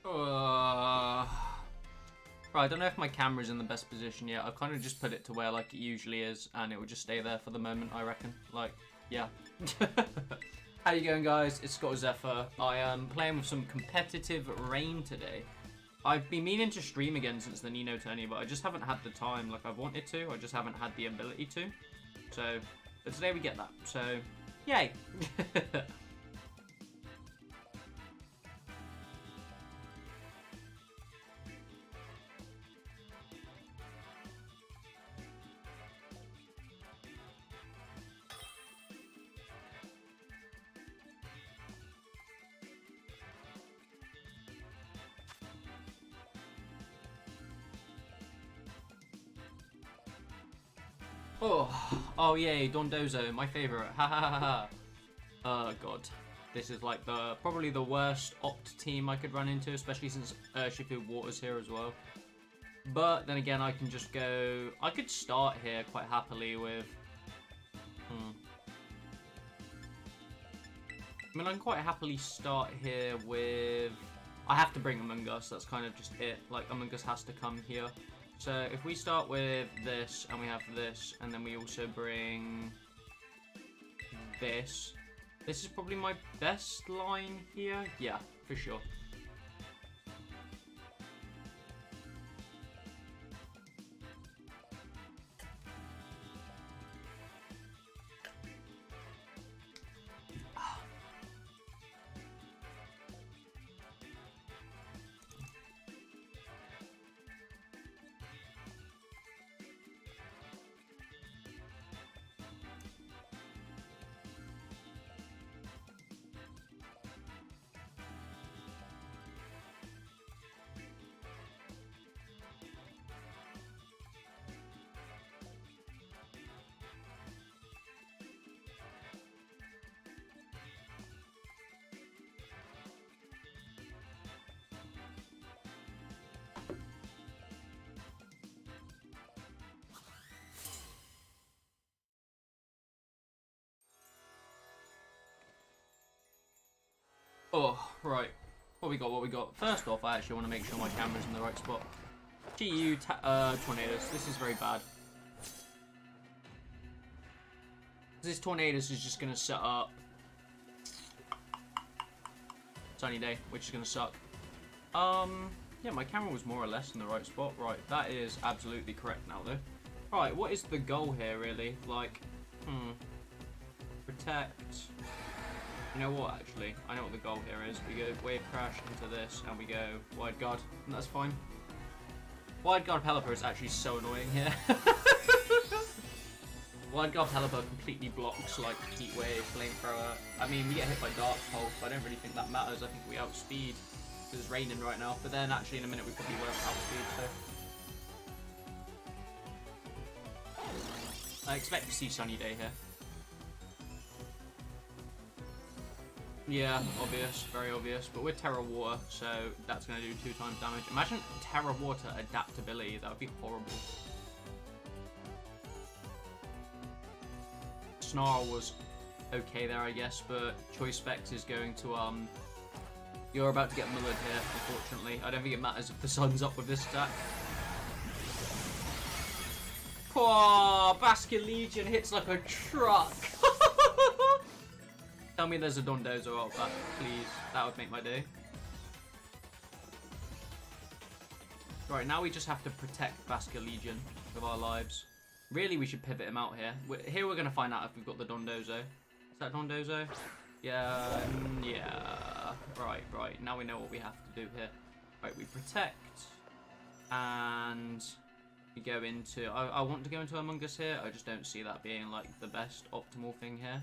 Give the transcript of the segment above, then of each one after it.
Right, I don't know if my camera's in the best position yet. I've kind of just put it to where like it usually is, and it will just stay there for the moment, I reckon. Like, yeah. How you going, guys? It's Scott Zephyr. I am playing with some competitive rain today. I've been meaning to stream again since the Nino tourney, but I just haven't had the time. Like, I've wanted to, I just haven't had the ability to. So, but today we get that. So, yay! Oh yay, Dondozo, my favorite. Ha ha ha ha. Oh god, this is like probably the worst opt team I could run into, especially since Sheffield Water's here as well. But then again, I can just go. I could start here quite happily with. I mean, I can quite happily start here with. I have to bring Among Us. That's kind of just it. Like Among Us has to come here. So if we start with this, and we have this, and then we also bring this. This is probably my best line here. Yeah, for sure. Oh, right. What we got? First off, I actually want to make sure my camera's in the right spot. GU Tornadoes. This is very bad. This Tornadoes is just going to set up Sunny Day, which is going to suck. Yeah, my camera was more or less in the right spot. Right, that is absolutely correct now, though. Right, what is the goal here, really? Like, protect... You know what, actually? I know what the goal here is. We go wave crash into this, and we go wide guard, and that's fine. Wide guard Pelipper is actually so annoying here. Wide guard Pelipper completely blocks, like, Heat Wave, Flamethrower. I mean, we get hit by Dark Pulse, but I don't really think that matters. I think we outspeed, because it's raining right now. But then, actually, in a minute, we probably won't outspeed, so... I expect to see Sunny Day here. Yeah, obvious, very obvious. But we're Terra Water, so that's going to do 2 times damage. Imagine Terra Water adaptability, that would be horrible. Snarl was okay there, I guess, but Choice Specs is going to, You're about to get mullered here, unfortunately. I don't think it matters if the sun's up with this attack. Oh, Basket Legion hits like a truck. Tell me there's a Dondozo out back, please. That would make my day. Right, now we just have to protect Basket Legion with our lives. Really, we should pivot him out here. Here we're going to find out if we've got the Dondozo. Is that Dondozo? Yeah, yeah. Right. Now we know what we have to do here. Right, we protect. And we go into... I want to go into Among Us here. I just don't see that being, like, the best optimal thing here.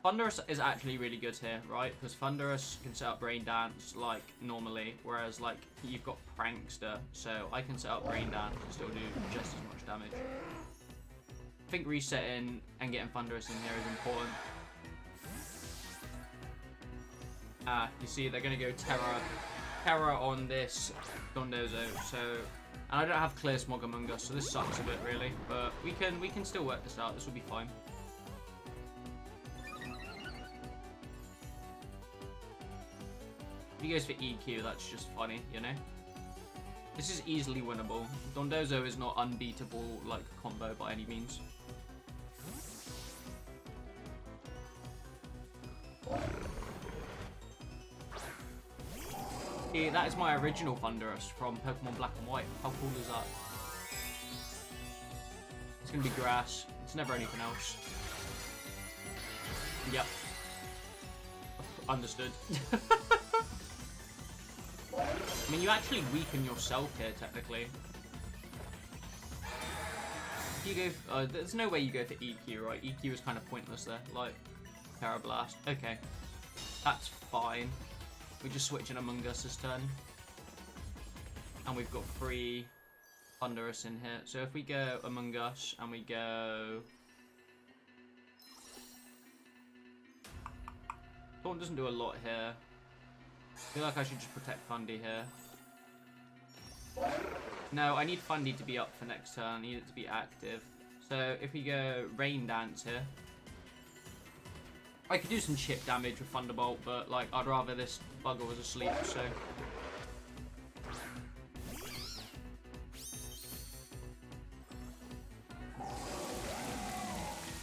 Thunderous is actually really good here, right? Because Thunderous can set up Rain Dance like normally, whereas like you've got Prankster, so I can set up Rain Dance and still do just as much damage. I think resetting and getting Thunderous in here is important. You see, they're gonna go Terra on this Dondozo, so and I don't have clear Smog Among Us, so this sucks a bit really, but we can still work this out. This will be fine. If he goes for EQ, that's just funny, you know? This is easily winnable. Dondozo is not unbeatable, like, combo by any means. Yeah, that is my original Thunderous from Pokemon Black and White. How cool is that? It's gonna be grass. It's never anything else. Yep. Understood. I mean, you actually weaken yourself here, technically. If you go... there's no way you go for EQ, right? EQ is kind of pointless there. Like, Parablast. Okay. That's fine. We just switch in Among Us this turn. And we've got 3 Thunderous in here. So if we go Among Us and we go... Taunt doesn't do a lot here. I feel like I should just protect Fundy here. No, I need Fundy to be up for next turn. I need it to be active. So if we go Rain Dance here. I could do some chip damage with Thunderbolt, but like I'd rather this bugger was asleep, so...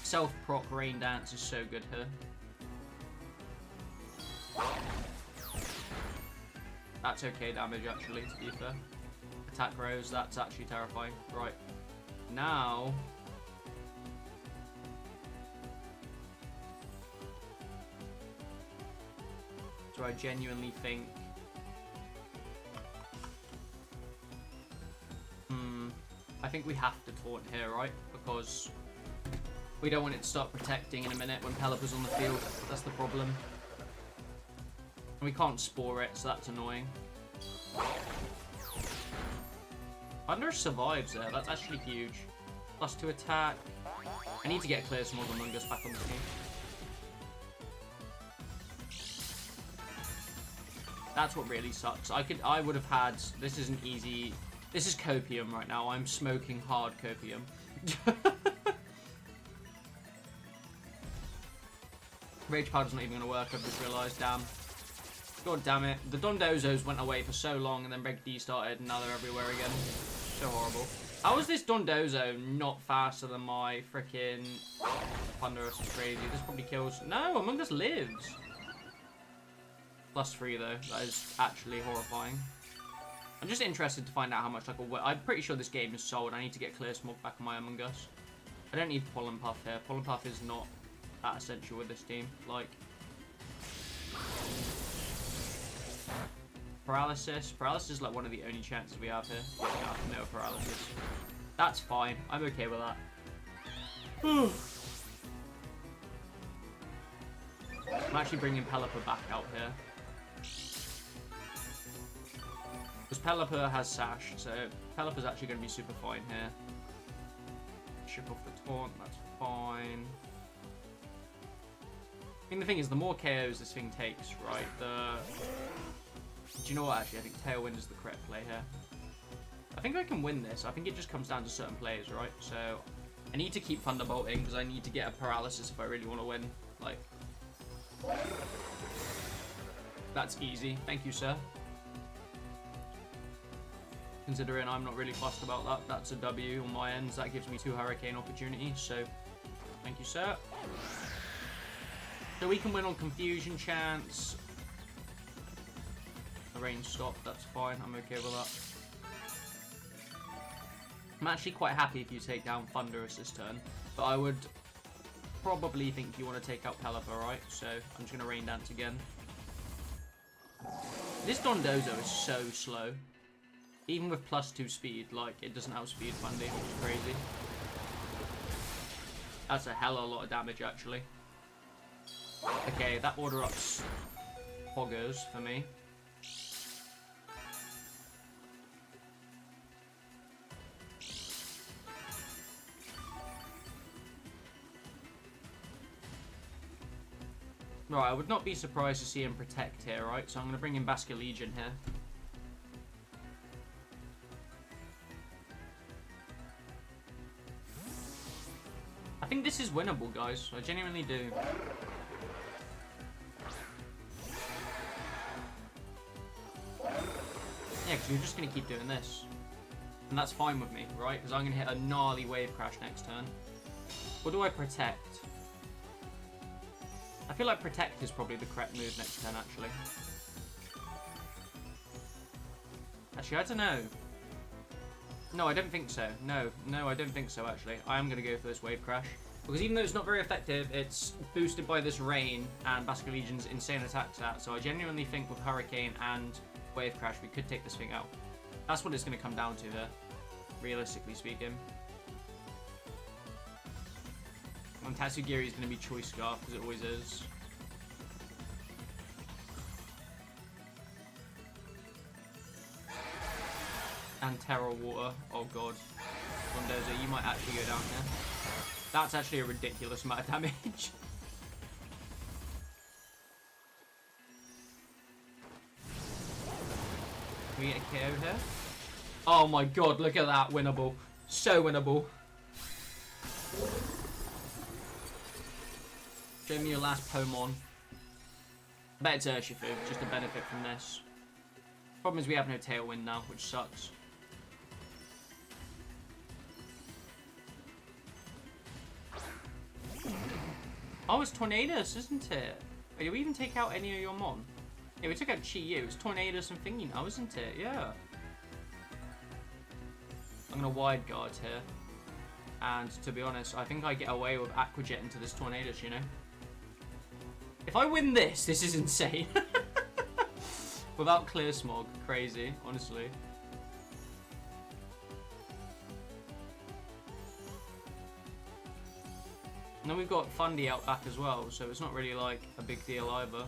Self-proc Rain Dance is so good here. That's okay damage, actually, to be fair. Attack Rose, that's actually terrifying. Right. Now... do I genuinely think... I think we have to taunt here, right? Because we don't want it to start protecting in a minute when Pelipper's on the field. That's the problem. And we can't spore it, so that's annoying. Thunder survives there. That's actually huge. +2 attack. I need to get Clear Smog Among Us back on the team. That's what really sucks. I would have had... This is an easy... This is copium right now. I'm smoking hard copium. Rage Powder's not even going to work, I've just realised. Damn. God damn it. The Dondozos went away for so long and then Reg D started and now they're everywhere again. So horrible. How is this Dondozo not faster than my freaking Thunderous? Is crazy. This probably kills... No, Among Us lives. +3 though. That is actually horrifying. I'm just interested to find out how much like I'm pretty sure this game is sold. I need to get Clear Smog back on my Among Us. I don't need Pollen Puff here. Pollen Puff is not that essential with this team. Like... Paralysis. Paralysis is like one of the only chances we have here. Yeah, no paralysis. That's fine. I'm okay with that. I'm actually bringing Pelipper back out here. Because Pelipper has Sash, so Pelipper's actually going to be super fine here. Ship off the taunt, that's fine. I mean, the thing is, the more KOs this thing takes, right, Do you know what, actually? I think Tailwind is the correct play here. I think I can win this. I think it just comes down to certain plays, right? So, I need to keep Thunderbolting because I need to get a Paralysis if I really want to win. Like... That's easy. Thank you, sir. Considering I'm not really fussed about that. That's a W on my end. That gives me 2 Hurricane opportunities, so... Thank you, sir. So we can win on Confusion chance. The rain stopped, that's fine. I'm okay with that. I'm actually quite happy if you take down Thunderous this turn, but I would probably think you want to take out Pelipper, right? So I'm just going to Rain Dance again. This Dondozo is so slow. Even with +2 speed, like, it doesn't outspeed Fundy, which is crazy. That's a hell of a lot of damage, actually. Okay, that order ups Poggers for me. Right, I would not be surprised to see him protect here, right? So I'm going to bring in Basculegion here. I think this is winnable, guys. I genuinely do. Yeah, because you're just going to keep doing this. And that's fine with me, right? Because I'm going to hit a gnarly wave crash next turn. What do I protect? I feel like protect is probably the correct move next turn, actually. Actually, I don't know. No, I don't think so. No, I don't think so, actually. I am going to go for this wave crash. Because even though it's not very effective, it's boosted by this rain and Basket Legion's insane attack stat. So I genuinely think with Hurricane and Wave Crash, we could take this thing out. That's what it's going to come down to here, realistically speaking. And Tatsugiri is going to be Choice Scarf, because it always is. And Terror Water. Oh god. Dondozo, you might actually go down here. That's actually a ridiculous amount of damage. Can we get a KO here? Oh my god, look at that. Winnable. So winnable. Show me your last Pokémon. I bet it's Urshifu, just to benefit from this. Problem is we have no Tailwind now, which sucks. Oh, it's Tornadus, isn't it? Wait, did we even take out any of your Mon? Yeah, we took out Chi-Yu. It's Tornadus and Thingy now, isn't it? Yeah. I'm going to wide guard here. And to be honest, I think I get away with Aqua Jet into this Tornadus, you know? If I win this, this is insane. Without Clear Smog. Crazy, honestly. And then we've got Fundy out back as well, so it's not really like a big deal either.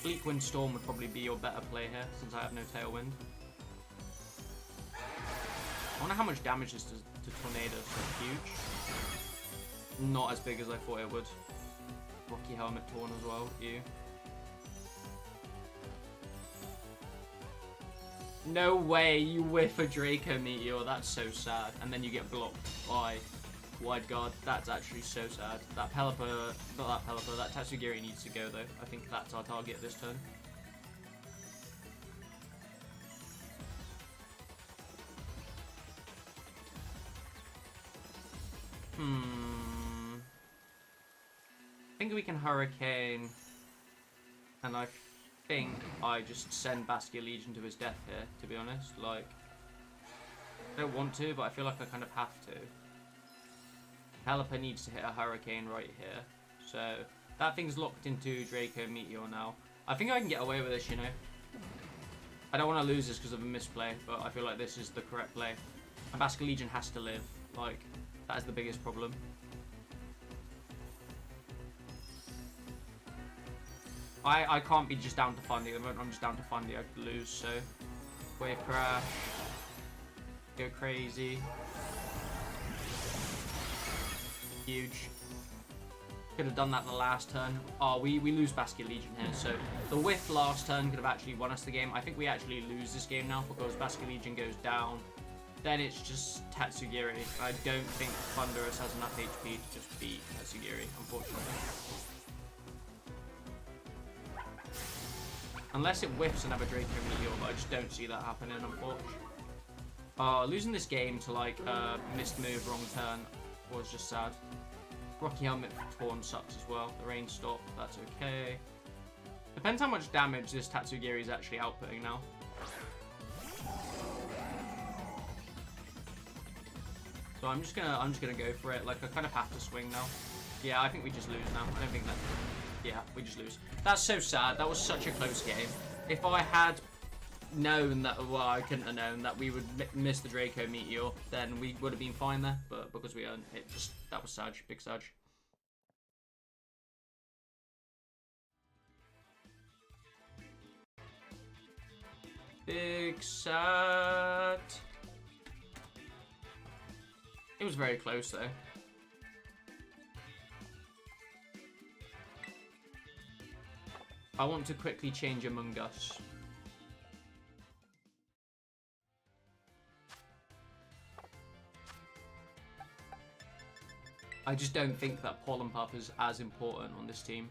Bleak Wind Storm would probably be your better play here, since I have no Tailwind. I wonder how much damage this does to Tornadus. Huge. Not as big as I thought it would. Rocky Helmet Torn as well, you. No way, you whiff a Draco Meteor, that's so sad. And then you get blocked by Wide Guard. That's actually so sad. That Pelipper, not that Pelipper, that Tatsugiri needs to go though. I think that's our target this turn. I think we can Hurricane. And I think I just send Baskia Legion to his death here, to be honest. Like, I don't want to, but I feel like I kind of have to. Pelipper needs to hit a Hurricane right here. So, that thing's locked into Draco Meteor now. I think I can get away with this, you know. I don't want to lose this because of a misplay, but I feel like this is the correct play. And Basket Legion has to live. Like, that is the biggest problem. I can't be just down to Fundy. At the moment I'm just down to Fundy. I could lose, so... Wave Crash. Go crazy. Huge. Could have done that the last turn. Oh, we lose Basket Legion here, so... The whiff last turn could have actually won us the game. I think we actually lose this game now, because Basket Legion goes down. Then it's just Tatsugiri. I don't think Thunderous has enough HP to just beat Tatsugiri, unfortunately. Unless it whiffs another Draco Meteor, but I just don't see that happening, unfortunately. Losing this game to, like, missed move, wrong turn was just sad. Rocky Helmet Torn sucks as well. The rain stopped, that's okay. Depends how much damage this Tatsugiri is actually outputting now. So I'm just gonna go for it. Like, I kind of have to swing now. Yeah, I think we just lose now. I don't think that... Yeah, we just lose. That's so sad. That was such a close game. If I had known that... Well, I couldn't have known that we would miss the Draco Meteor, then we would have been fine there. But because we earned it, just... That was sad. Big sad. Big sad. It was very close, though. I want to quickly change Among Us. I just don't think that Pollen Pup is as important on this team.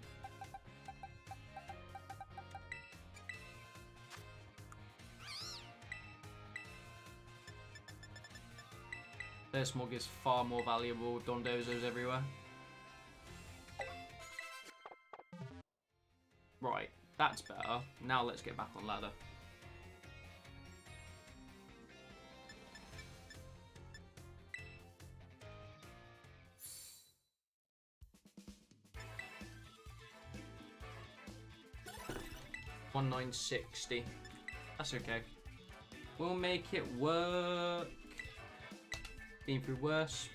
Smog is far more valuable. Dondozo's everywhere. Right, that's better. Now let's get back on ladder. $1960. That's okay. We'll make it work. Been through worse.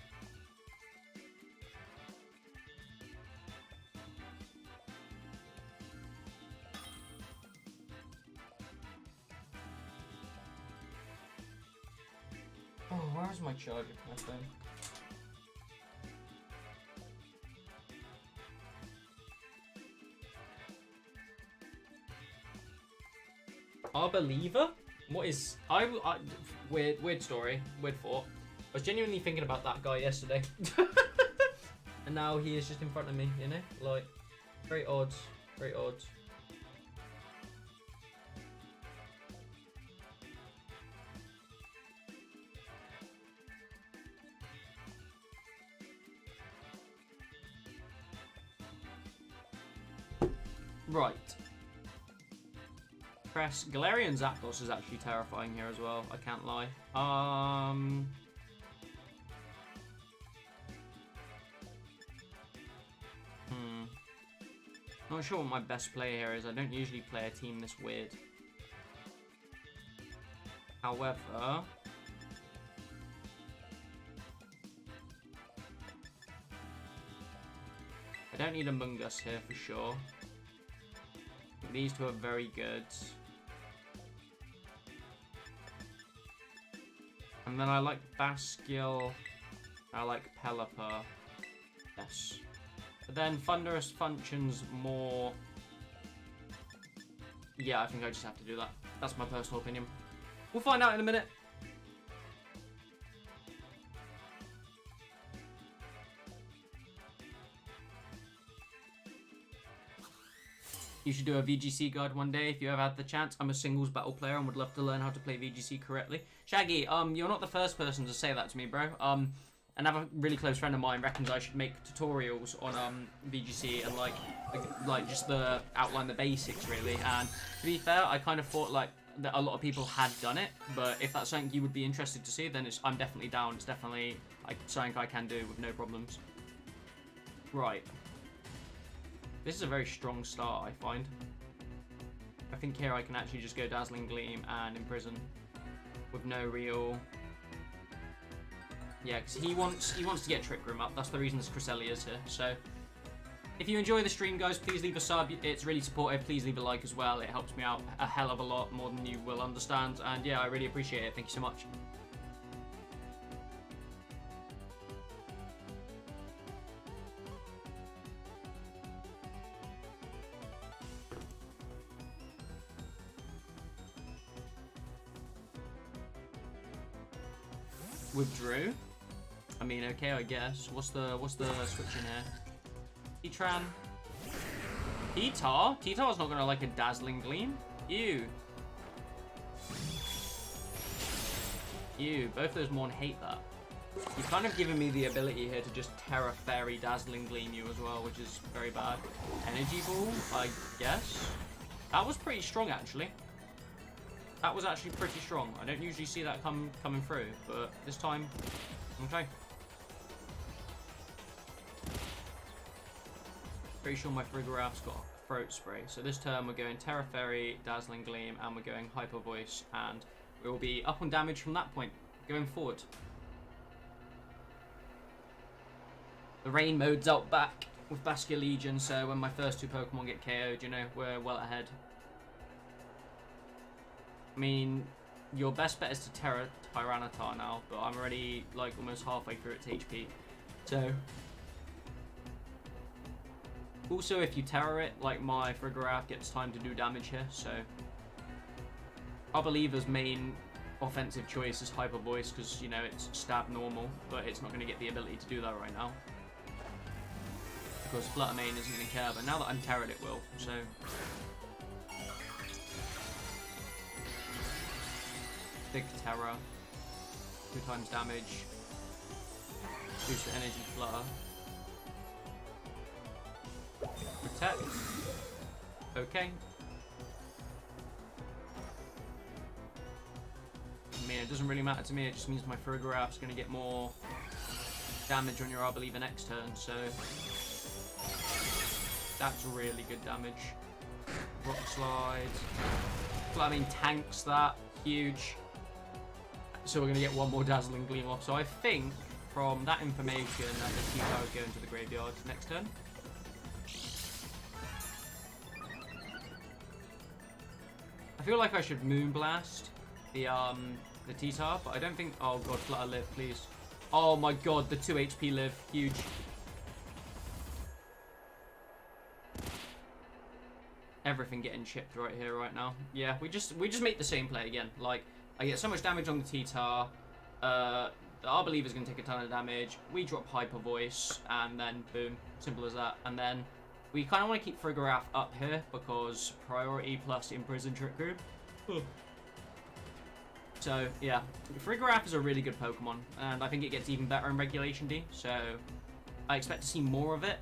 Oh, where's my charger for my phone? Our believer? What is... weird story. Weird thought. I was genuinely thinking about that guy yesterday. And now he is just in front of me, you know? Like, very odd. Very odd. Right. Press Galarian Zapdos is actually terrifying here as well, I can't lie. Not sure what my best play here is. I don't usually play a team this weird. However, I don't need a Mungus here for sure. These two are very good. And then I like Basquiel. I like Pelipper. Yes. But then Thunderous functions more... Yeah, I think I just have to do that. That's my personal opinion. We'll find out in a minute. You should do a VGC guide one day if you ever had the chance. I'm a singles battle player and would love to learn how to play VGC correctly. Shaggy, you're not the first person to say that to me, bro. Another really close friend of mine reckons I should make tutorials on VGC and like just outline the basics really. And to be fair, I kind of thought like that a lot of people had done it, but if that's something you would be interested to see, then I'm definitely down. It's definitely something I can do with no problems. Right. This is a very strong start, I find. I think here I can actually just go Dazzling Gleam and Imprison with no real... Yeah, because he wants to get Trick Room up. That's the reason this Cresselia is here. So, if you enjoy the stream, guys, please leave a sub. It's really supportive. Please leave a like as well. It helps me out a hell of a lot more than you will understand. And yeah, I really appreciate it. Thank you so much. Withdrew. I mean, okay, I guess. What's the switch in here? Heatran. T-Tar? T-Tar's not gonna like a Dazzling Gleam. Ew. Ew, both those Morn hate that. You've kind of given me the ability here to just Terra Fairy Dazzling Gleam you as well, which is very bad. Energy Ball, I guess. That was pretty strong, actually. That was actually pretty strong. I don't usually see that coming through, but this time, okay. Pretty sure my Frigorap's got Throat Spray. So this turn we're going Terra Fairy, Dazzling Gleam, and we're going Hyper Voice, and we will be up on damage from that point, going forward. The rain mode's out back with Basculegion, so when my first two Pokemon get KO'd, you know, we're well ahead. I mean, your best bet is to Terra Tyranitar now, but I'm already like almost halfway through its HP. So, also if you Terra it, like my Frigoraph gets time to do damage here. So, I believe his main offensive choice is Hyper Voice because you know it's stab normal, but it's not going to get the ability to do that right now because Flutter Mane isn't going to care. But now that I'm Terra'd, it will. So. Big Terra, 2 times damage. Boost the energy flutter. Protect. Okay. I mean, it doesn't really matter to me. It just means my Farigiraf's going to get more damage on your Arbaliva next turn, so that's really good damage. Rock Slide. I mean, tanks that. Huge. So we're going to get one more Dazzling Gleam off. So I think from that information that the T-Power would go into the graveyard next turn. I feel like I should Moonblast the T-Tar, but I don't think... Oh god, Flutter live, please. Oh my god, the 2 HP live. Huge. Everything getting chipped right here, right now. Yeah, we just make the same play again. Like, I get so much damage on the T-Tar. The Arbaliva's going to take a ton of damage. We drop Hyper Voice, and then boom. Simple as that. And then we kind of want to keep Farigiraf up here, because priority plus Imprison Trick Room. So, yeah. Farigiraf is a really good Pokemon, and I think it gets even better in Regulation D, so I expect to see more of it.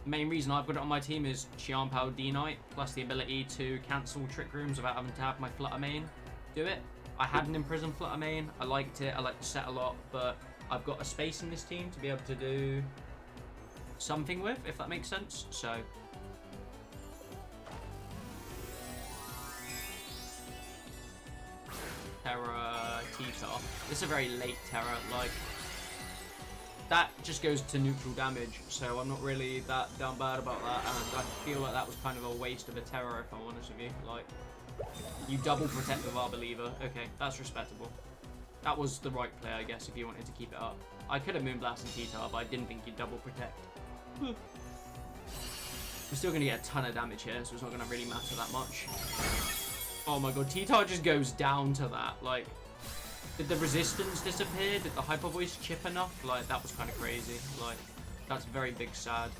The main reason I've got it on my team is Xianpao D-Knight, plus the ability to cancel Trick Rooms without having to have my Flutter main do it. I had an Imprisoned Flutter main, I liked it, I like the set a lot, but I've got a space in this team to be able to do something with, if that makes sense, so... Terra T-Tar. This is a very late Terra, like... That just goes to neutral damage, so I'm not really that down bad about that, and I feel like that was kind of a waste of a Terra, if I'm honest with you. Like, you double protect with Arbaliva. Okay, that's respectable. That was the right play, I guess, if you wanted to keep it up. I could have Moonblasted T-Tar, but I didn't think you'd double protect. We're still going to get a ton of damage here, so it's not going to really matter that much. Oh my god, T-Tar just goes down to that. Like, did the resistance disappear? Did the Hyper Voice chip enough? Like, that was kind of crazy. Like, that's very big sad.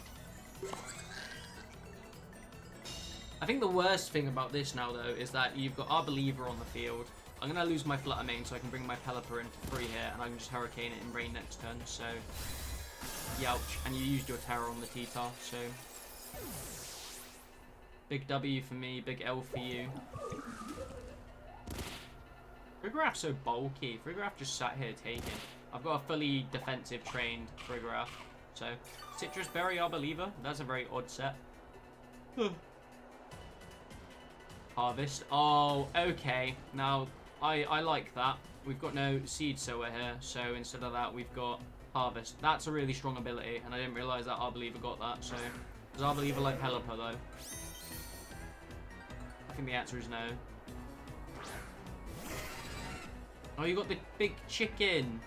I think the worst thing about this now, though, is that you've got Arbaliva on the field. I'm going to lose my Flutter main, so I can bring my Pelipper in for free here, and I can just Hurricane it in rain next turn, so... Youch. And you used your Terror on the T-Tar, so... Big W for me, big L for you. Farigiraf's so bulky. Farigiraf just sat here taking. I've got a fully defensive trained Farigiraf. So, Citrus Berry Arbaliva. That's a very odd set. Harvest. Oh, okay. Now, I like that. We've got no Seed Sower here. So, instead of that, we've got Harvest. That's a really strong ability. And I didn't realize that Arbaliva got that. So, does Arbaliva like Pelipper, though? I think the answer is no. Oh, you got the big chicken.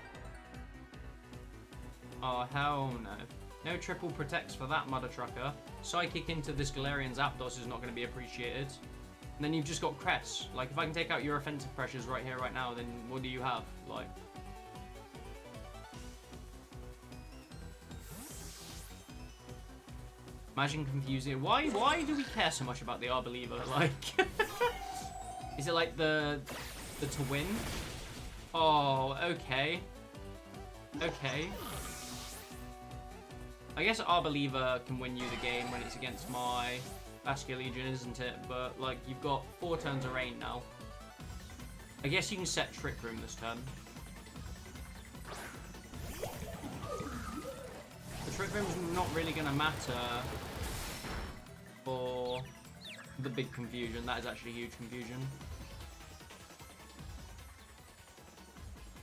Oh, hell no. No triple protects for that, Mother Trucker. Psychic into this Galarian Zapdos is not going to be appreciated. And then you've just got Cress. Like, if I can take out your offensive pressures right here, right now, then what do you have? Like... Imagine confusing. Why do we care so much about the Arbaliva? Like... Is it like the to win? Oh, okay. Okay. I guess Arbaliva can win you the game when it's against my Vascular Legion, isn't it? But, like, you've got 4 turns of rain now. I guess you can set Trick Room this turn. The Trick Room's not really going to matter for the big confusion. That is actually huge confusion.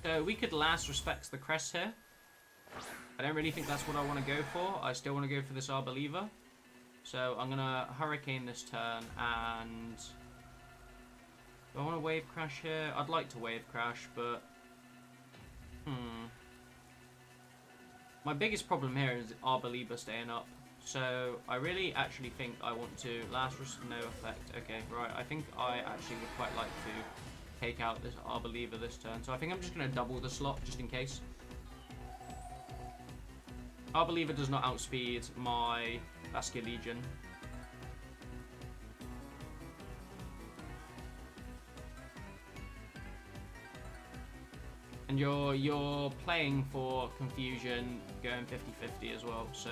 So we could last respects the Crest here. I don't really think that's what I want to go for. I still want to go for this Arbaliva. So I'm going to Hurricane this turn and... Do I want to Wave Crash here? I'd like to Wave Crash, but... My biggest problem here is Arbaliva staying up. So I really actually think I want to last risk no effect. Okay, right. I think I actually would quite like to take out this Arbaliva this turn. So I think I'm just going to double the slot just in case. Arbaliva does not outspeed my Vascular Legion. And you're playing for confusion, going 50-50 as well, so...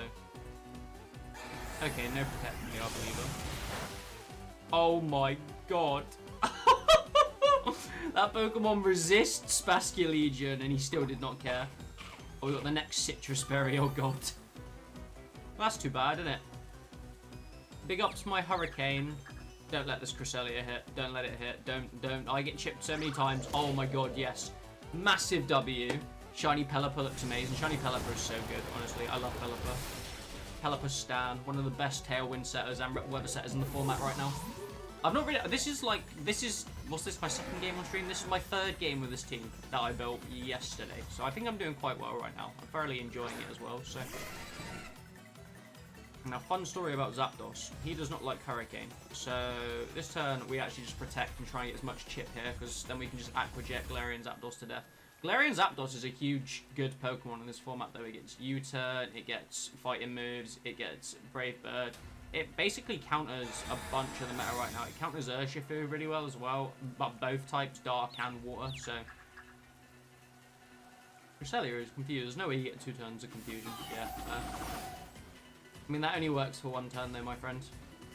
Okay, no protecting me, I believe him. Oh my god. That Pokemon resists Basculegion, and he still did not care. Oh, we got the next Citrus Berry, oh god. Well, that's too bad, isn't it? Big ups my Hurricane. Don't let this Cresselia hit. Don't let it hit. Don't. I get chipped so many times. Oh my god, yes. Massive W. Shiny Pelipper looks amazing. Shiny Pelipper is so good, honestly. I love Pelipper. Pelipper Stan, one of the best Tailwind setters and Weather setters in the format right now. I've not really... This is, what's this, my second game on stream? This is my third game with this team that I built yesterday. So I think I'm doing quite well right now. I'm thoroughly enjoying it as well, so... Now, fun story about Zapdos. He does not like Hurricane. So, this turn, we actually just protect and try and get as much chip here, because then we can just Aqua Jet Galarian Zapdos to death. Galarian Zapdos is a huge, good Pokemon in this format, though. It gets U-Turn, it gets fighting moves, it gets Brave Bird. It basically counters a bunch of the meta right now. It counters Urshifu really well as well, but both types, Dark and Water, so... Cresselia is confused. There's no way you get 2 turns of confusion. Yeah, I mean, that only works for 1 turn, though, my friend.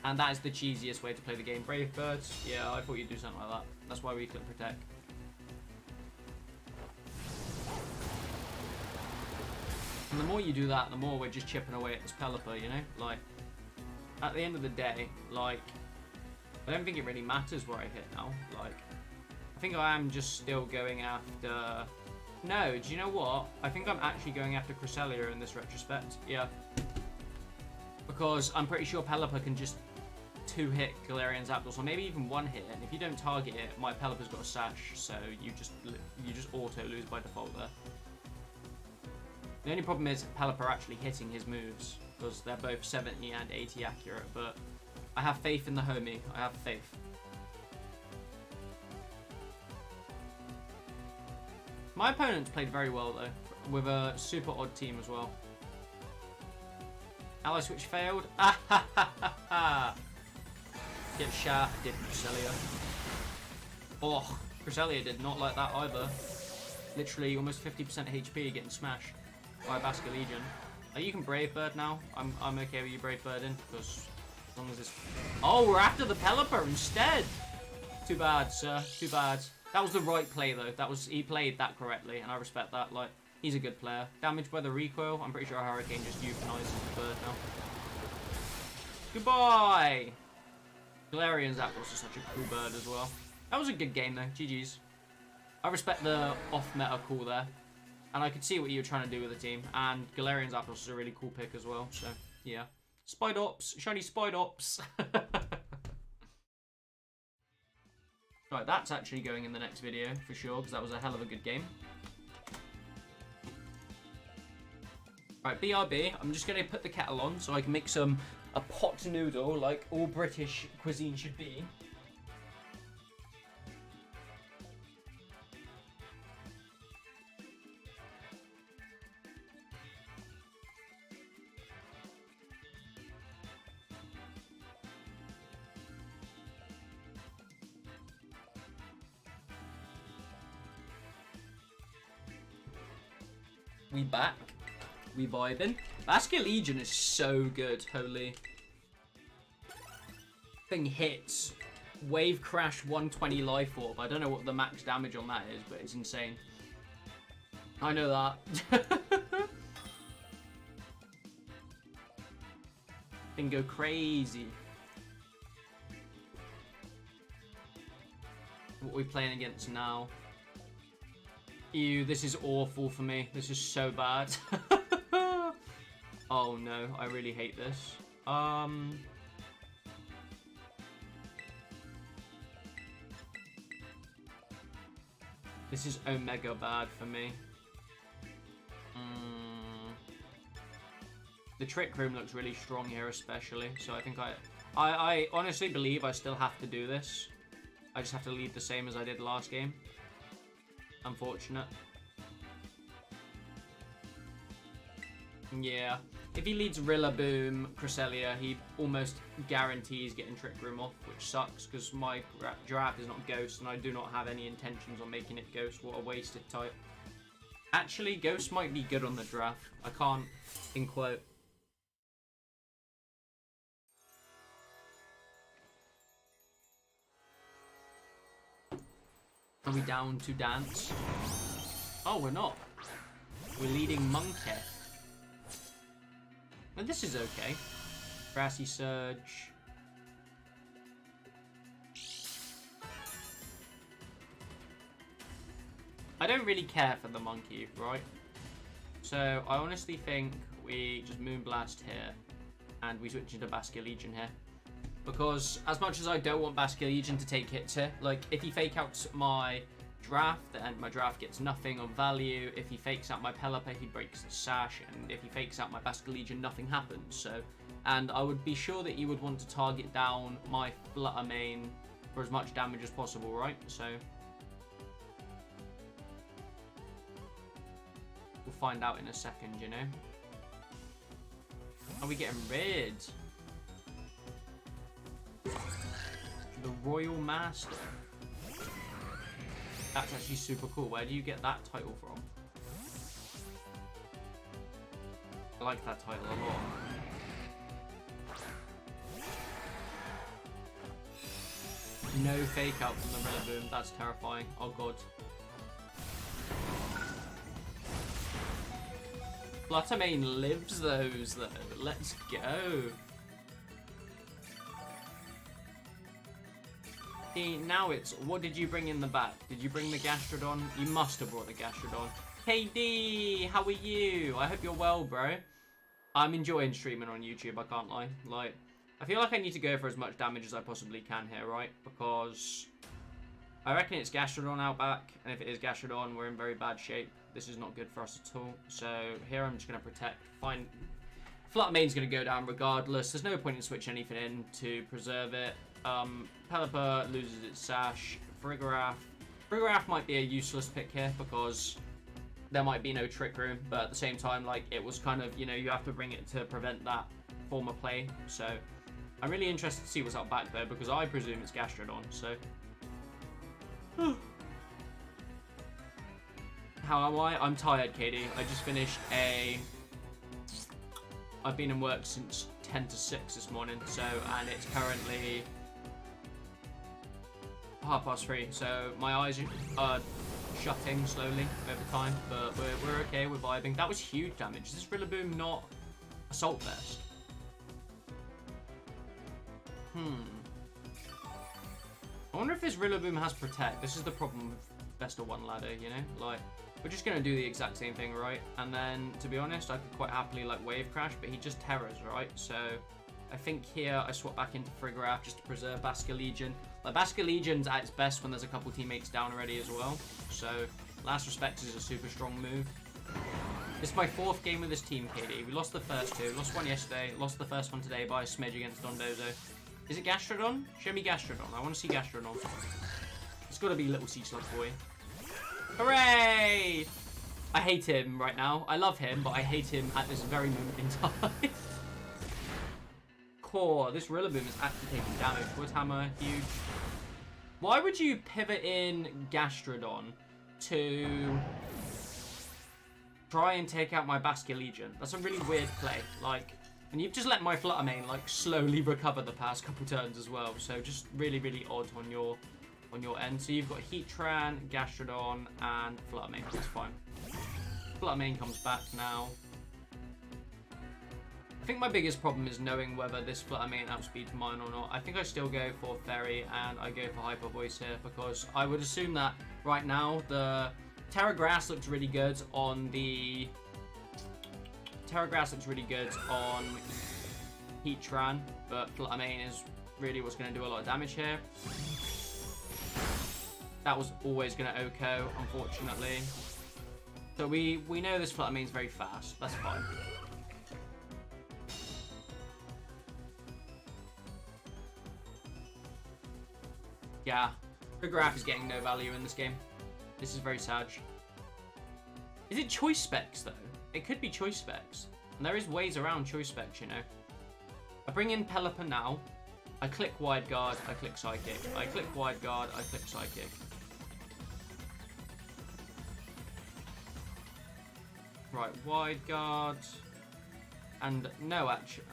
And that is the cheesiest way to play the game. Brave Birds? Yeah, I thought you'd do something like that. That's why we click Protect. And the more you do that, the more we're just chipping away at this Pelipper, you know? Like, at the end of the day, like, I don't think it really matters where I hit now. Like, I think I am just still going after... No, do you know what? I think I'm actually going after Cresselia in this retrospect. Yeah. Because I'm pretty sure Pelipper can just 2-hit Galarian Zapdos, or maybe even 1-hit, and if you don't target it, my Pelipper's got a sash, so you just auto lose by default there. The only problem is Pelipper actually hitting his moves, because they're both 70 and 80 accurate, but I have faith in the homie. I have faith. My opponents played very well, though, with a super odd team as well. Ally switch failed. Ah ha ha ha ha! Get shafted, Cresselia. Oh, Cresselia did not like that either. Literally almost 50% HP getting smashed by Basculegion. You can Brave Bird now. I'm okay with you Brave Birding, because as long as it's... Oh, we're after the Pelipper instead! Too bad, sir. Too bad. That was the right play, though. He played that correctly, and I respect that. Like, he's a good player. Damaged by the recoil. I'm pretty sure a Hurricane just euthanizes the bird now. Goodbye! Galarian Zapdos is such a cool bird as well. That was a good game, though. GG's. I respect the off-meta call there. And I could see what you were trying to do with the team. And Galarian Zapdos is a really cool pick as well. So, yeah. Spidops. Shiny Spidops. Right, that's actually going in the next video for sure, because that was a hell of a good game. Right, BRB, I'm just going to put the kettle on so I can make a pot noodle like all British cuisine should be. We back. We vibing. Basculegion is so good, holy. Thing hits. Wave Crash 120 Life Orb. I don't know what the max damage on that is, but it's insane. I know that. Thing go crazy. What are we playing against now? Ew, this is awful for me. This is so bad. Oh no, I really hate this. This is omega bad for me. The Trick Room looks really strong here especially, so I think I honestly believe I still have to do this. I just have to lead the same as I did last game. Unfortunate. Yeah. If he leads Rillaboom, Cresselia, he almost guarantees getting Trick Room off, which sucks because my Giraffe is not Ghost and I do not have any intentions on making it Ghost. What a wasted type. Actually, Ghost might be good on the draft. I can't, in quote. Are we down to dance? Oh, we're not. We're leading Monkey. And this is okay. Grassy Surge. I don't really care for the monkey, right? So I honestly think we just Moonblast here and we switch into Basculegion here. Because as much as I don't want Basculegion to take hits here, like if he fake outs my draft, then my draft gets nothing on value. If he fakes out my Pelipper, he breaks the sash, and if he fakes out my Basculegion, nothing happens. So, and I would be sure that he would want to target down my Flutter Mane for as much damage as possible, right? So we'll find out in a second, you know. Are we getting rid? The Royal Master. That's actually super cool. Where do you get that title from? I like that title a lot. No fake out from the Rillaboom. That's terrifying. Oh god. Flutter Mane lives those though. Let's go. See, now it's, what did you bring in the back? Did you bring the Gastrodon? You must have brought the Gastrodon. KD, how are you? I hope you're well, bro. I'm enjoying streaming on YouTube, I can't lie. Like, I feel like I need to go for as much damage as I possibly can here, right? Because I reckon it's Gastrodon out back, and if it is Gastrodon, we're in very bad shape. This is not good for us at all. So here I'm just going to protect. Fine. Flutter Mane's going to go down regardless. There's no point in switching anything in to preserve it. Pelipper loses its sash. Frigoraph might be a useless pick here because there might be no Trick Room, but at the same time, like, it was kind of, you know, you have to bring it to prevent that form of play. So I'm really interested to see what's up back there because I presume it's Gastrodon. So how am I? I'm tired, Katie. I just finished I've been in work since 10 to 6 this morning, so, and it's currently 3:30, so my eyes are shutting slowly over time, but we're okay, we're vibing. That was huge damage. Is this Rillaboom not Assault Vest? I wonder if this Rillaboom has Protect. This is the problem with best of one ladder, you know? Like, we're just going to do the exact same thing, right? And then, to be honest, I could quite happily, like, Wave Crash, but he just terrors, right? So I think here I swap back into Frigoraph just to preserve Basculegion. Like, Basculegion's at its best when there's a couple teammates down already as well. So Last Respects is a super strong move. This is my 4th game with this team, KD. We lost the first 2. Lost one yesterday. Lost the first one today by a smidge against Dondozo. Is it Gastrodon? Show me Gastrodon. I want to see Gastrodon. It's got to be Little Sea Slug Boy. Hooray! I hate him right now. I love him, but I hate him at this very moment in time. Core. This Rillaboom is actually taking damage. Wood Hammer, huge. Why would you pivot in Gastrodon to try and take out my Basculegion? That's a really weird play. Like, and you've just let my Flutter Mane, like, slowly recover the past couple turns as well. So just really, really odd on your end. So you've got Heatran, Gastrodon, and Flutter Mane. That's fine. Flutter Mane comes back now. I think my biggest problem is knowing whether this Flutter Mane outspeeds mine or not. I think I still go for Fairy and I go for Hyper Voice here because I would assume that right now the Terra Grass looks really good on the Heatran, but Flutter Mane is really what's going to do a lot of damage here. That was always going to OHKO, unfortunately. So we know this Flutter Mane's very fast. That's fine. Yeah, Frigoraph is getting no value in this game. This is very sad. Is it Choice Specs, though? It could be Choice Specs. And there is ways around Choice Specs, you know. I bring in Pelipper now. I click Wide Guard, I click Psychic. I click Wide Guard, I click Psychic. Right, wide guard. And no, actually.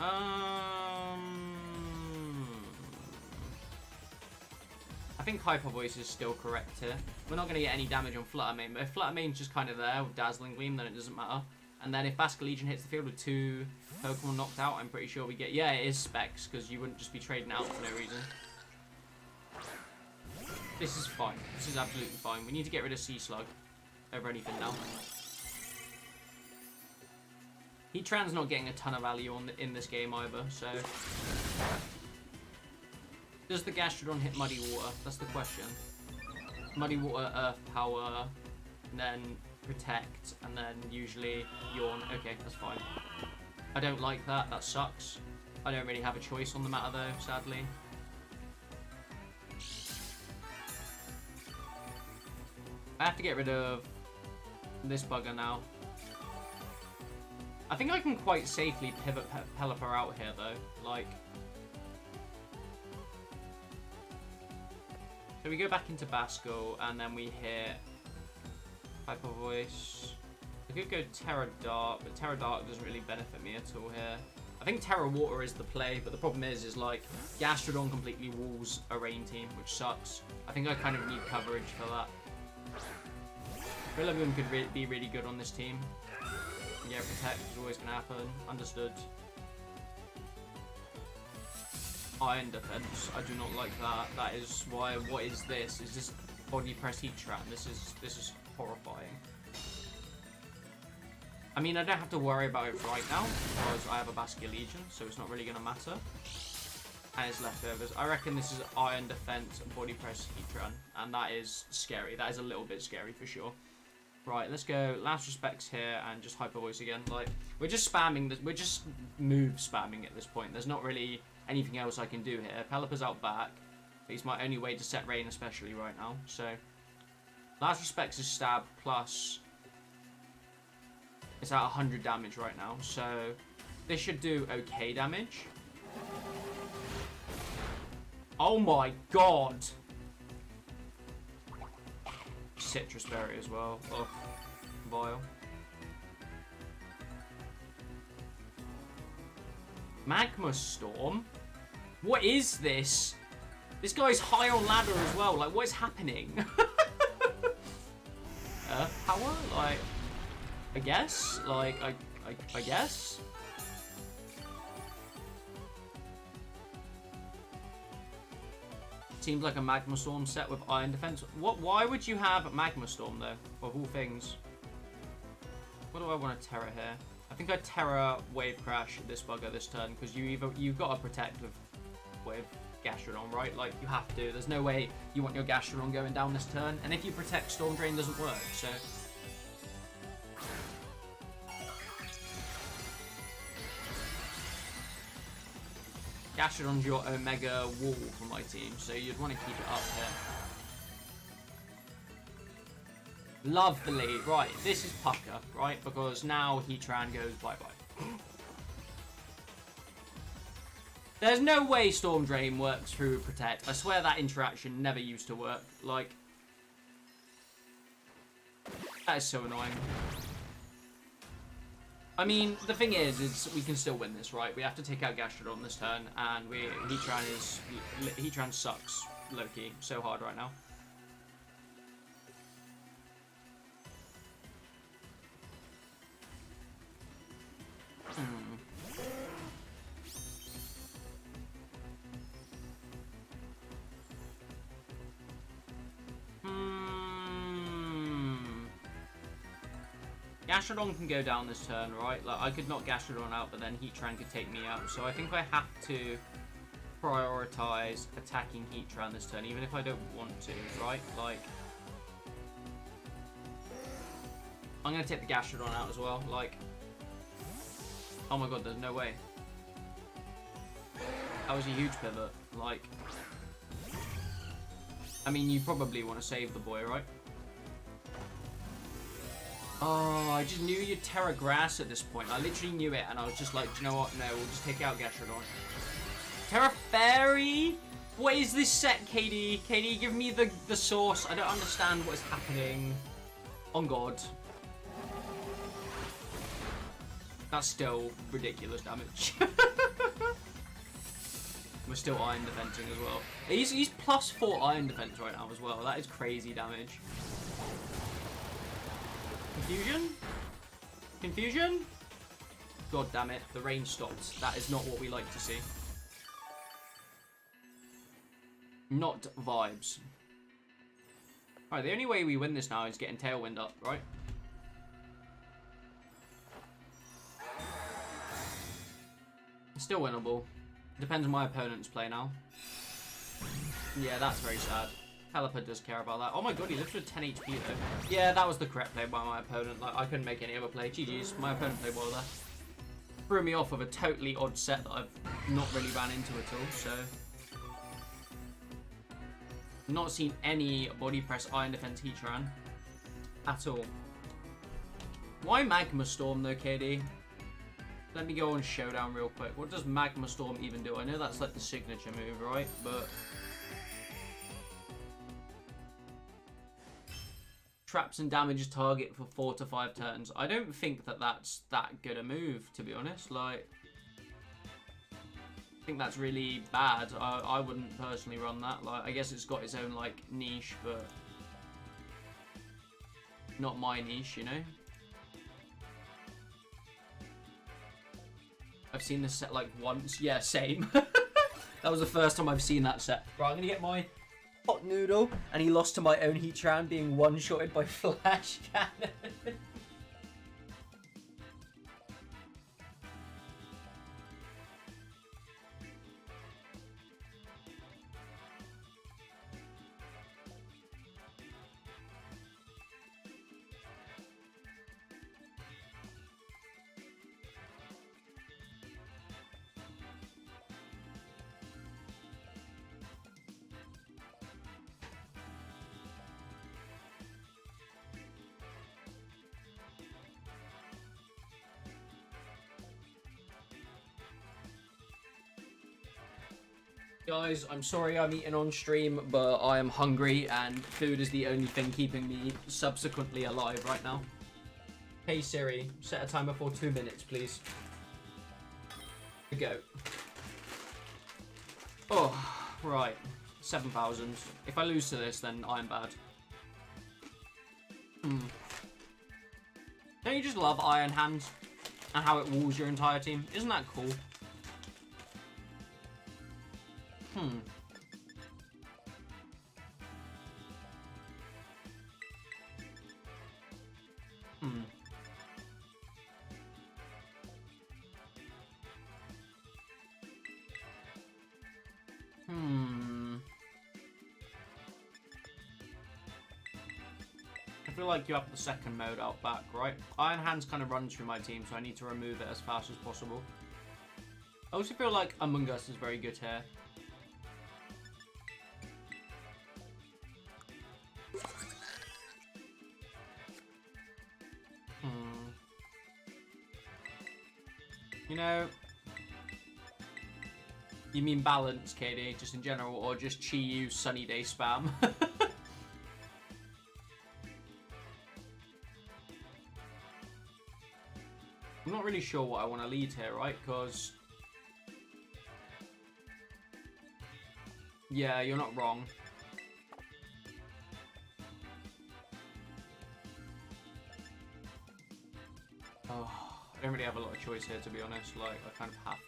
I think Hyper Voice is still correct here. We're not going to get any damage on Flutter Mane, but if Flutter Mane's just kind of there with Dazzling Gleam, then it doesn't matter. And then if Basculegion hits the field with 2 Pokemon knocked out, I'm pretty sure we get... Yeah, it is Specs, because you wouldn't just be trading out for no reason. This is fine. This is absolutely fine. We need to get rid of Sea Slug over anything now. Heatran's not getting a ton of value in this game either, so... Does the Gastrodon hit Muddy Water? That's the question. Muddy Water, Earth Power, and then Protect, and then usually Yawn. Okay, that's fine. I don't like that. That sucks. I don't really have a choice on the matter though, sadly. I have to get rid of this bugger now. I think I can quite safely pivot Pelipper out here though. Like... So we go back into Basco, and then we hit Hyper Voice. I could go Terra Dark, but Terra Dark doesn't really benefit me at all here. I think Terra Water is the play, but the problem is like, Gastrodon completely walls a rain team, which sucks. I think I kind of need coverage for that. Rillaboom could be really good on this team. Yeah, Protect is always going to happen. Understood. Iron Defense. I do not like that. That is why. What is this? Is this Body Press Heatran? This is horrifying. I mean, I don't have to worry about it right now because I have a Basculegion, so it's not really going to matter. And it's leftovers. I reckon this is Iron Defense and Body Press Heatran, and that is scary. That is a little bit scary for sure. Right, let's go Last Respects here and just Hyper Voice again. Like, we're just spamming this. We're just move spamming at this point. There's not really anything else I can do here. Pelipper's out back. He's my only way to set rain, especially right now. So, Last Respects is stab plus. It's at 100 damage right now. So, this should do okay damage. Oh my god! Citrus Berry as well. Oh, vile. Magma Storm? What is this? This guy's high on ladder as well. Like, what is happening? Power? Like, I guess? Like, I guess? Seems like a Magma Storm set with Iron Defense. What? Why would you have Magma Storm though? Of all things. What do I want to Terra here? I think I Terra Wave Crash this bugger this turn because you've got to protect with Gastrodon, right? Like you have to. There's no way you want your Gastrodon going down this turn. And if you protect, Storm Drain doesn't work. So. Gastrodon's your Omega wall for my team, so you'd want to keep it up here. Lovely. Right, this is Pucker, right? Because now Heatran goes bye-bye. There's no way Storm Drain works through Protect. I swear that interaction never used to work. Like, that is so annoying. I mean, the thing is we can still win this, right? We have to take out Gastrodon this turn, and Heatran sucks, low-key, so hard right now. Gastrodon can go down this turn, right? Like, I could knock Gastrodon out, but then Heatran could take me out. So I think I have to prioritize attacking Heatran this turn, even if I don't want to, right? Like, I'm going to take the Gastrodon out as well. Like, oh my god, there's no way. That was a huge pivot. Like, I mean, you probably want to save the boy, right? Oh, I just knew you'd Terra Grass at this point. I literally knew it, and I was just like, do you know what? No, we'll just take out Gastrodon. Terra Fairy? What is this set, KD? KD, give me the source. I don't understand what is happening. On God. That's still ridiculous damage. We're still iron defending as well. He's +4 iron defense right now as well. That is crazy damage. Confusion? Confusion? God damn it. The rain stopped. That is not what we like to see. Not vibes. Alright, the only way we win this now is getting Tailwind up, right? It's still winnable. Depends on my opponent's play now. Yeah, that's very sad. Pelipper does care about that. Oh my god, he lives with 10 HP though. Yeah, that was the correct play by my opponent. Like, I couldn't make any other play. GG's. My opponent played well there. Threw me off with a totally odd set that I've not really ran into at all, so... Not seen any body press iron defense Heatran at all. Why Magma Storm though, KD? Let me go on Showdown real quick. What does Magma Storm even do? I know that's like the signature move, right? But... Traps and damages target for 4 to 5 turns. I don't think that that's that good a move, to be honest. Like... I think that's really bad. I wouldn't personally run that. Like, I guess it's got its own, like, niche, but... Not my niche, you know? I've seen this set, like, once. Yeah, same. That was the first time I've seen that set. Right, I'm gonna get my hot noodle. And he lost to my own Heatran being one-shotted by Flash Cannon. Guys, I'm sorry I'm eating on stream, but I am hungry and food is the only thing keeping me subsequently alive right now. Hey Siri, set a timer for 2 minutes, please. Go. Oh, right. 7,000. If I lose to this, then I'm bad. Don't you just love Iron Hands and how it walls your entire team? Isn't that cool? I feel like you have the second mode out back, right? Iron Hands kind of runs through my team, so I need to remove it as fast as possible. I also feel like Among Us is very good here. You know... You mean balance, KD, just in general, or just Chi-Yu Sunny Day spam? I'm not really sure what I want to lead here, right? Because... Yeah, you're not wrong. Oh, I don't really have a lot of choice here, to be honest. Like, I kind of have to.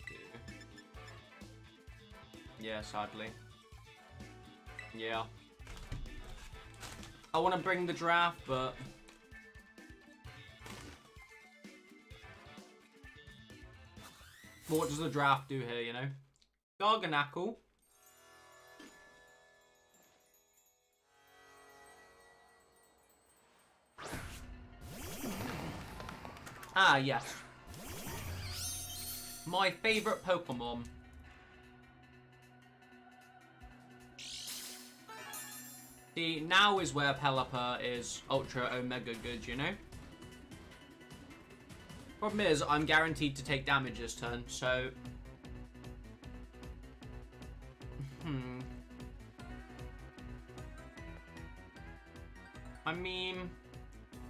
Yeah, sadly. Yeah. I want to bring the draft, but... What does the draft do here, you know? Garganackle. Ah, yes. My favorite Pokemon. See, now is where Pelipper is Ultra Omega good, you know? Problem is, I'm guaranteed to take damage this turn, so... I mean,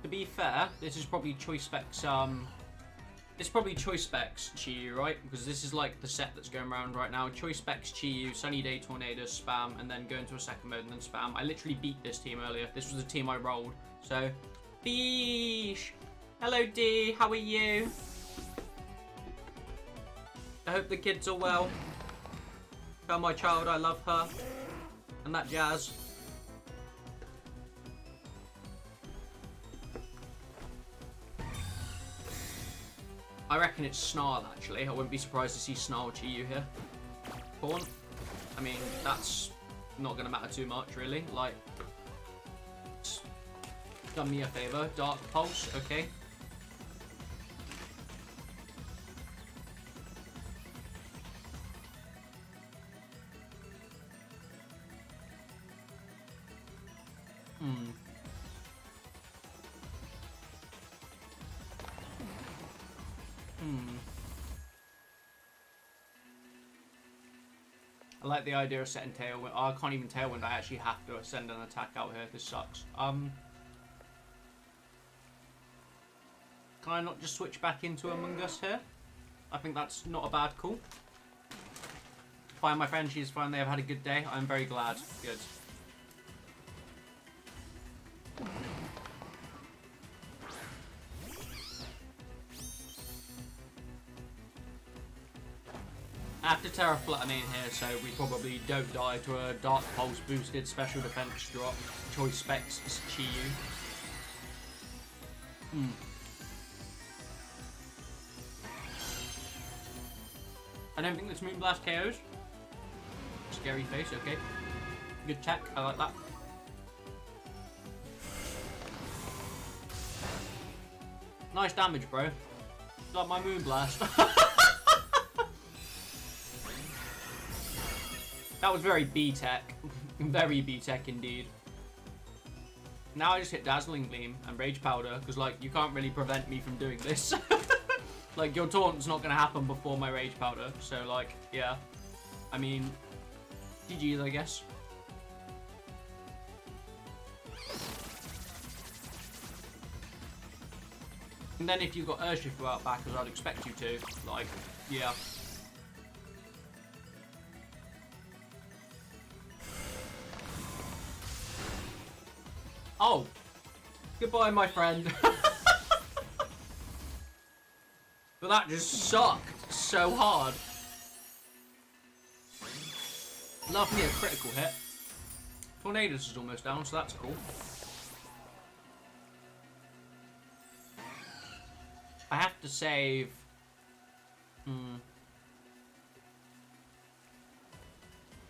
to be fair, this is probably Choice Spec's, It's probably Choice Specs Chi-Yu, right? Because this is like the set that's going around right now. Choice Specs Chi-Yu, Sunny Day Tornadoes, spam, and then go into a second mode and then spam. I literally beat this team earlier. This was a team I rolled. So, Beesh! Hello, D. How are you? I hope the kids are well. Tell my child I love her. And that jazz. I reckon it's Snarl, actually. I wouldn't be surprised to see Snarl Chi-Yu here. Pawn. I mean, that's not going to matter too much, really. Like, it's done me a favour. Dark Pulse, okay. I like the idea of setting Tailwind. Oh, I can't even Tailwind. I actually have to send an attack out here. This sucks. Can I not just switch back into Among Us here? I think that's not a bad call. Fine, my friend. She's fine. They have had a good day. I'm very glad. Good. I have to Terra Flutter Main here, so we probably don't die to a Dark Pulse boosted special defense drop. Choice Specs Chi-Yu. I don't think this Moonblast KOs. Scary face, okay. Good tech, I like that. Nice damage, bro. Like my Moonblast. That was very B-Tech. Very B-Tech indeed. Now I just hit Dazzling Gleam and Rage Powder, because, like, you can't really prevent me from doing this. Like, your taunt's not going to happen before my Rage Powder, so, like, yeah. I mean, GG's, I guess. And then if you've got Urshifu out back, as I'd expect you to, like, yeah. Oh, goodbye, my friend. But that just sucked so hard. Love me a critical hit. Tornadoes is almost down, so that's cool. I have to save.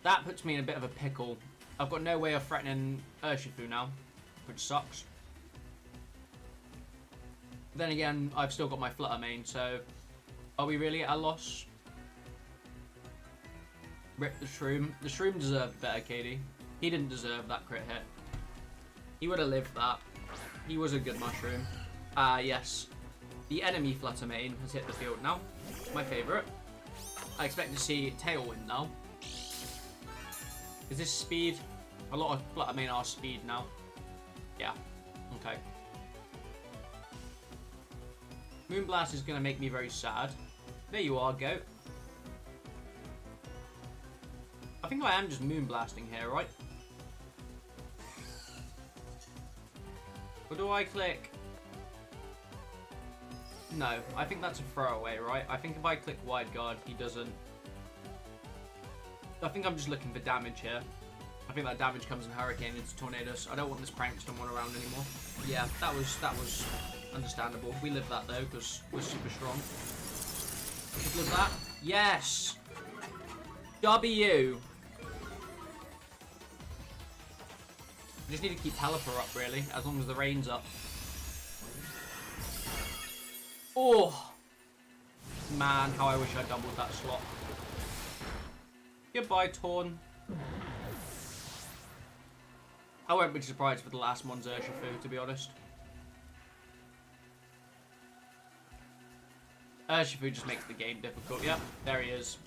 That puts me in a bit of a pickle. I've got no way of threatening Urshifu now, which sucks. Then again, I've still got my Flutter Main, so are we really at a loss? Rip the Shroom. The Shroom deserved better, Katie. He didn't deserve that crit hit. He would have lived that. He was a good mushroom. Yes. The enemy Flutter Main has hit the field now. My favourite. I expect to see Tailwind now. Is this speed? A lot of Flutter Main are speed now. Yeah. Okay. Moonblast is going to make me very sad. There you are, Goat. I think I am just Moonblasting here, right? Or do I click? No, I think that's a throwaway, right? I think if I click Wide Guard, he doesn't. I think I'm just looking for damage here. I think that damage comes in Hurricane into Tornadoes. I don't want this Prankstone one around anymore. Yeah, that was understandable. We live that though, because we're super strong. Just live that. Yes! W! Just need to keep Pelipper up, really, as long as the rain's up. Oh! Man, how I wish I doubled that slot. Goodbye, Torn. I won't be surprised for the last one's Urshifu, to be honest. Urshifu just makes the game difficult. Yep, there he is.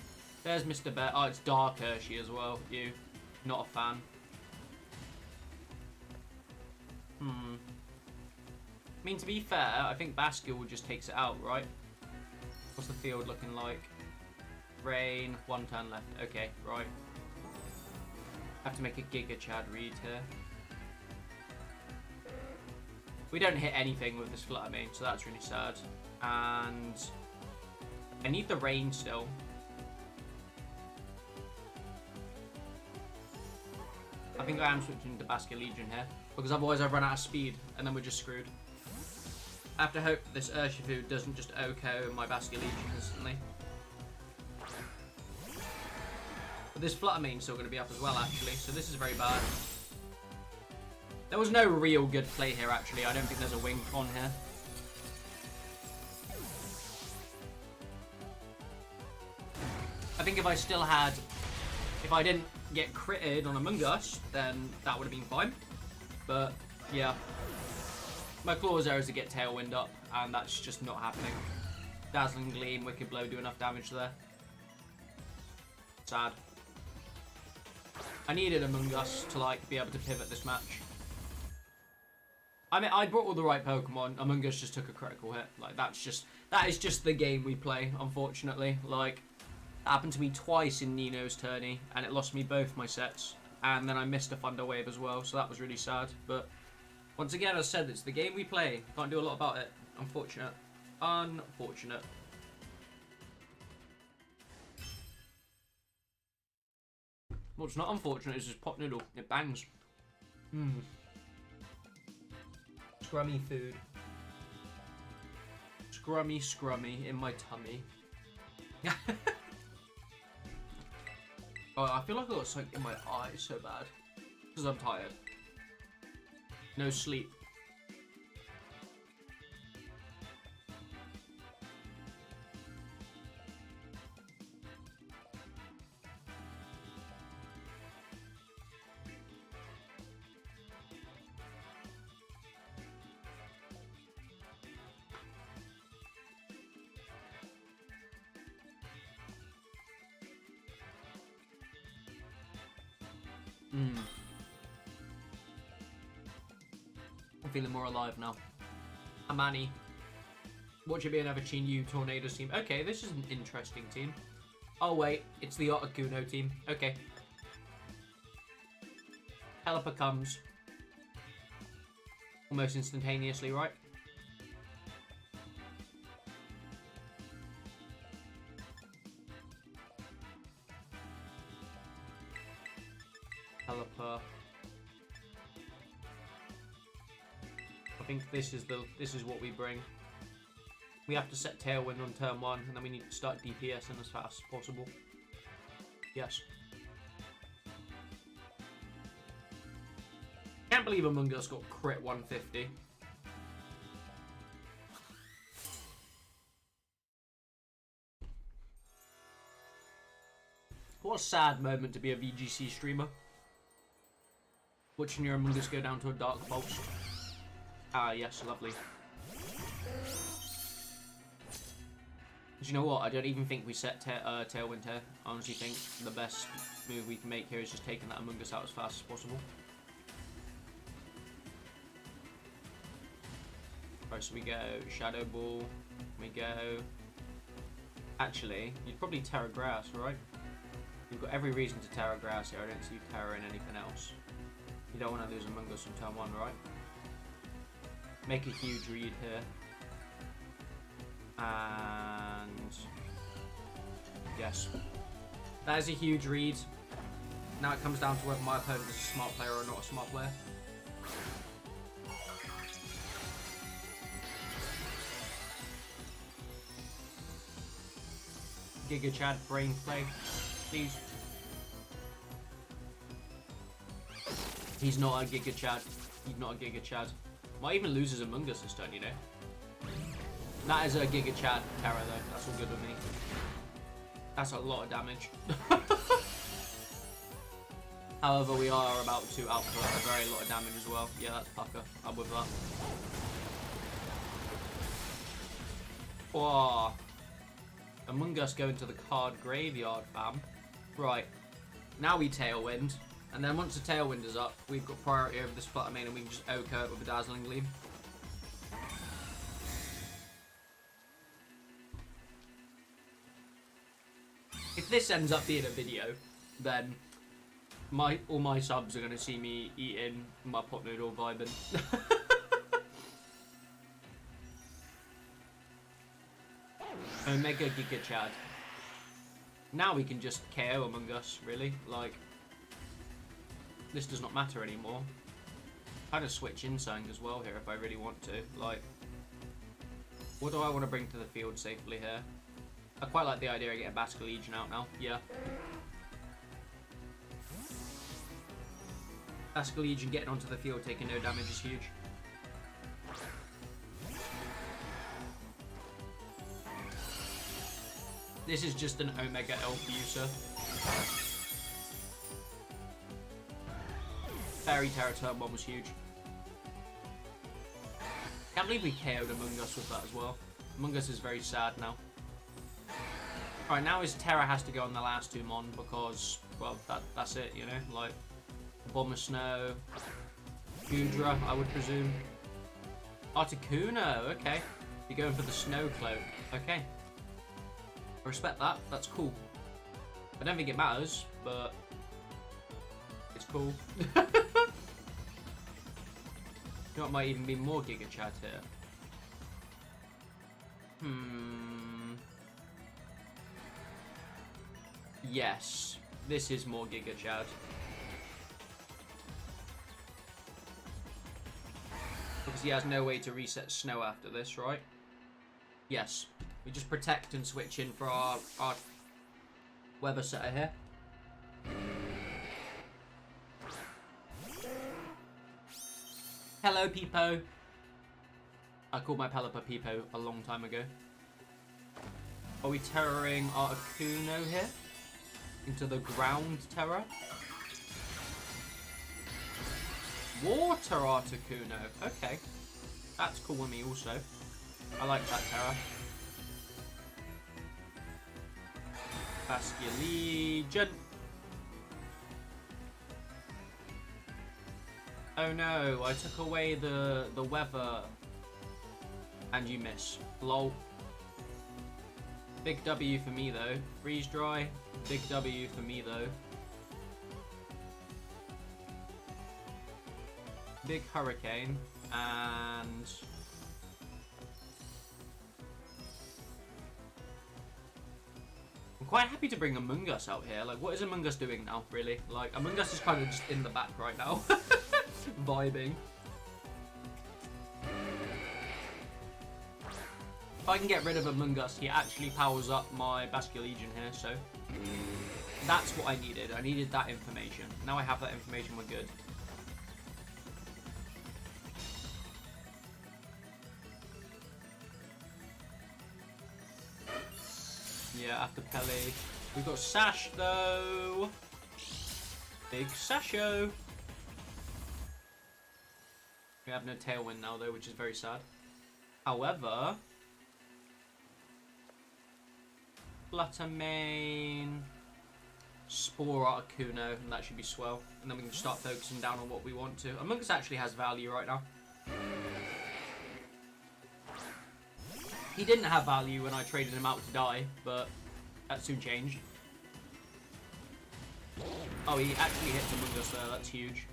There's Mr. Bear. Oh, it's Dark Urshi as well. You. Not a fan. I mean, to be fair, I think Basculed just takes it out, right? What's the field looking like? Rain, 1 turn left. Okay, right. Have to make a Giga Chad read here. We don't hit anything with this Flutter Mane, so that's really sad. And I need the rain still. I think I am switching to Basculegion here, because otherwise I run out of speed, and then we're just screwed. I have to hope this Urshifu doesn't just OHKO my Basculegion instantly. But this Flutter Mane's still going to be up as well, actually, so this is very bad. There was no real good play here, actually. I don't think there's a wing on here. I think if I still had... If I didn't get critted on Among Us, then that would have been fine. But, yeah. My claws there is to get Tailwind up, and that's just not happening. Dazzling Gleam, Wicked Blow do enough damage there. Sad. I needed Among Us to, like, be able to pivot this match. I mean, I brought all the right Pokemon. Among Us just took a critical hit. Like, that is just the game we play, unfortunately. Like, that happened to me twice in Nino's tourney, and it lost me both my sets. And then I missed a Thunder Wave as well, so that was really sad. But once again, as I said, it's the game we play. Can't do a lot about it. Unfortunate. Unfortunate. What's not unfortunate is just Pot Noodle. It bangs. Scrummy food. Scrummy in my tummy. Oh, I feel like I got something in my eye so bad. Because I'm tired. No sleep. I'm feeling more alive now. Amani. Watch it be an Everchin U Tornadoes team. Okay, this is an interesting team. Oh wait, it's the Otakuno team. Okay. Pelipper comes. Almost instantaneously, right? Pelipper. I think this is what we bring. We have to set Tailwind on turn 1, and then we need to start DPSing as fast as possible. Yes. Can't believe Among Us got crit 150. What a sad moment to be a VGC streamer. Watching your Among Us go down to a Dark Pulse. Ah, yes, lovely. Do you know what? I don't even think we set Tailwind here. I honestly think the best move we can make here is just taking that Among Us out as fast as possible. Right, so we go Shadow Ball. We go... Actually, you'd probably Terra Grass, right? You've got every reason to Terra Grass here. I don't see you Terra in anything else. You don't want to lose Among Us on turn 1, right? Make a huge read here. And... yes. That is a huge read. Now it comes down to whether my opponent is a smart player or not a smart player. Giga Chad, brain play, please. He's not a Giga Chad. He's not a Giga Chad. Might even lose his Among Us this turn, you know. That is a Giga Chad Terra though. That's all good with me. That's a lot of damage. However, we are about to output a very lot of damage as well. Yeah, that's pucker. I'm with that. Whoa. Among Us going to the card graveyard, fam. Right. Now we Tailwind. And then once the Tailwind is up, we've got priority over this Flutter Mane and we can just OHKO it with a Dazzling Gleam. If this ends up being a video, then all my subs are going to see me eating my pot noodle vibing. Omega Giga Chad. Now we can just KO Among Us, really. Like, this does not matter anymore. Kind of switch Insang as well here if I really want to. Like, what do I want to bring to the field safely here? I quite like the idea of getting Basket Legion out now. Yeah. Basket Legion getting onto the field taking no damage is huge. This is just an Omega Elf user. Fairy Terror turn 1 was huge. Can't believe we KO'd Among Us with that as well. Among Us is very sad now. Alright, now his Terra has to go on the last 2 Mon because, well, that's it, you know? Like, Bomber Snow, Gudra, I would presume. Articuno, okay. You're going for the Snow Cloak, okay. I respect that, that's cool. I don't think it matters, but it's cool. You know what might even be more Giga Chad here? Yes, this is more Giga Chad. Because he has no way to reset Snow after this, right? Yes. We just protect and switch in for our weather setter here. Hello, Peepo. I called my Pelipper Peepo a long time ago. Are we terroring Articuno here? Into the ground terror? Water Articuno. Okay. That's cool with me also. I like that terror. Basket Legion. Oh no, I took away the weather and you miss. Lol. Big W for me though. Freeze dry. Big W for me though. Big hurricane and I'm quite happy to bring Among Us out here. Like, what is Among Us doing now, really? Like, Among Us is kind of just in the back right now. Vibing. If I can get rid of Among Us, he actually powers up my Basket Legion here, so that's what I needed. I needed that information. Now I have that information, we're good. Yeah, after Pele. We've got Sash, though. Big Sasho. We have no Tailwind now, though, which is very sad. However, Fluttermane, Spore Articuno, and that should be swell. And then we can start focusing down on what we want to. Among Us actually has value right now. He didn't have value when I traded him out to die, but that soon changed. Oh, he actually hits Among Us there, that's huge.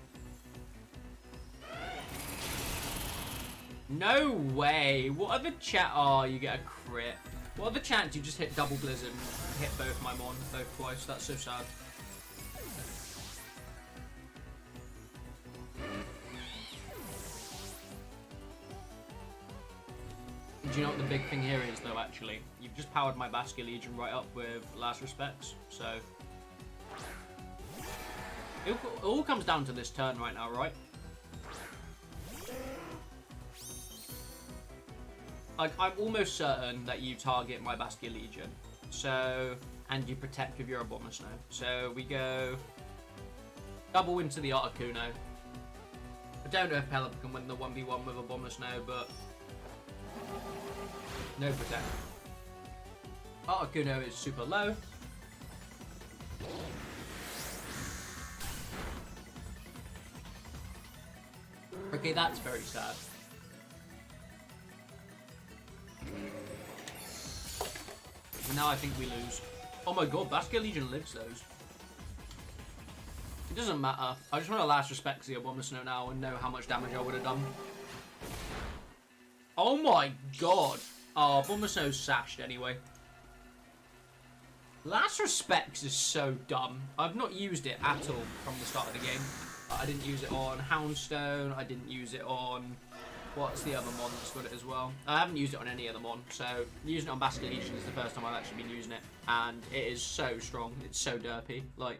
No way! What are the Oh, you get a crit. What are the chance you just hit double Blizzard and hit both my Mon, both twice? That's so sad. Do you know what the big thing here is, though, actually? You've just powered my Basket Legion right up with Last Respects, so it all comes down to this turn right now, right? Like, I'm almost certain that you target my Basket Legion, so, and you protect with your Bomber Snow. So we go double into the Articuno. I don't know if Pelipper can win the 1v1 with a Bomber Snow, but no protect. Articuno is super low. Okay, that's very sad. But now I think we lose. Oh my god, Basket Legion lives those. It doesn't matter. I just want to last respect the Abomasnow now and know how much damage I would have done. Oh my god. Oh, Abomasnow's sashed anyway. Last Respects is so dumb. I've not used it at all from the start of the game. I didn't use it on Houndstone. I didn't use it on... What's the other mon that's got it as well? I haven't used it on any other mon. So using it on Basket Legion is the first time I've actually been using it. And it is so strong. It's so derpy. Like,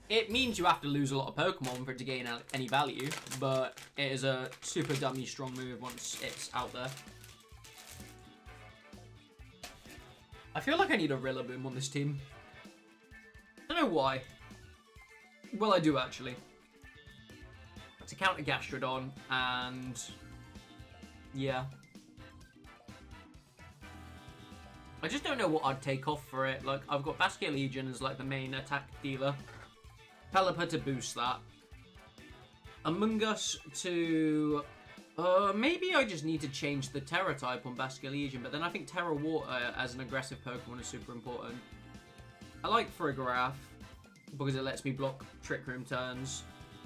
it means you have to lose a lot of Pokemon for it to gain any value. But it is a super dummy strong move once it's out there. I feel like I need a Rillaboom on this team. I don't know why. Well, I do actually. To counter Gastrodon, and yeah. I just don't know what I'd take off for it. Like, I've got Basket Legion as like the main attack dealer. Pelipper to boost that. Among Us to... maybe I just need to change the Terra type on Basket Legion, but then I think Terra Water as an aggressive Pokemon is super important. I like Frigoraph because it lets me block Trick Room turns.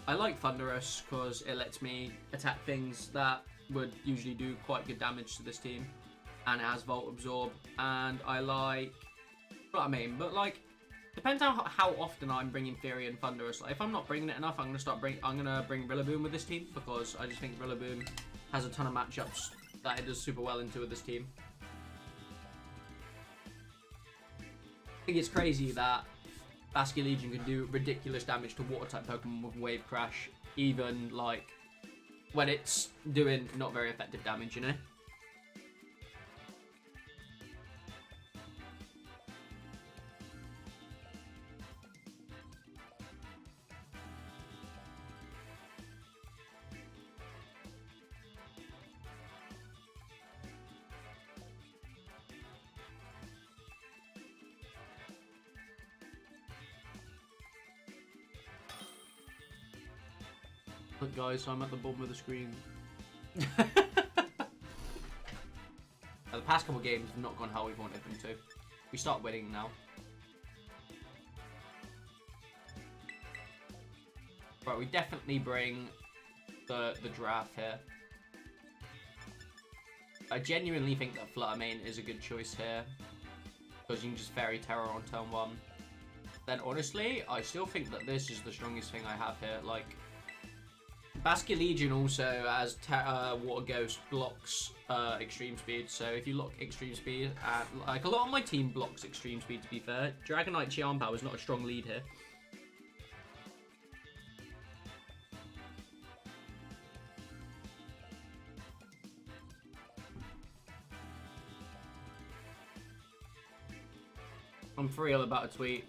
I like Thundurus because it lets me attack things that would usually do quite good damage to this team. And it has Volt Absorb. And I like... What I mean, but like... Depends on how often I'm bringing Fury and Thundurus. Like, if I'm not bringing it enough, I'm gonna bring Rillaboom with this team because I just think Rillaboom has a ton of matchups that it does super well into with this team. I think it's crazy that Basket Legion can do ridiculous damage to Water-type Pokemon with Wave Crash, even like when it's doing not very effective damage, you know? Look guys, I'm at the bottom of the screen. The past couple games have not gone how we wanted them to. We start winning now. Right, we definitely bring the draft here. I genuinely think that Fluttermane is a good choice here. Because you can just Fairy Terror on turn 1. Then honestly, I still think that this is the strongest thing I have here. Like, Basket Legion also, as Water Ghost, blocks Extreme Speed. So if you lock Extreme Speed, like a lot of my team blocks Extreme Speed to be fair. Dragonite Charm Power is not a strong lead here. I'm for real about a tweet.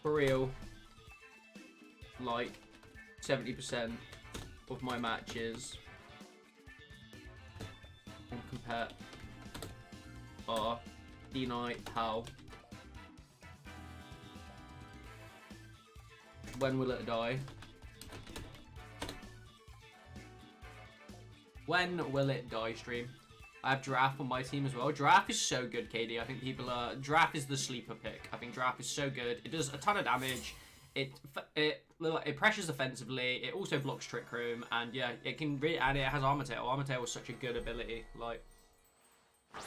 For real. Like 70% of my matches on compare are D-Knight, how? When will it die? When will it die stream? I have Giraffe on my team as well. Giraffe is so good, KD. I think people are... Giraffe is the sleeper pick. I think Giraffe is so good. It does a ton of damage. It pressures offensively. It also blocks Trick Room, and yeah, it can really, and it has Armor Tail. Armor Tail was such a good ability. Like, I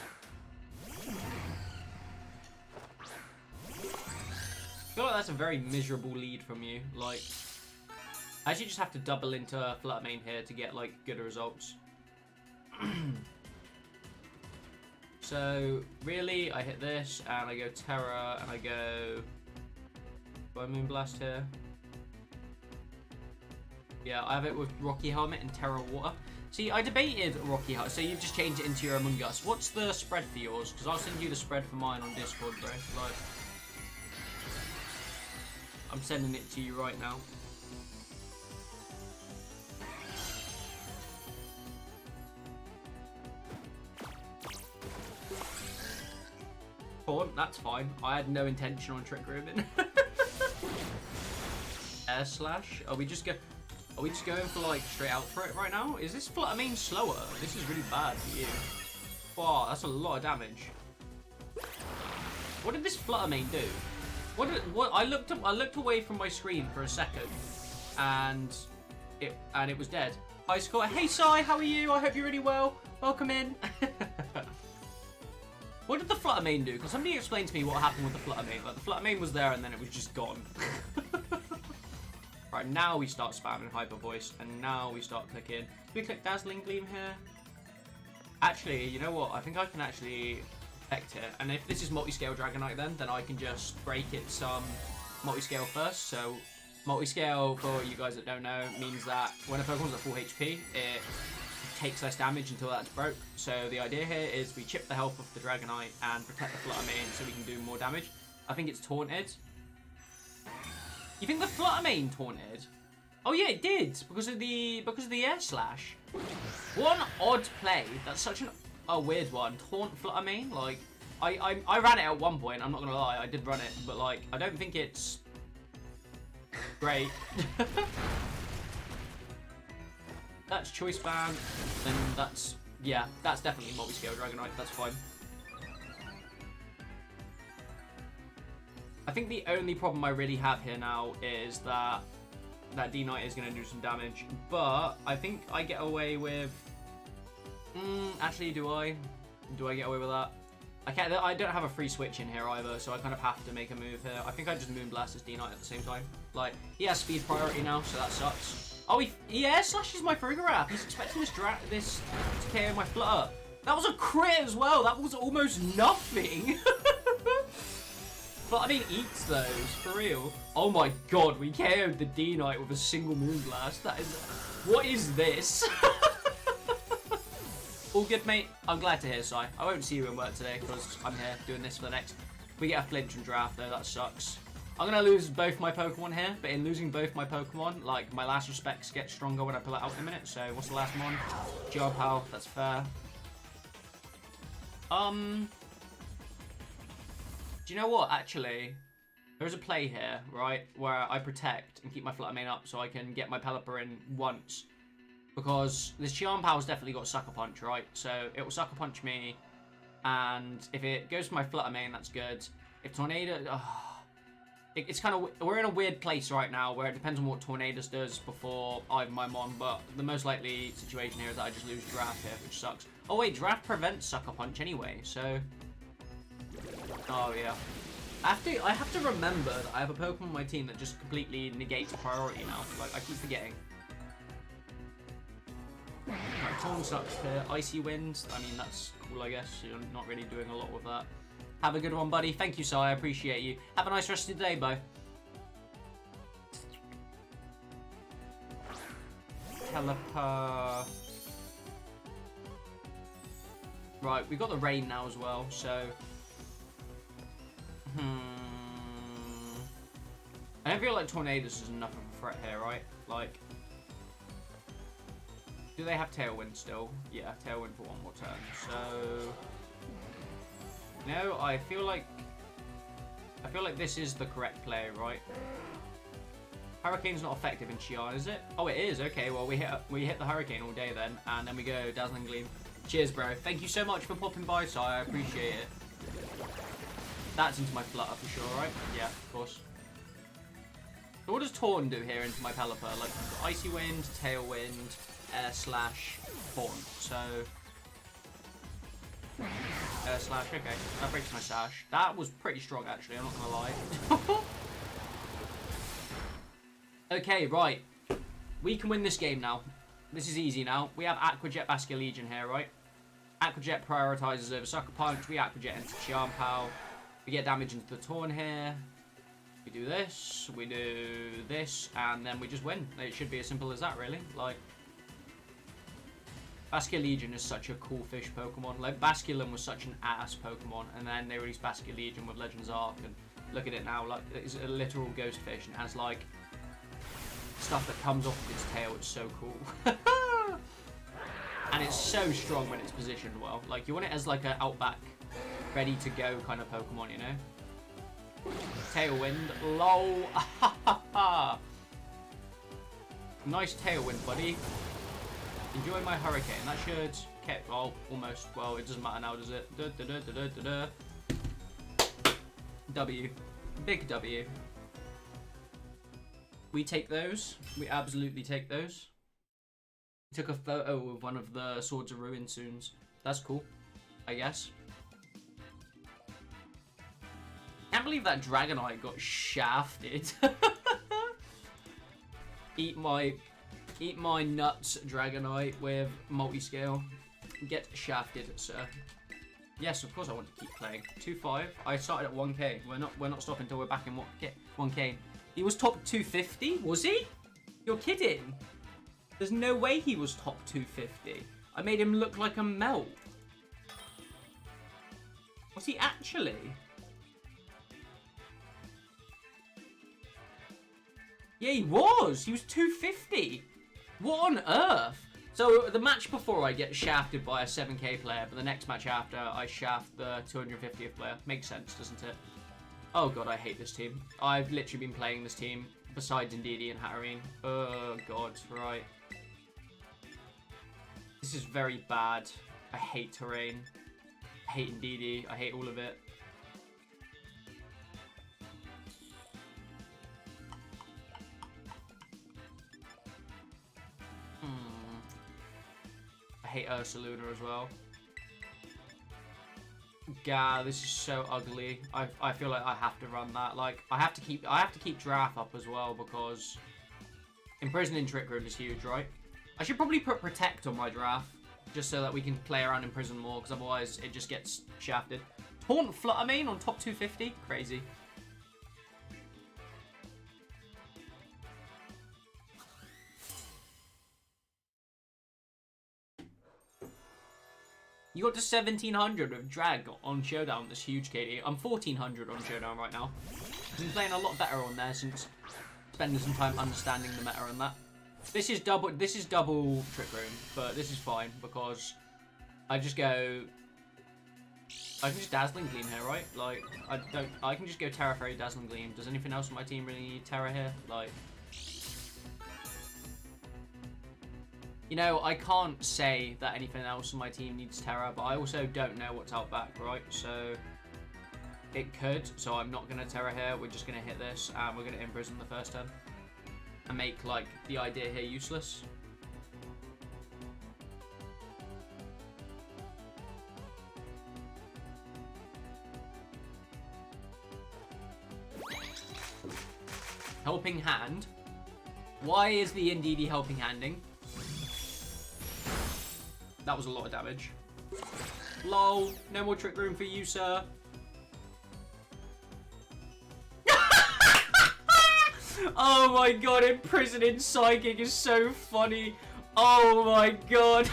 feel like that's a very miserable lead from you. Like, I actually just have to double into Fluttermane here to get like good results. So really, I hit this, and I go Terra, and I go. Do I Moonblast here? Yeah, I have it with Rocky Helmet and Terra Water. See, I debated Rocky Helmet, so you've just changed it into your Among Us. What's the spread for yours? Because I'll send you the spread for mine on Discord, bro. Like, I'm sending it to you right now. Oh, that's fine. I had no intention on Trick Rooming. Air Slash? Are we just going for like straight out for it right now? Is this Fluttermane slower? This is really bad for you. Wow, that's a lot of damage. What did this Flutter Mane do? I looked away from my screen for a second, and it was dead. Hi, Scott. Hey, Sai, how are you? I hope you're really well. Welcome in. What did the Flutter Mane do? Because somebody explained to me what happened with the Flutter Mane. Like, the Flutter Mane was there, and then it was just gone. Right, now we start spamming Hyper Voice, and now we start clicking. Do we click Dazzling Gleam here? Actually, you know what? I think I can actually affect it. And if this is multi-scale Dragonite then I can just break it some multi-scale first. So multi-scale, for you guys that don't know, means that when a Pokemon's at full HP, it takes less damage until that's broke. So the idea here is we chip the health of the Dragonite and protect the Flutter Mane so we can do more damage. I think it's taunted. You think the Flutter Mane taunted? Oh yeah, it did because of the Air Slash. What an odd play. That's such a weird one. Taunt Flutter Mane. Like I ran it at one point. I'm not gonna lie, I did run it, but like I don't think it's great. That's Choice Band, then that's definitely multi-scale Dragonite. That's fine. I think the only problem I really have here now is that D-Knight is going to do some damage, but I think I get away with... actually, do I? Do I get away with that? I don't have a free switch in here either, so I kind of have to make a move here. I think I just Moonblast as D-Knight at the same time. Like, he has speed priority now, so that sucks. Oh, he air slashes my Farigiraf. He's expecting this to KO my Flutter. That was a crit as well. That was almost nothing. But I mean, eats those, for real. Oh my god, we KO'd the D-Knight with a single Moonblast. That is... What is this? All good, mate? I'm glad to hear, Sai. I won't see you in work today, because I'm here doing this for the next... We get a flinch and draft, though. That sucks. I'm going to lose both my Pokemon here, but in losing both my Pokemon, like, my last respects get stronger when I pull it out in a minute. So, what's the last one? Jiaopow. That's fair. Do you know what, actually? There's a play here, right, where I protect and keep my Flutter Mane up so I can get my Pelipper in once. Because this Chiampow's definitely got Sucker Punch, right? So it will Sucker Punch me, and if it goes for my Flutter Mane, that's good. If Tornado... it's kind of... We're in a weird place right now where it depends on what Tornadus does before Itemon, but the most likely situation here is that I just lose Draft here, which sucks. Oh wait, Draft prevents Sucker Punch anyway, so... Oh yeah. I have to remember that I have a Pokemon on my team that just completely negates priority now. Like, I keep forgetting. Right, Taunt sucks here. Icy Wind, I mean, that's cool, I guess. You're not really doing a lot with that. Have a good one, buddy. Thank you, Sai. I appreciate you. Have a nice rest of the day, bye. Pelipper. Right, we've got the rain now as well, so... I don't feel like Tornadus is enough of a threat here, right? Like... Do they have Tailwind still? Yeah, Tailwind for one more turn, so... No, I feel like this is the correct play, right? Hurricane's not effective in Xian, is it? Oh, it is. Okay, well, we hit the Hurricane all day then, and then we go Dazzling Gleam. Cheers, bro. Thank you so much for popping by, Sai. I appreciate it. That's into my Flutter for sure, right? Yeah, of course. So what does Taunt do here into my Pelipper? Like, Icy Wind, Tailwind, Air Slash, Taunt. So... Air Slash, okay. That breaks my Sash. That was pretty strong, actually. I'm not gonna lie. Okay, right. We can win this game now. This is easy now. We have Aqua Jet Basculegion here, right? Aqua Jet prioritizes over Sucker Punch. We Aqua Jet into Chiampao. We get damage into the Torn here. We do this. We do this. And then we just win. It should be as simple as that, really. Like... Basculegion is such a cool fish Pokemon. Like, Basculin was such an ass Pokemon, and then they released Basculegion with Legends Arc, and look at it now, like, it's a literal ghost fish, and has, like, stuff that comes off of its tail. It's so cool. And it's so strong when it's positioned well. Like, you want it as, like, an Outback, ready-to-go kind of Pokemon, you know? Tailwind. LOL. Nice Tailwind, buddy. Enjoy my Hurricane. That should... Oh, almost. Well, it doesn't matter now, does it? W. Big W. We take those. We absolutely take those. Took a photo of one of the Swords of Ruin soons. That's cool, I guess. Can't believe that Dragonite got shafted. Eat my nuts, Dragonite, with multi-scale. Get shafted, sir. Yes, of course I want to keep playing. 2-5. I started at 1k. We're not stopping until we're back in 1k. He was top 250, was he? You're kidding. There's no way he was top 250. I made him look like a melt. Was he actually? Yeah, he was. He was 250. What on earth? So the match before I get shafted by a 7k player, but the next match after I shaft the 250th player. Makes sense, doesn't it? Oh god, I hate this team. I've literally been playing this team besides Indeedee and Hatterene. Oh god, right. This is very bad. I hate terrain. I hate Indeedee. I hate all of it. I hate Ursaluna as well. God, this is so ugly. I feel like I have to run that. Like I have to keep draft up as well because imprisoning Trick Room is huge, right? I should probably put Protect on my draft just so that we can play around Imprison more because otherwise it just gets shafted. Taunt Fluttermane on top 250? Crazy. You got to 1700 with Drag on Showdown, this huge KD. I'm 1400 on Showdown right now. I've been playing a lot better on there since spending some time understanding the meta on that. This is double Trick Room, but this is fine because I just go. I can just Dazzling Gleam here, right? Like I can just go Terra Fairy, Dazzling Gleam. Does anything else on my team really need Terra here? Like, you know, I can't say that anything else on my team needs Terra, but I also don't know what's out back, right? So it could. So I'm not gonna Terra here. We're just gonna hit this, and we're gonna Imprison the first turn. And make, like, the idea here useless. Helping Hand. Why is the Indeedee helping handing? That was a lot of damage. Lol. No more Trick Room for you, sir. Oh my god, imprisoning Psychic is so funny. Oh my god.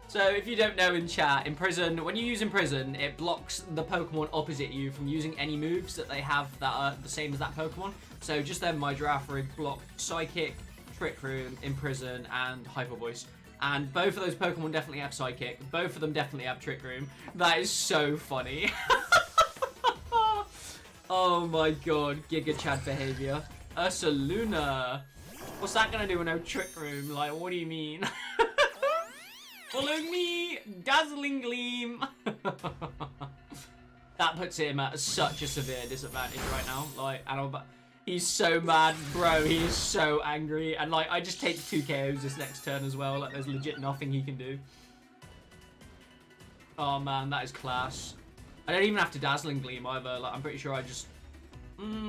So if you don't know in chat, Imprison, when you use Imprison, it blocks the Pokemon opposite you from using any moves that they have that are the same as that Pokemon. So just then my draft rig blocked Psychic, Trick Room, Imprison, and Hyper Voice. And both of those Pokemon definitely have Psychic. Both of them definitely have Trick Room. That is so funny. Oh my god, Giga Chad behavior. Ursaluna. What's that gonna do with no Trick Room? Like, what do you mean? Follow me, Dazzling Gleam. That puts him at such a severe disadvantage right now. Like, and he's so mad, bro. He is so angry. And like, I just take 2 KOs this next turn as well. Like, there's legit nothing he can do. Oh man, that is class. I don't even have to Dazzling Gleam either. Like, I'm pretty sure I just...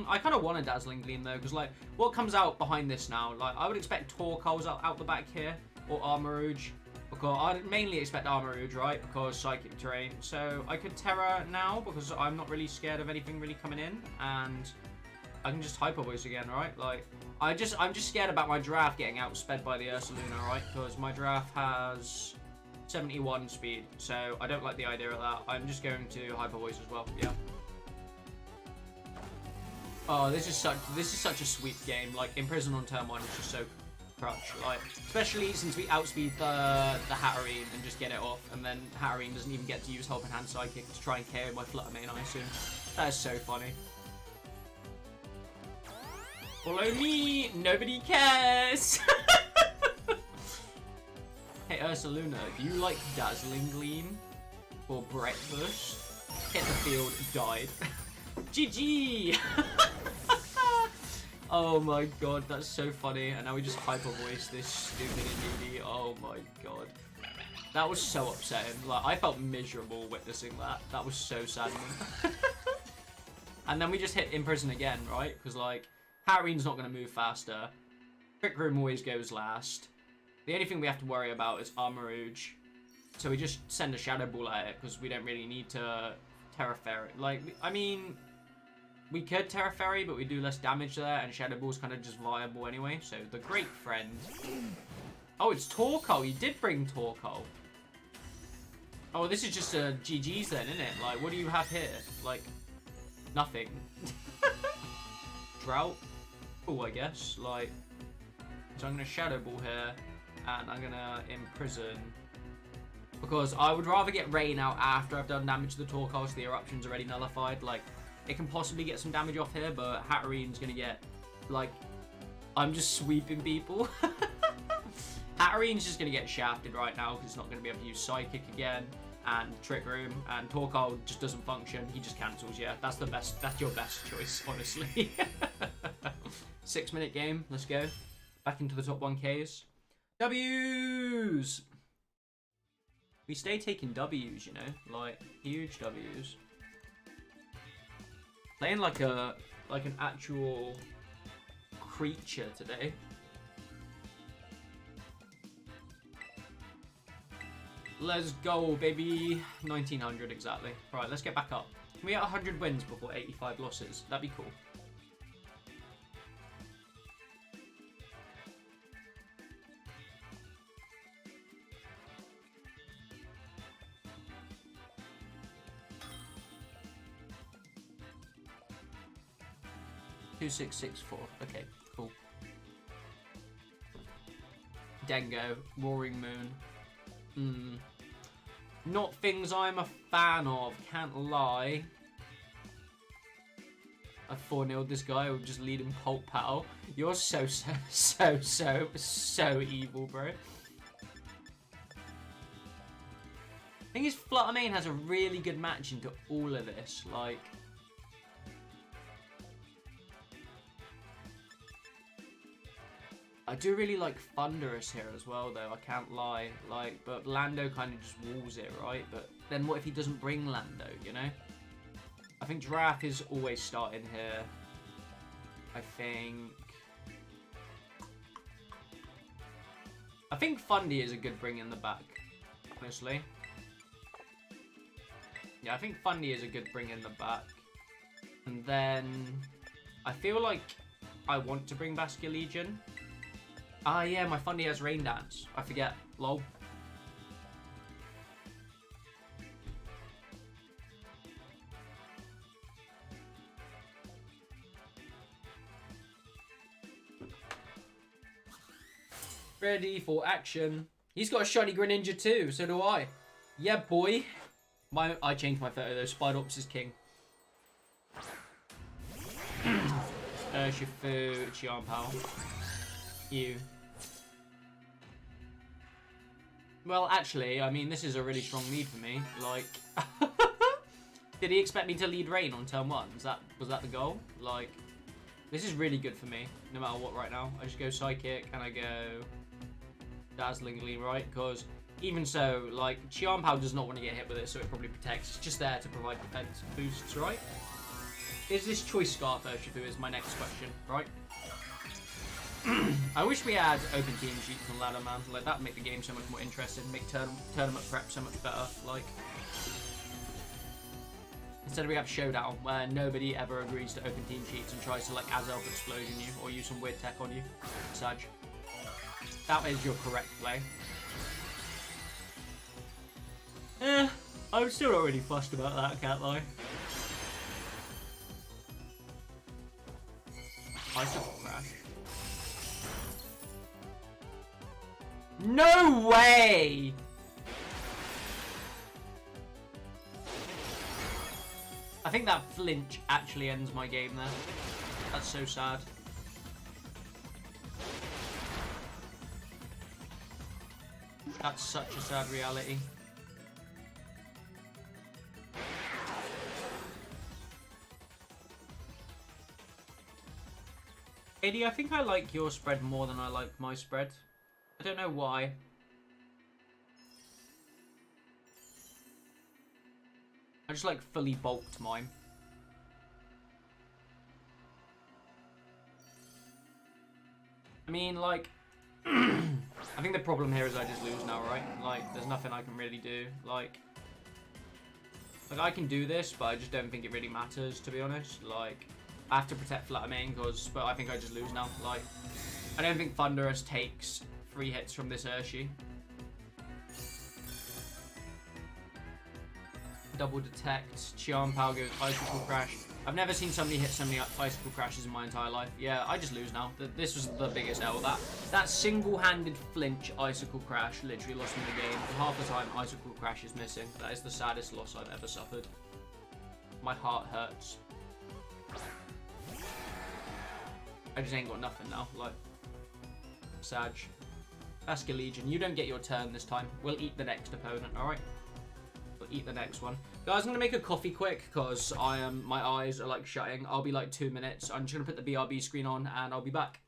I kind of want a Dazzling Gleam, though, because, like, what comes out behind this now? Like, I would expect Torkoal's out the back here, or Armarouge. Because I'd mainly expect Armarouge, right? Because Psychic Terrain. So, I could Terra now, because I'm not really scared of anything really coming in. And I can just Hyper Voice again, right? Like, I'm just scared about my draft getting outsped by the Ursaluna, right? Because my draft has 71 speed, so I don't like the idea of that. I'm just going to Hyper Voice as well. Yeah. Oh, this is such a sweet game. Like, Imprison on turn 1 is just so crutch. Like, especially since we outspeed the Hatterene and just get it off, and then Hatterene doesn't even get to use Helping Hand Psychic to try and KO my Fluttermane, I assume. That is so funny. Follow me, nobody cares. Hey Ursaluna, do you like Dazzling Gleam for breakfast? hit the field, died. GG! Oh my god, that's so funny. And now we just hyper voice this stupid Indeedee. Oh my god. That was so upsetting. Like, I felt miserable witnessing that. That was so saddening. And then we just hit Imprison again, right? Because, like, Hatterene's not going to move faster. Trick Room always goes last. The only thing we have to worry about is Armourouge. So we just send a Shadow Ball at it, because we don't really need to Terra Fairy. Like, I mean, we could Terra Fairy, but we do less damage there, and Shadow Ball's kind of just viable anyway. So, the Great Friend. Oh, it's Torkoal. You did bring Torkoal. Oh, this is just a GG's then, isn't it? Like, what do you have here? Like, nothing. Drought? Oh, I guess. Like, so I'm going to Shadow Ball here, and I'm going to Imprison. Because I would rather get Rain out after I've done damage to the Torkoal, so the Eruption's already nullified. Like, it can possibly get some damage off here, but Hatterene's going to get, like, I'm just sweeping people. Hatterene's just going to get shafted right now because it's not going to be able to use Psychic again and Trick Room, and Torkoal just doesn't function. He just cancels, yeah. That's the best. That's your best choice, honestly. 6-minute game. Let's go. Back into the top 1Ks. W's! We stay taking W's, you know? Like, huge W's. Playing like an actual creature today. Let's go, baby. 1900 exactly. Right, let's get back up. Can we get 100 wins before 85 losses? That'd be cool. $2664. Okay, cool. Dengo, Roaring Moon. Not things I'm a fan of, can't lie. I 4-0'd this guy, with just leading Pulp Paddle. You're so evil, bro. Thing is, Fluttermane has a really good match into all of this, like... I do really like Thunderous here as well, though, I can't lie. Like, but Lando kind of just walls it, right? But then what if he doesn't bring Lando, you know? I think Giraffe is always starting here. I think Fundy is a good bring in the back, honestly. Yeah, I think Fundy is a good bring in the back. And then I feel like I want to bring Basculegion. Ah, yeah, my Fundy has Rain Dance. I forget. Lol. Ready for action. He's got a shiny Greninja too, so do I. Yeah, boy. I changed my photo though. Spidops is king. Shifu, Chiampao. You. Well, actually, I mean, this is a really strong lead for me. Like, did he expect me to lead Rain on turn 1? Was that the goal? Like, this is really good for me, no matter what right now. I just go Psychic and I go Dazzlingly, right? Because even so, like, Chiampao does not want to get hit with it, so it probably protects. It's just there to provide defense boosts, right? Is this Choice Scarf Urshifu is my next question, right? I wish we had open team sheets on ladder, man. Like, that'd make the game so much more interesting, make tournament prep so much better. Like, instead we have Showdown, where nobody ever agrees to open team sheets and tries to, like, Azelf Explosion you, or use some weird tech on you. Sag. That is your correct play. I'm still not really fussed about that, can't lie. I still crash. No way! I think that flinch actually ends my game there. That's so sad. That's such a sad reality. Eddie, I think I like your spread more than I like my spread. I don't know why. I just like fully bulked mine. I mean, like, I think the problem here is I just lose now, right? Like, there's nothing I can really do. Like I can do this, but I just don't think it really matters, to be honest. Like, I have to protect flat main, but I think I just lose now. Like, I don't think Thunderous takes 3 hits from this Urshi. Double detect, Charm Power goes Icicle Crash. I've never seen somebody hit so many Icicle Crashes in my entire life. Yeah, I just lose now. This was the biggest L. That single-handed flinch Icicle Crash literally lost me the game. And half the time, Icicle Crash is missing. That is the saddest loss I've ever suffered. My heart hurts. I just ain't got nothing now. Like, Sag. Basket Legion, you don't get your turn this time. We'll eat the next opponent, alright? We'll eat the next one. Guys, I'm going to make a coffee quick because my eyes are like shutting. I'll be like 2 minutes. I'm just going to put the BRB screen on and I'll be back.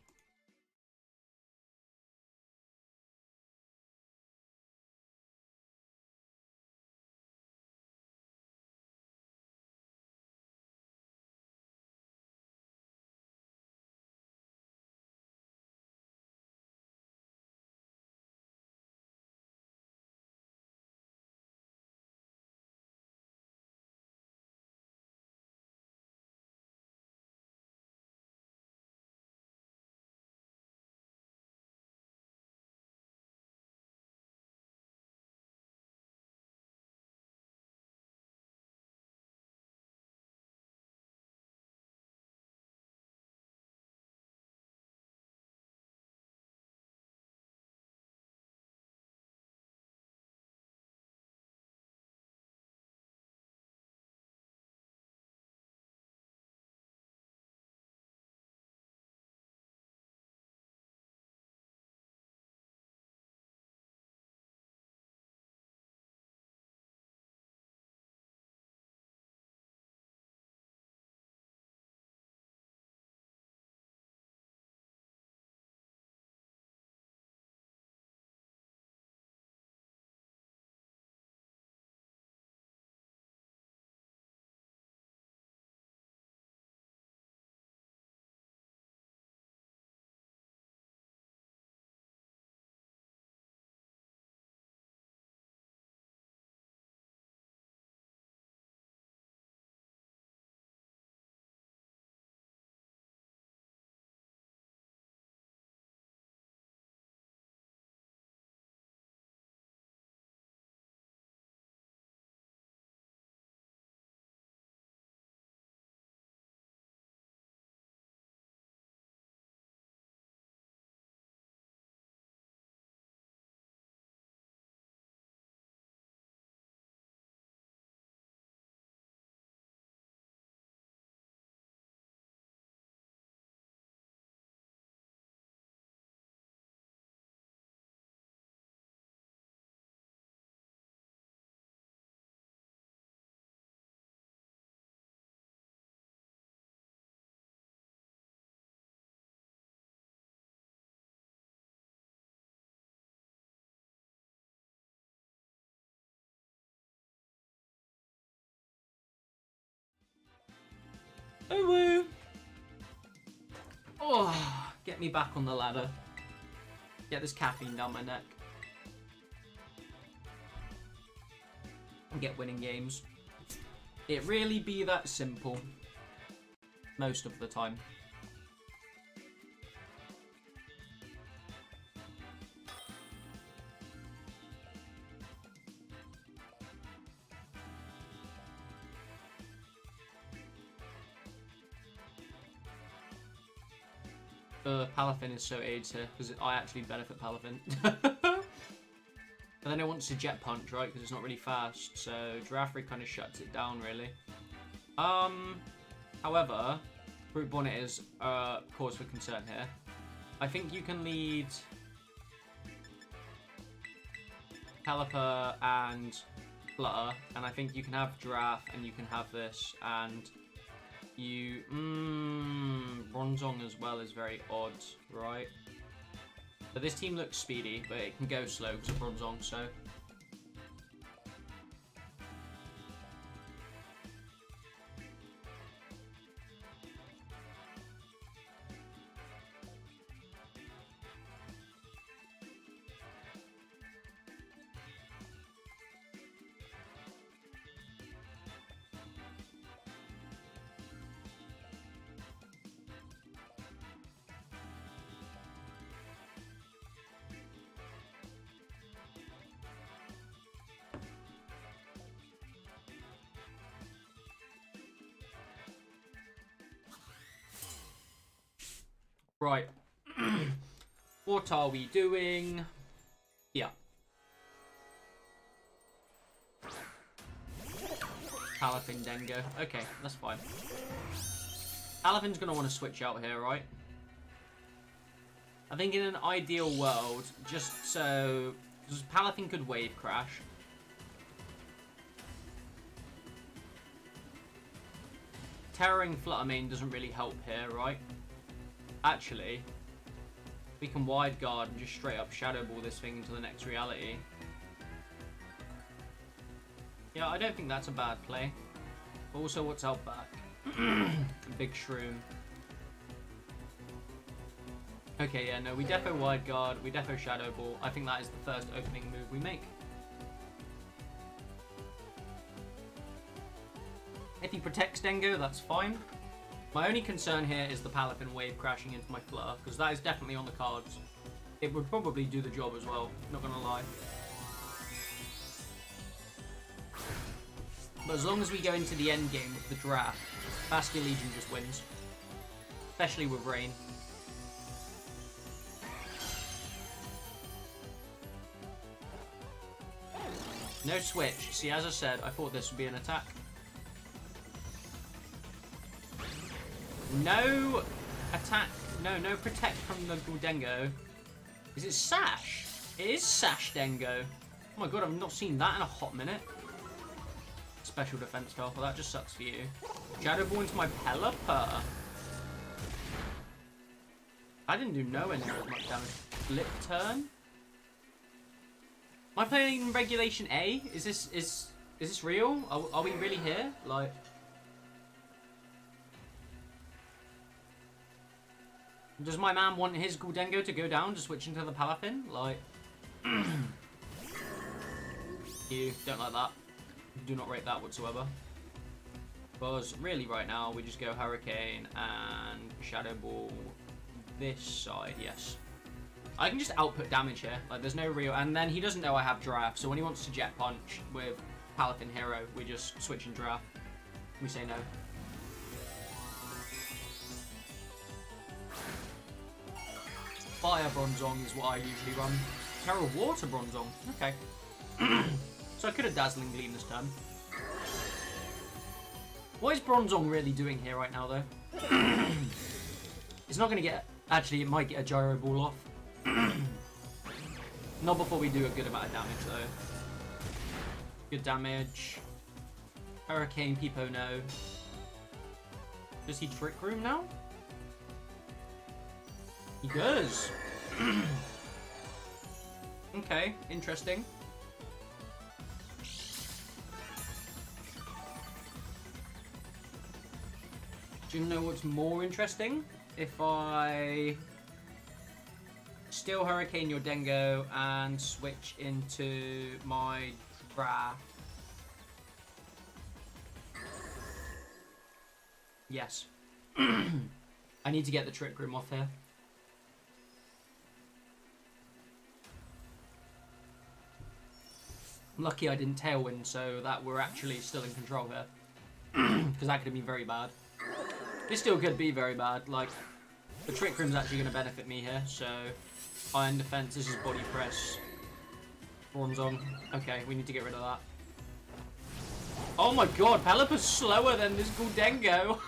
Oh, woo! Oh, get me back on the ladder. Get this caffeine down my neck. And get winning games. It really be that simple. Most of the time. Palafin is so AIDS here, because I actually benefit Palafin. But then it wants to Jet Punch, right, because it's not really fast, so Giraffre kind of shuts it down, really. However, Brute Bonnet is cause for concern here. I think you can lead Caliper and Flutter, and I think you can have Giraffe, and you can have this, and You... Bronzong as well is very odd, right? But this team looks speedy, but it can go slow because of Bronzong, so... Right. What are we doing? Yeah. Palafin Dengo. Okay, that's fine. Palafin's going to want to switch out here, right? I think in an ideal world, just so... because Palafin could wave crash. Terroring Fluttermane doesn't really help here, right? Actually, we can wide guard and just straight up Shadow Ball this thing into the next reality. Yeah, I don't think that's a bad play. Also, what's out back? Big Shroom. Okay, yeah, no, we defo wide guard, we defo Shadow Ball. I think that is the first opening move we make. If he protects Dengo, that's fine. My only concern here is the Palafin wave crashing into my Flutter, because that is definitely on the cards. It would probably do the job as well, not gonna lie. But as long as we go into the end game with the draft, Bastion Legion just wins. Especially with Rain. No switch. See, as I said, I thought this would be an attack. No attack. No protect from the Guldengo. Is it Sash? It is Sash Dengo. Oh my god, I've not seen that in a hot minute. Special defense fell for that. Just sucks for you. Shadow Ball into my Pelipper. I didn't do nowhere near as much damage. Flip turn. Am I playing Regulation A? Is this real? Are we really here? Like. Does my man want his Guldengo to go down to switch into the Palafin? Like, you don't like that. Do not rate that whatsoever. Because really right now, we just go Hurricane and Shadow Ball this side, yes. I can just output damage here. Like, there's no real... And then he doesn't know I have Draft, so when he wants to Jet Punch with Palafin Hero, we just switch in Draft. We say no. Fire Bronzong is what I usually run. Terra Water Bronzong. Okay. So I could have Dazzling Gleam this turn. What is Bronzong really doing here right now, though? It's not going to get... Actually, it might get a Gyro Ball off. Not before we do a good amount of damage, though. Good damage. Hurricane, Peepo, no. Does he Trick Room now? He does. Okay, interesting. Do you know what's more interesting? If I still Hurricane your Dengo and switch into my Draft. Yes. I need to get the Trick Room off here. I'm lucky I didn't Tailwind, so that we're actually still in control here. Because that could have been very bad. This still could be very bad. Like, the Trick Room's actually going to benefit me here, so... Iron Defense, this is Body Press. Bronzong. Okay, we need to get rid of that. Oh my god, Pelipper's slower than this Guldengo.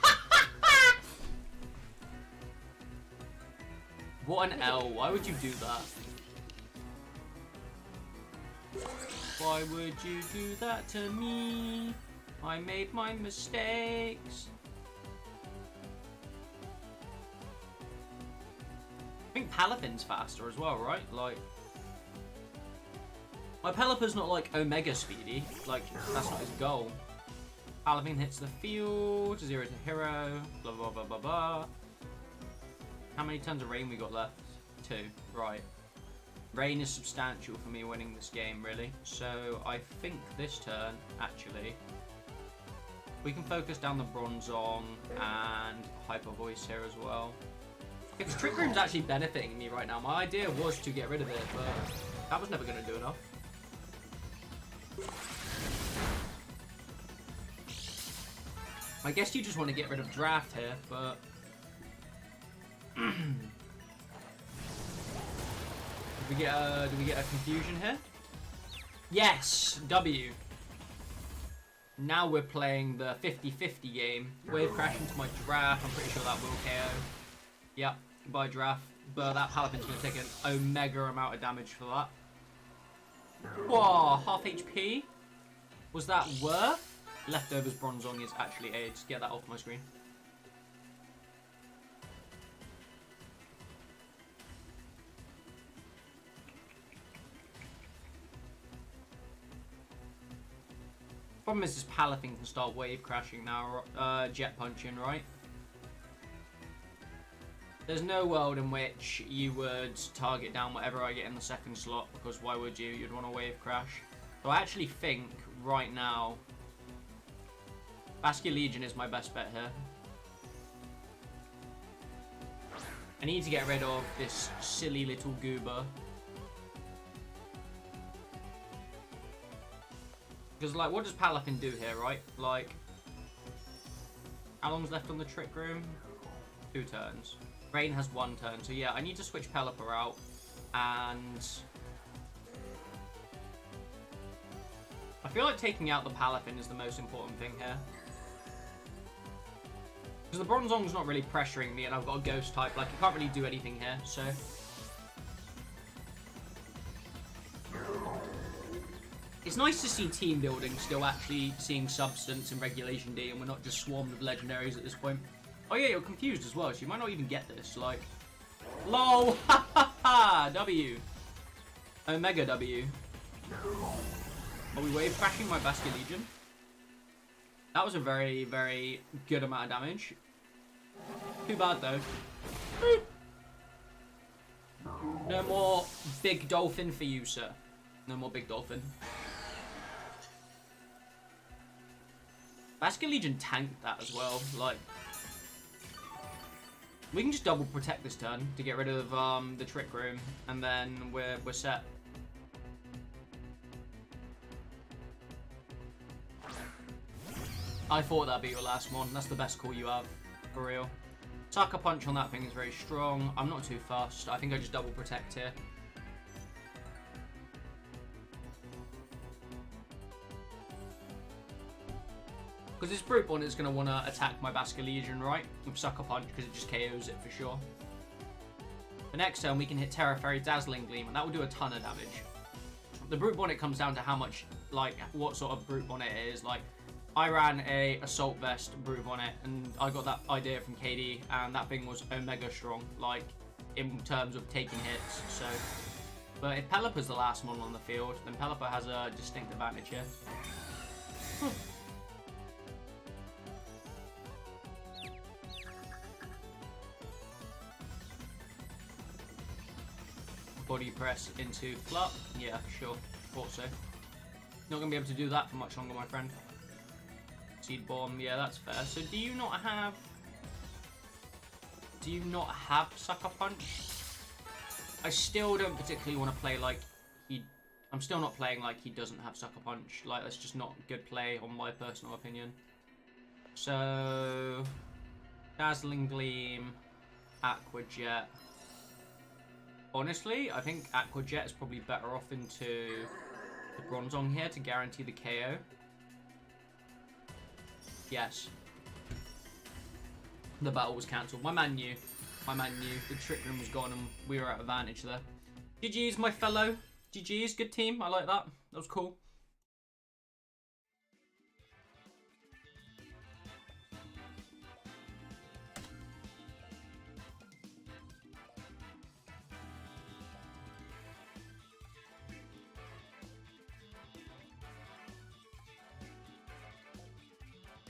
What an L. Why would you do that? Why would you do that to me? I made my mistakes. think Palafin's faster as well, right? Like, my Pelipper's not like Omega speedy. Like, that's not his goal. Palafin hits the field, 0 to hero, blah blah blah blah blah. How many turns of rain we got left? 2, right. Rain is substantial for me winning this game, really. So I think this turn, actually, we can focus down the Bronzong and Hyper Voice here as well. Because Trick Room's actually benefiting me right now. My idea was to get rid of it, but that was never going to do enough. I guess you just want to get rid of Draft here, but... Do we get a confusion here? Yes! W. Now we're playing the 50-50 game. Wave crash into my Draft. I'm pretty sure that will KO. Yep, goodbye Draft. But that Palafin's going to take an Omega amount of damage for that. Whoa, half HP? Was that worth? Leftovers Bronzong is actually AIDS. Get that off my screen. Problem is this Palafin can start wave crashing now, jet punching, right? There's no world in which you would target down whatever I get in the second slot, because why would you? You'd want to wave crash. So I actually think right now Basculegion is my best bet here. I need to get rid of this silly little goober. Because, like, what does Palafin do here, right? Like, how long's left on the Trick Room? 2 turns. Rain has 1 turn, so yeah, I need to switch Pelipper out, and I feel like taking out the Palafin is the most important thing here. Because the Bronzong's not really pressuring me, and I've got a Ghost type, like, I can't really do anything here, so... It's nice to see team building still actually seeing substance in Regulation D, and we're not just swarmed with legendaries at this point. Oh yeah, you're confused as well, so you might not even get this, like... LOL! Ha ha ha! W. Omega W. Are we wave crashing my Basculegion? That was a very, very good amount of damage. Too bad though. No more big dolphin for you, sir. No more big dolphin. Basculegion tanked that as well, like... We can just double protect this turn to get rid of the Trick Room, and then we're set. I thought that'd be your last one. That's the best call you have, for real. Sucker Punch on that thing is very strong. I'm not too fussed. I think I just double protect here. Because this Brute Bond is going to want to attack my Basculegion, right? With Sucker Punch, because it just KOs it for sure. The next turn, we can hit Terra Fairy Dazzling Gleam, and that will do a ton of damage. The Brute Bonnet comes down to how much, like, what sort of Brute Bonnet it is. Like, I ran a Assault Vest Brute Bonnet, and I got that idea from KD, and that thing was Omega strong, like, in terms of taking hits, so... But if Pelipper's the last one on the field, then Pelipper has a distinct advantage here. Body press into Flup. Yeah, sure. Thought so. Not going to be able to do that for much longer, my friend. Seed Bomb. Yeah, that's fair. So do you not have... Do you not have Sucker Punch? I still don't particularly want to play like he... I'm still not playing like he doesn't have Sucker Punch. Like, that's just not good play, on my personal opinion. So... Dazzling Gleam. Aqua Jet. Honestly, I think Aqua Jet is probably better off into the Bronzong here to guarantee the KO. Yes. The battle was cancelled. My man knew. My man knew. The Trick Room was gone and we were at advantage there. GG's, my fellow. GG's. Good team. I like that. That was cool.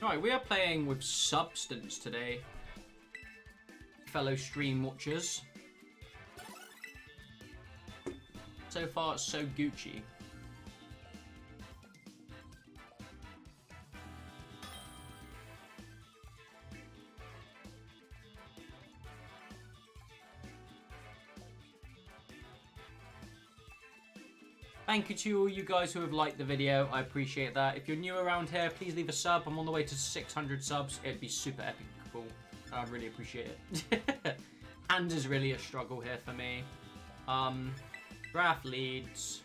Alright, we are playing with substance today, fellow stream watchers. So far, it's so Gucci. Thank you to all you guys who have liked the video. I appreciate that. If you're new around here, please leave a sub. I'm on the way to 600 subs. It'd be super epic cool. I'd really appreciate it. Hand is really a struggle here for me. Draft leads.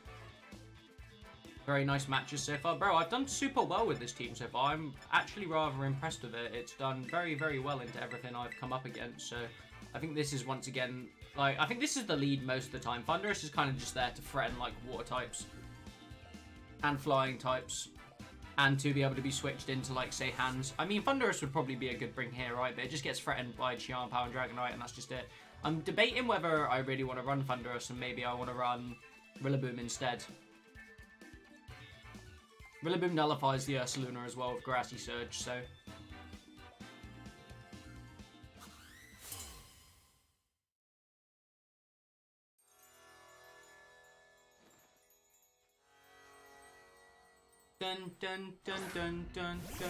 Very nice matches so far. Bro, I've done super well with this team so far. I'm actually rather impressed with it. It's done very, very well into everything I've come up against. So I think this is once again... Like, I think this is the lead most of the time. Thunderous is kind of just there to threaten, like, water types and flying types, and to be able to be switched into, like, say, hands. I mean, Thunderous would probably be a good bring here, right? But it just gets threatened by Chian-Pao and Dragonite, and that's just it. I'm debating whether I really want to run Thunderous, and maybe I want to run Rillaboom instead. Rillaboom nullifies the Ursaluna as well with Grassy Surge, so... Dun dun dun dun dun dun.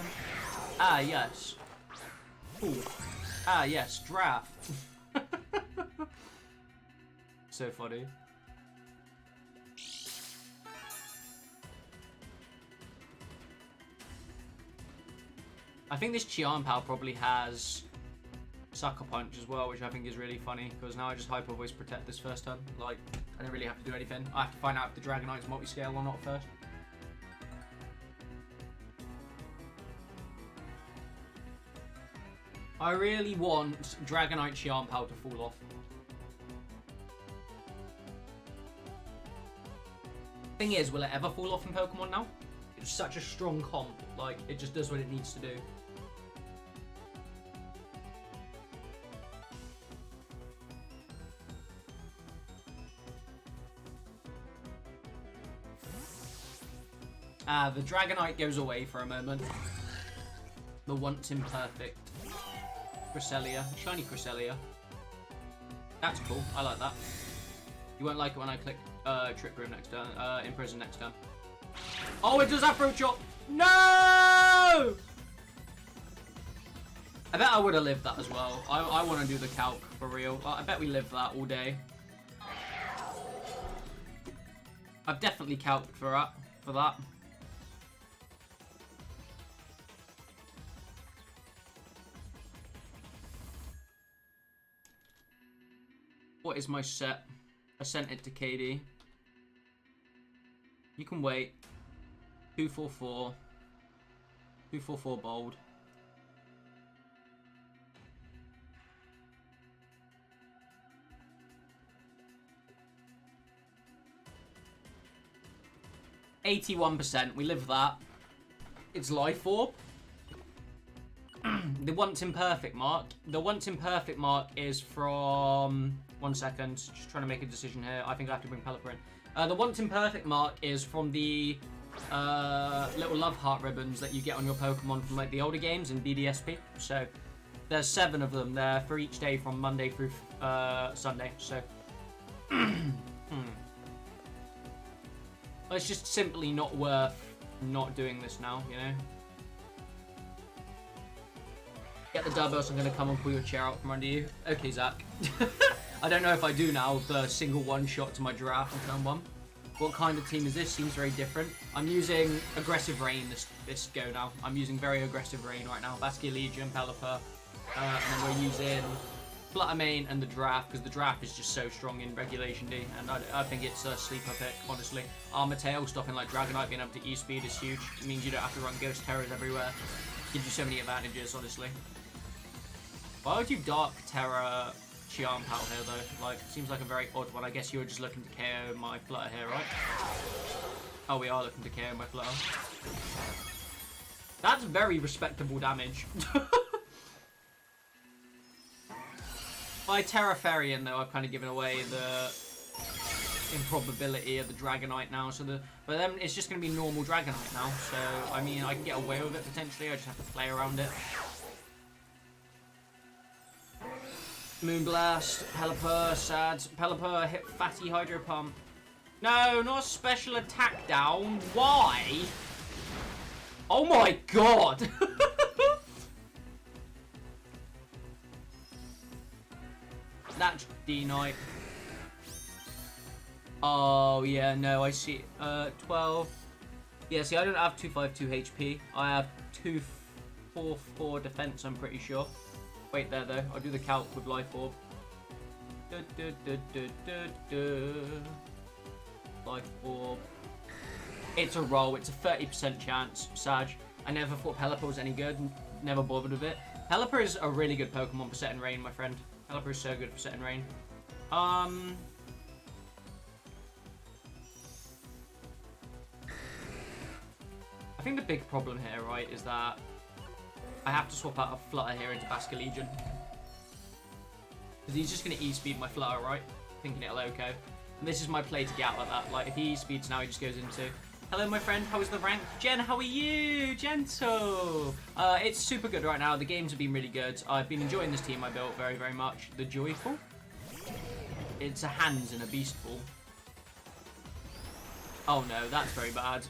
Ah yes. Ooh. Ah yes, draft. So funny. I think this Chian-Pao probably has Sucker Punch as well, which I think is really funny, because now I just Hyper Voice protect this first turn. Like, I don't really have to do anything. I have to find out if the Dragonite's multi-scale or not first. I really want Dragonite Chian-Pao to fall off. Thing is, will it ever fall off in Pokemon now? It's such a strong comp, like, it just does what it needs to do. Ah, the Dragonite goes away for a moment. The once imperfect Cresselia, shiny Cresselia. That's cool, I like that. You won't like it when I click Trick Room next turn, Imprison next turn. Oh, it does Afro Chop! No! I bet I would have lived that as well. I want to do the calc for real. I bet we lived that all day. I've definitely calced for that. What is my set? I sent it to KD. You can wait. 244. 244 bold. %. We live that. It's Life Orb. The once imperfect mark. The once imperfect mark is from... 1 second. Just trying to make a decision here. I think I have to bring Pelipper in. The once imperfect mark is from the little love heart ribbons that you get on your Pokemon from like the older games in BDSP. So there's 7 of them there for each day from Monday through Sunday. So it's just simply not worth not doing this now, you know. Get the dub, else I'm going to come and pull your chair out from under you. Okay, Zach. I don't know if I do now, the single one-shot to my giraffe on turn 1. What kind of team is this? Seems very different. I'm using Aggressive Rain this go now. I'm using very Aggressive Rain right now. Baskia Legion, Pelipper, and then we're using Fluttermane and the Draft, because the Draft is just so strong in Regulation D, and I think it's a sleeper pick, honestly. Armatail, stopping like Dragonite, being able to E-Speed is huge. It means you don't have to run Ghost Terrors everywhere. Gives you so many advantages, honestly. Why would you Dark Terror Chian-Pao here, though? Like, seems like a very odd one. I guess you were just looking to KO my Flutter here, right? Oh, we are looking to KO my Flutter. That's very respectable damage. By Terra Fairy, though, I've kind of given away improbability of the Dragonite now. So but then it's just going to be normal Dragonite now. So, I mean, I can get away with it potentially. I just have to play around it. Moonblast, Pelipper, sad. Pelipper, hit Fatty Hydro Pump. No, not a special attack down. Why? Oh my god! That's D-Knight. Oh, yeah, no, I see. 12. Yeah, see, I don't have 252 HP. I have 244 defense, I'm pretty sure. Wait there, though. I'll do the calc with Life Orb. Life Orb. It's a roll. It's a 30% chance, Sag. I never thought Pelipper was any good. Never bothered with it. Pelipper is a really good Pokemon for setting rain, my friend. Pelipper is so good for setting rain. I think the big problem here, right, is that I have to swap out a Flutter here into Basculegion. Because he's just going to E-speed my Flutter, right? Thinking it'll okay. And this is my play to get out like that. Like, if he E-speeds now, he just goes into... Hello, my friend. How is the rank? Jen, how are you? Gentle. It's super good right now. The games have been really good. I've been enjoying this team I built very, very much. The Joyful. It's a Hands and a Beast Ball. Oh, no. That's very bad.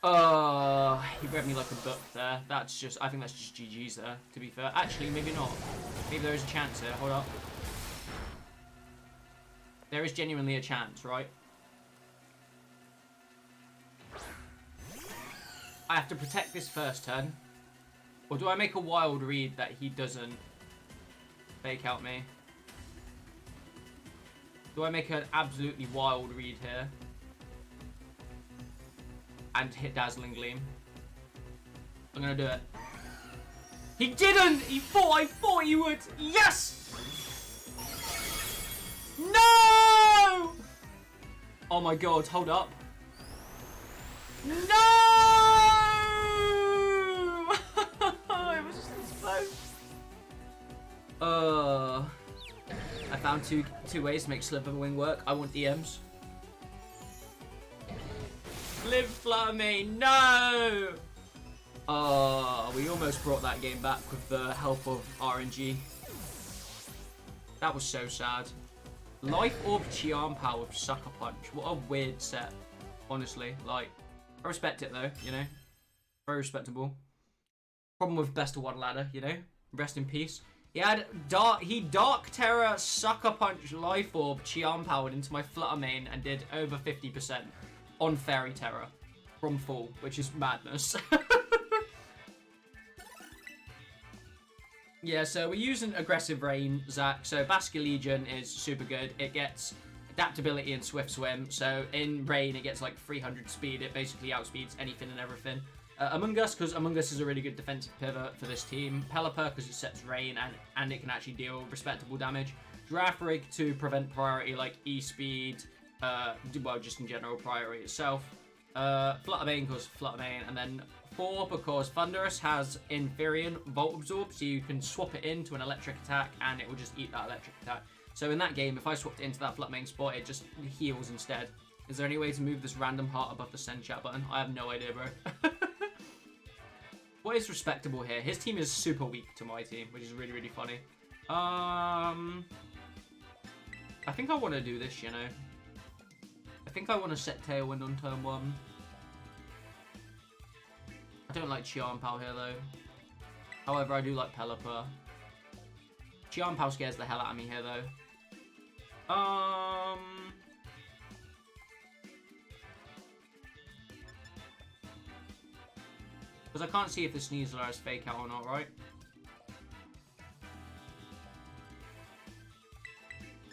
He read me like a book there. That's just... I think that's just GG's there, to be fair. Actually, maybe not. Maybe there is a chance here. Hold up. There is genuinely a chance, right? I have to protect this first turn. Or do I make a wild read that he doesn't fake out me? Do I make an absolutely wild read here? And hit Dazzling Gleam? I'm gonna do it. He didn't! I thought he would! Yes! No! Oh my god, hold up. No! It was just this close. I found two ways to make Slitherwing work. I want DMs. Live Flutter Mane, no! We almost brought that game back with the help of RNG. That was so sad. Life Orb Charm Power with Sucker Punch. What a weird set, honestly. Like, I respect it though, you know? Very respectable. Problem with best of one ladder, you know? Rest in peace. He had Dark Terror, Sucker Punch, Life Orb, Charm Powered into my Flutter Mane and did over 50% on Fairy Terror from full, which is madness. Yeah, so we're using Aggressive Rain, Zach. So Basculegion is super good. It gets adaptability and Swift Swim. So in Rain, it gets like 300 speed. It basically outspeeds anything and everything. Among Us, because Among Us is a really good defensive pivot for this team. Pelipper, because it sets Rain and it can actually deal respectable damage. Girafarig to prevent priority like E-speed, well, just in general priority itself. Flutter Mane because Flutter Mane, and then 4 because Thundurus has Inferion Volt Absorb, so you can swap it into an electric attack and it will just eat that electric attack. So in that game, if I swapped it into that Flutter Mane spot, it just heals instead. Is there any way to move this random heart above the send chat button? I have no idea, bro. What is respectable here? His team is super weak to my team, which is really, really funny. I think I want to do this, you know. I think I want to set Tailwind on turn 1. I don't like Chiarmpao here, though. However, I do like Pelipper. Chiarmpao scares the hell out of me here, though. Because I can't see if the Sneasler is fake out or not, right?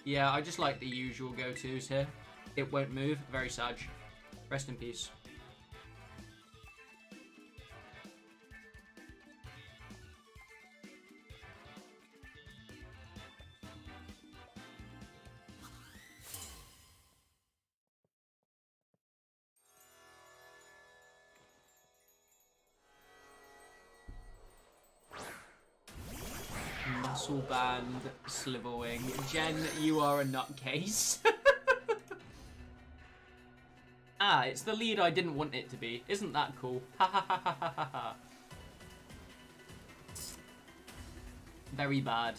Yeah, I just like the usual go-tos here. It won't move. Very sad. Rest in peace. Muscle Band, Sliverwing. Jen, you are a nutcase. Ah, it's the lead I didn't want it to be. Isn't that cool? Ha ha ha ha ha ha ha. Very bad.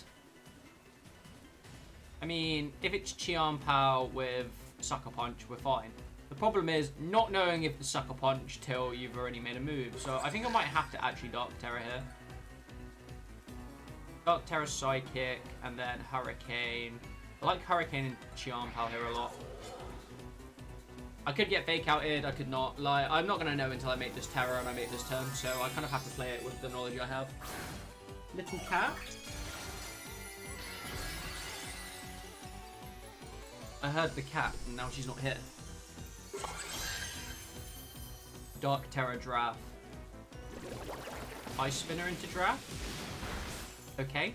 I mean, if it's Chian-Pao with Sucker Punch, we're fine. The problem is not knowing if the Sucker Punch till you've already made a move. So I think I might have to actually Dark Terror here. Dark Terror, Psychic, and then Hurricane. I like Hurricane and Chian-Pao here a lot. I could get Fake Outed, I could not. Like, I'm not going to know until I make this Terror and I make this turn, so I kind of have to play it with the knowledge I have. Little cat. I heard the cat, and now she's not here. Dark Terror Draft. Ice Spinner into Draft. Okay.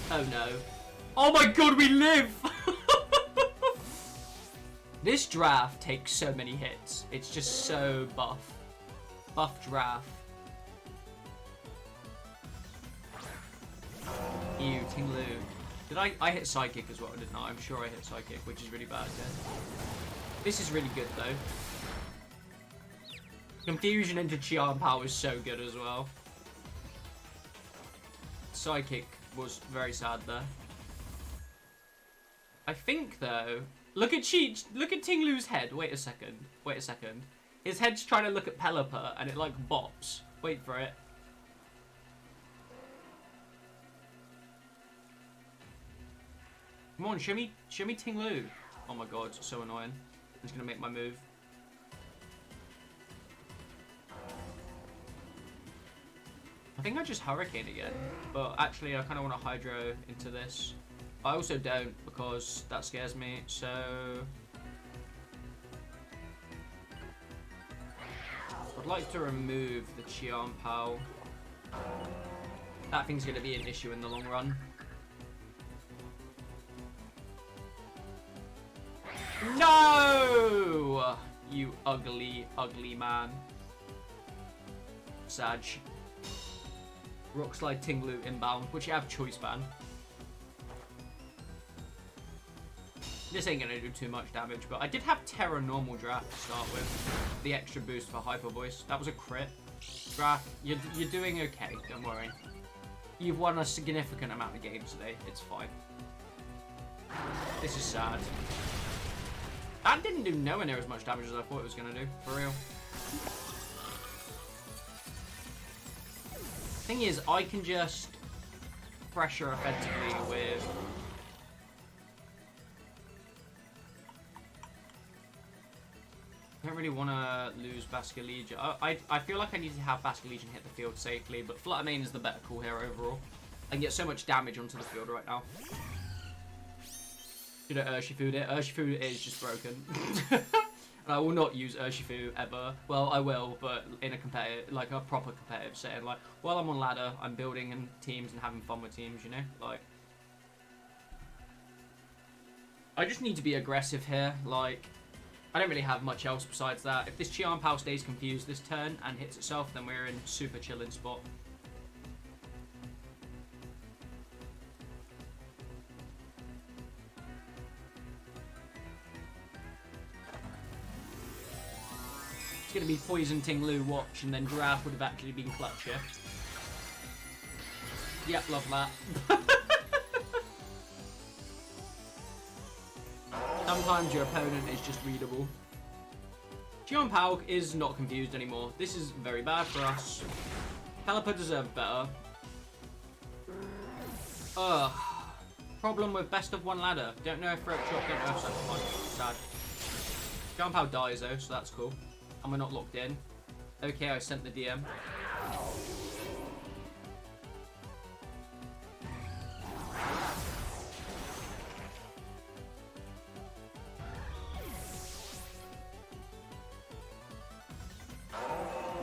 Oh no. Oh my god, we live! This draft takes so many hits. It's just so buff. Buff draft. Ew, Tinglu. Did I hit Psychic as well, didn't I? I'm sure I hit Psychic, which is really bad. Yeah. This is really good though. Confusion into Chian-Pao is so good as well. Psychic was very sad there. I think though, look at Tinglu's head. Wait a second. Wait a second. His head's trying to look at Pelipper and it like bops. Wait for it. Come on, show me Tinglu. Oh my god, so annoying. I'm just gonna make my move. I think I just Hurricane again, but actually I kind of want to Hydro into this. I also don't because that scares me, so... I'd like to remove the Chian-Pao. That thing's going to be an issue in the long run. No! You ugly, ugly man. Sag. Rock Slide Tinglu inbound, which you have choice ban. This ain't gonna do too much damage, but I did have Terra normal draft to start with. The extra boost for Hyper Voice. That was a crit. Draft, you're doing okay, don't worry. You've won a significant amount of games today, it's fine. This is sad. That didn't do nowhere near as much damage as I thought it was gonna do, for real. Thing is, I can just pressure effectively with... I don't really want to lose Basculegion. I feel like I need to have Basculegion hit the field safely, but Flutter Mane is the better call here overall. I can get so much damage onto the field right now. Should I Urshifu it? Urshifu is just broken. And I will not use Urshifu ever. Well, I will, but in a competitive, like a proper competitive setting. Like, while I'm on ladder, I'm building in teams and having fun with teams, you know? Like, I just need to be aggressive here. Like, I don't really have much else besides that. If this Chian-Pao stays confused this turn and hits itself, then we're in super chilling spot. It's going to be Poison Tinglu, watch, and then Draft would have actually been clutch here. Yep, love that. Sometimes your opponent is just readable. Chian-Pao is not confused anymore. This is very bad for us. Pelipper deserved better. Ugh. Problem with best of one ladder. Don't know if Rope Chop, don't know if Sucker Punch. Sad. Chian-Pao dies though, so that's cool. And we're not locked in. Okay, I sent the DM.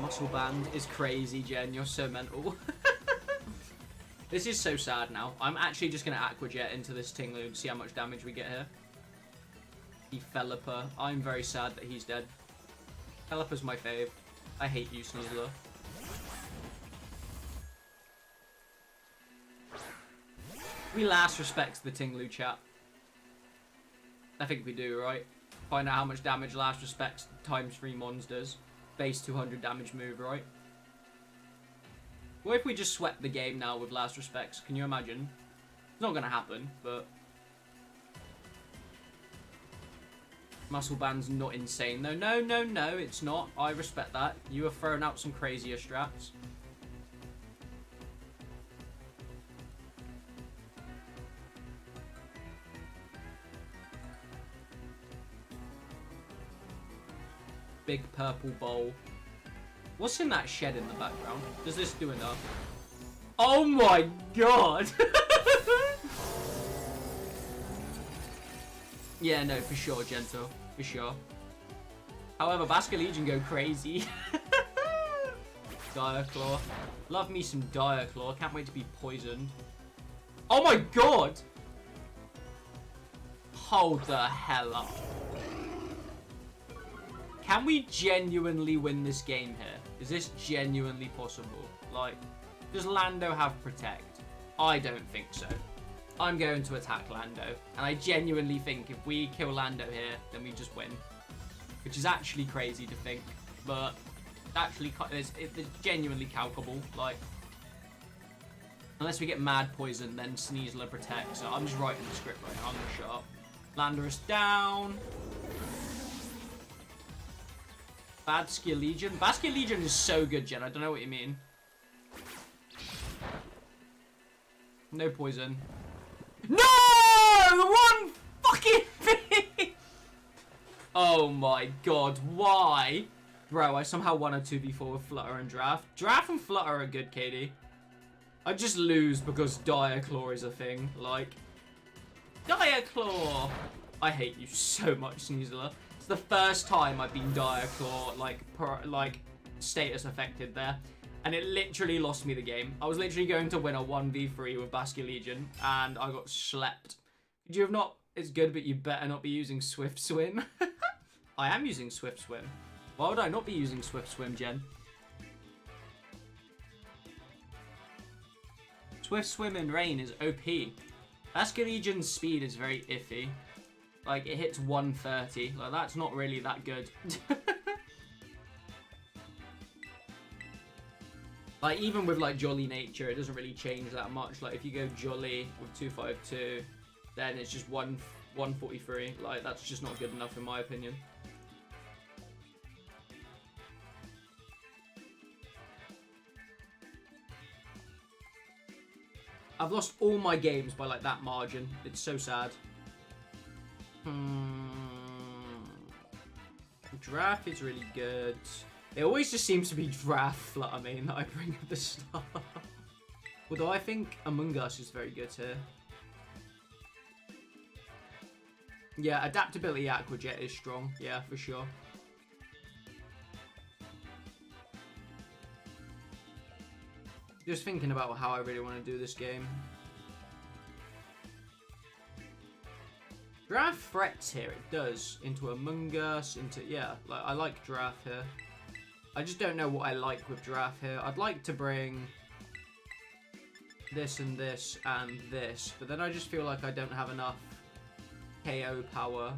Muscle Band is crazy, Jen. You're so mental. This is so sad now. I'm actually just going to Aqua Jet into this Tinglu and see how much damage we get here. He Pelipper. I'm very sad that he's dead. Pelipper's my fave. I hate you, Sneasler. We last respect the Tinglu chat. I think we do, right? Find out how much damage last respects times 3 monsters. Base 200 damage move, right? What if we just swept the game now with last respects? Can you imagine? It's not gonna happen, but... Muscle Band's not insane though. No, no, no, it's not. I respect that. You have thrown out some crazier strats. Big purple bowl. What's in that shed in the background? Does this do enough? Oh my god! Yeah, no, for sure, Gento. For sure. However, Basque Legion go crazy. Dire Claw. Love me some Dire Claw. Can't wait to be poisoned. Oh my god! Hold the hell up. Can we genuinely win this game here? Is this genuinely possible? Like, does Lando have Protect? I don't think so. I'm going to attack Lando. And I genuinely think if we kill Lando here, then we just win. Which is actually crazy to think. But actually, it's genuinely calculable. Like, unless we get Mad Poison, then Sneasler Protect. So I'm just writing the script right now. I'm going to shut up. Lander is down. Basque Legion. Basque Legion is so good, Jen. I don't know what you mean. No poison. No! One fucking thing! Oh my god, why? Bro, I somehow won a 2v4 with Flutter and Draft. Draft and Flutter are good, KD. I just lose because Dire Claw is a thing. Like, Dire Claw! I hate you so much, Sneasler. It's the first time I've been Dire Claw, like status affected there. And it literally lost me the game. I was literally going to win a 1v3 with Basque Legion, and I got slept. Could you have not... It's good, but you better not be using Swift Swim. I am using Swift Swim. Why would I not be using Swift Swim, Jen? Swift Swim in rain is OP. Basque Legion's speed is very iffy. Like, it hits 130. Like, that's not really that good. Like, even with, like, Jolly Nature, it doesn't really change that much. Like, if you go Jolly with 252, then it's just 143. Like, that's just not good enough, in my opinion. I've lost all my games by, like, that margin. It's so sad. Draft is really good. It always just seems to be Draft Flutter Main that I bring at the start. Although I think Among Us is very good here. Yeah, Adaptability Aquajet is strong. Yeah, for sure. Just thinking about how I really want to do this game. Draft threats here, it does. Into Among Us, into... Yeah, like, I like Draft here. I just don't know what I like with Draft here. I'd like to bring this and this and this, but then I just feel like I don't have enough KO power.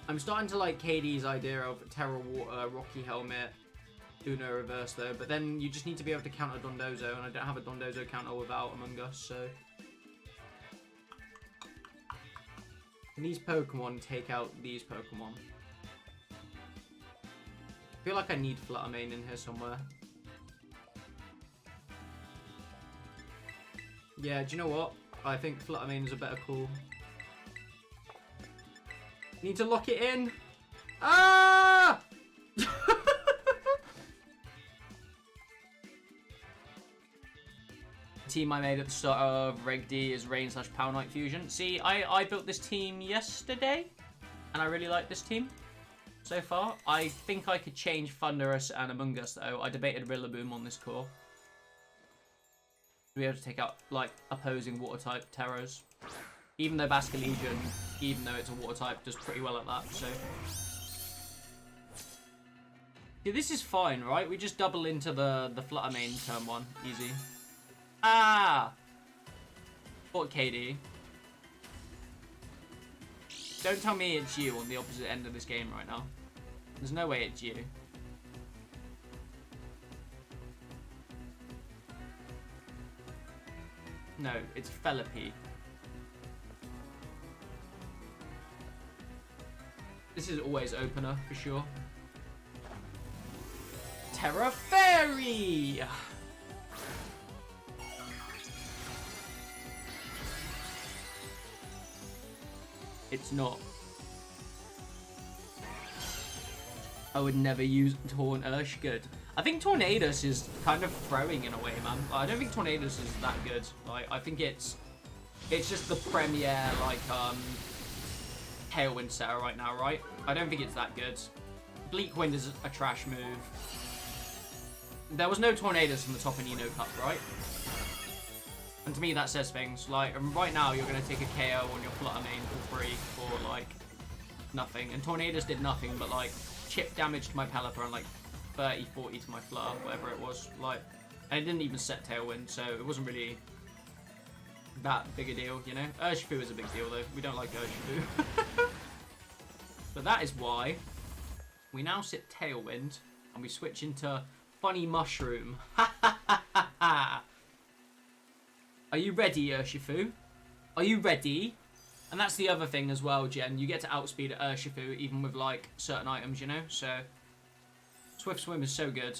I'm starting to like KD's idea of Terra Water, Rocky Helmet, Uno Reverse though, but then you just need to be able to counter Dondozo, and I don't have a Dondozo counter without Among Us, so... Can these Pokemon take out these Pokemon? I feel like I need Flutter Mane in here somewhere. Yeah, do you know what? I think Flutter Mane is a better call. Need to lock it in. Ah! Team I made at the start of Reg D is Rain / Power Knight Fusion. See, I built this team yesterday, and I really like this team so far. I think I could change Thunderous and Among Us though. I debated Rillaboom on this core. To be able to take out like opposing water type Terras. Even though Basque Legion, even though it's a water type, does pretty well at that, so. Yeah, this is fine, right? We just double into the Flutter Mane turn 1. Easy. What, KD? Don't tell me it's you on the opposite end of this game right now. There's no way it's you. No, it's Felipe. This is always opener, for sure. Terra Fairy! It's not. I would never use Torn Ursh. Good. I think Tornadus is kind of throwing in a way, man. I don't think Tornadus is that good. Like, I think it's just the premier, like, Tailwind setter right now, right? I don't think it's that good. Bleak Wind is a trash move. There was no Tornadus from the top of Nino Cup, right? And to me, that says things. Like, right now, you're going to take a KO on your Flutter main for free for, like, nothing. And Tornadus did nothing but, like, chip damage to my Pelipper and, like, 30, 40 to my Flutter, whatever it was. Like, and it didn't even set Tailwind, so it wasn't really that big a deal, you know? Urshifu is a big deal, though. We don't like Urshifu. But that is why we now sit Tailwind and we switch into Funny Mushroom. Ha ha ha ha ha! Are you ready, Urshifu? Are you ready? And that's the other thing as well, Jen. You get to outspeed Urshifu even with, like, certain items, you know? So, Swift Swim is so good.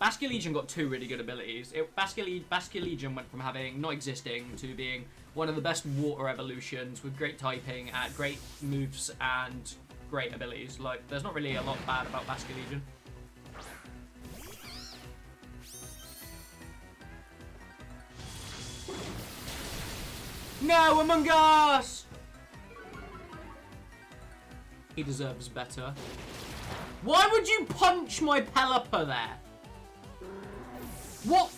Basculegion got two really good abilities. Basculegion went from having not existing to being one of the best water evolutions with great typing, great moves, and great abilities. Like, there's not really a lot bad about Basculegion. No, Among Us! He deserves better. Why would you punch my Pelipper there? What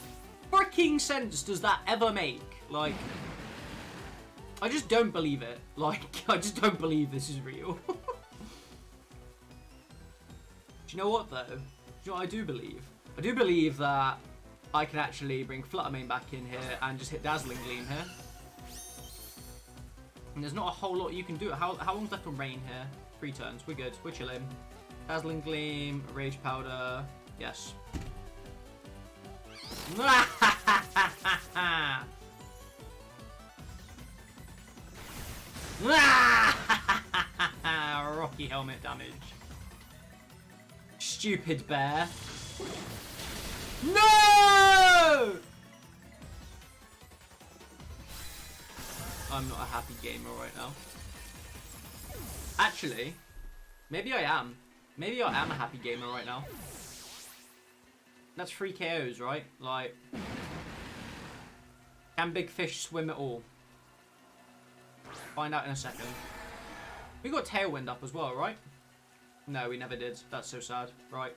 freaking sense does that ever make? Like, I just don't believe it. Like, I just don't believe this is real. Do you know what, though? Do you know what I do believe? I do believe that I can actually bring Fluttermane back in here and just hit Dazzling Gleam here. And there's not a whole lot you can do. How long's left on Rain here? 3 turns. We're good. We're chilling. Dazzling Gleam, Rage Powder. Yes. Rocky Helmet damage. Stupid bear. No! I'm not a happy gamer right now. Actually, maybe I am. Maybe I am a happy gamer right now. That's 3 KOs, right? Like, can Big Fish swim at all? Find out in a second. We got Tailwind up as well, right? No, we never did. That's so sad. Right.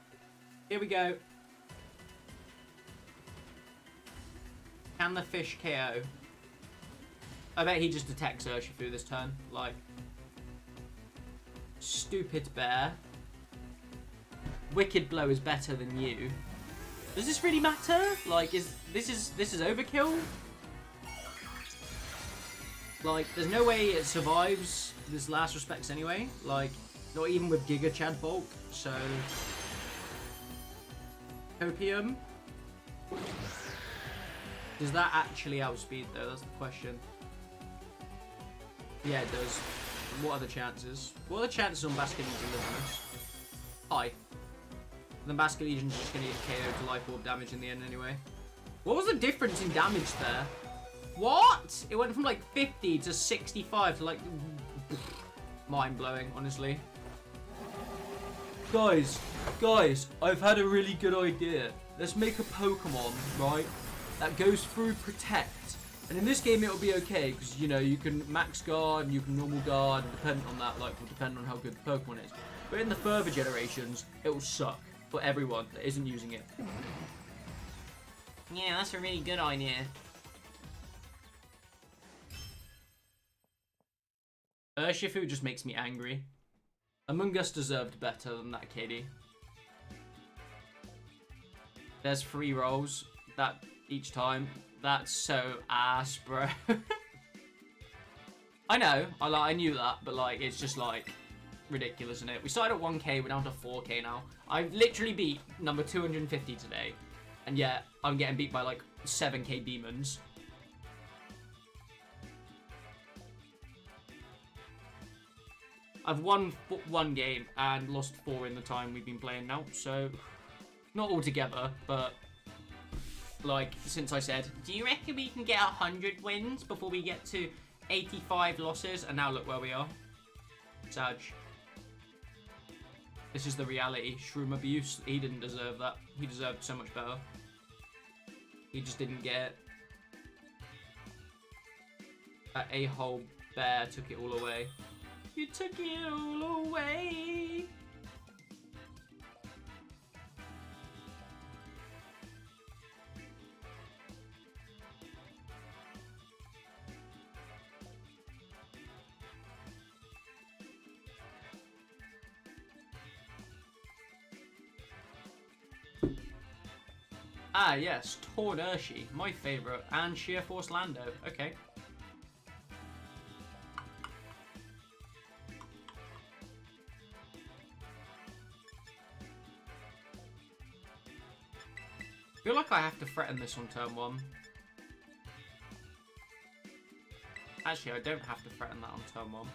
Here we go. Can the fish KO? I bet he just detects Urshifu this turn. Like, stupid bear. Wicked Blow is better than you. Does this really matter? Like, this is overkill? Like, there's no way it survives this last respects anyway. Like, not even with Giga Chad Bulk. So, Copium. Does that actually outspeed though? That's the question. Yeah, it does. What are the chances? What are the chances on Basculegion living this? High. Then Basculegion's just going to get KO to Life Orb damage in the end anyway. What was the difference in damage there? What? It went from like 50 to 65 to like... mind-blowing, honestly. Guys, I've had a really good idea. Let's make a Pokemon, right, that goes through Protect. And in this game, it'll be okay, because, you know, you can max guard, and you can normal guard, and depending on that, like, will depend on how good the Pokemon is. But in the further generations, it will suck for everyone that isn't using it. Yeah, that's a really good idea. Urshifu just makes me angry. Among Us deserved better than that, Katie. There's 3 rolls that each time. That's so ass, bro. I know, I knew that, but like, it's just like ridiculous, isn't it? We started at 1k, we're down to 4k now. I've literally beat number 250 today, and yet I'm getting beat by like 7k demons. I've won one game and lost 4 in the time we've been playing now, so not all together, but like since I said, do you reckon we can get 100 wins before we get to 85 losses? And now look where we are. Sag. This is the reality. Shroom abuse. He didn't deserve that. He deserved so much better. He just didn't get it. That a-hole bear took it all away. You took it all away. Ah, yes, Tord Urshi, my favourite, and Sheer Force Lando. Okay. I feel like I have to threaten this on turn 1. Actually, I don't have to threaten that on turn 1.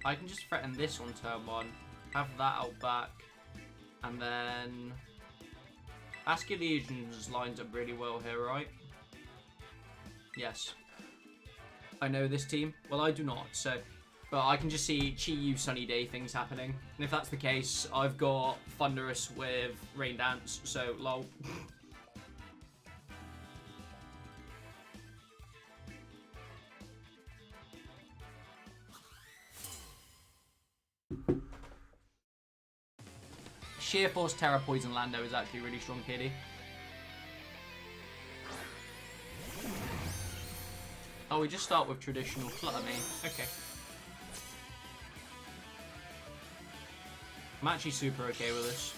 I can just threaten this on turn 1. Have that out back, and then Asking Legions lines up really well here, right? Yes. I know this team. Well, I do not, so... But I can just see Chi-Yu Sunny Day things happening. And if that's the case, I've got Thunderous with Rain Dance, so lol. Sheer Force Terra Poison Lando is actually really strong, kitty. Oh, we just start with traditional Flutter Mane. Okay. I'm actually super okay with this.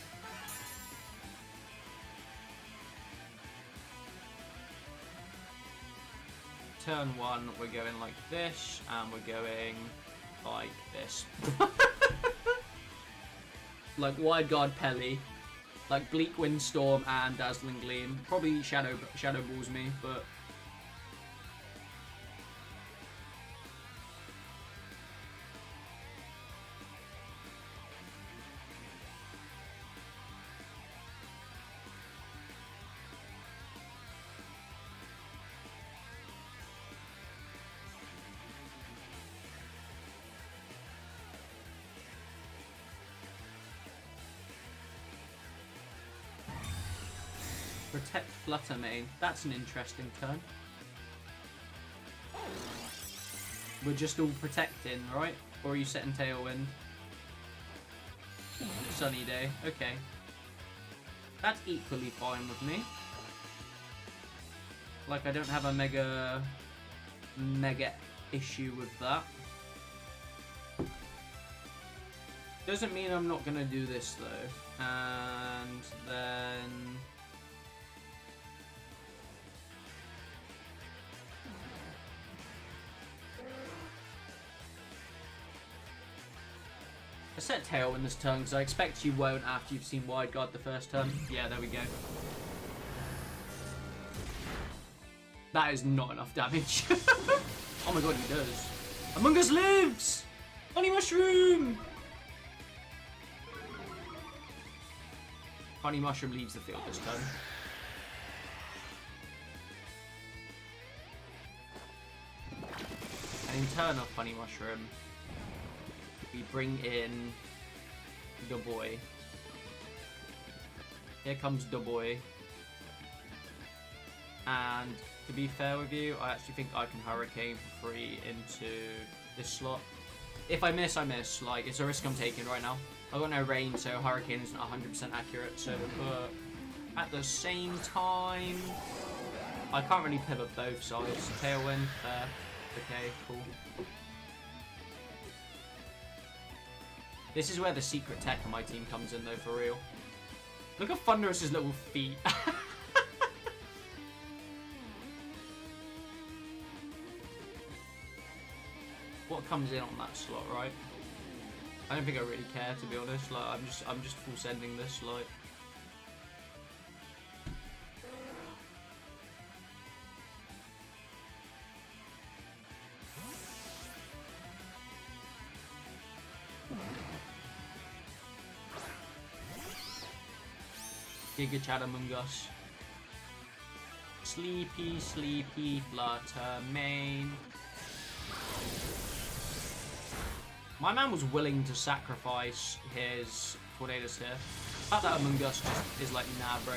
Turn 1, we're going like this, and we're going like this. Like Wide Guard Pelly, like Bleak Windstorm and Dazzling Gleam. Probably Shadow Balls me, but... Protect Flutter Mane. That's an interesting turn. We're just all protecting, right? Or are you setting Tailwind? Sunny Day. Okay. That's equally fine with me. Like, I don't have a mega issue with that. Doesn't mean I'm not gonna do this though. And then... I set Tailwind this turn because I expect you won't after you've seen Wide Guard the first turn. Yeah, there we go. That is not enough damage. Oh my god, he does. Among Us lives! Honey Mushroom! Honey Mushroom leaves the field this turn. And in turn of Honey Mushroom, we bring in the boy. Here comes the boy. And to be fair with you, I actually think I can Hurricane for free into this slot. If I miss, I miss. Like, it's a risk I'm taking right now. I've got no rain, so Hurricane isn't 100% accurate. So, but at the same time, I can't really pivot both sides. Tailwind, okay, cool. This is where the secret tech on my team comes in, though, for real. Look at Thunderous's little feet. What comes in on that slot, right? I don't think I really care, to be honest. Like, I'm just full sending this, like. Giga Chad Among Us. Sleepy, sleepy, flutter main. My man was willing to sacrifice his Tornadus here. The fact that Among Us just is like, nah, bro.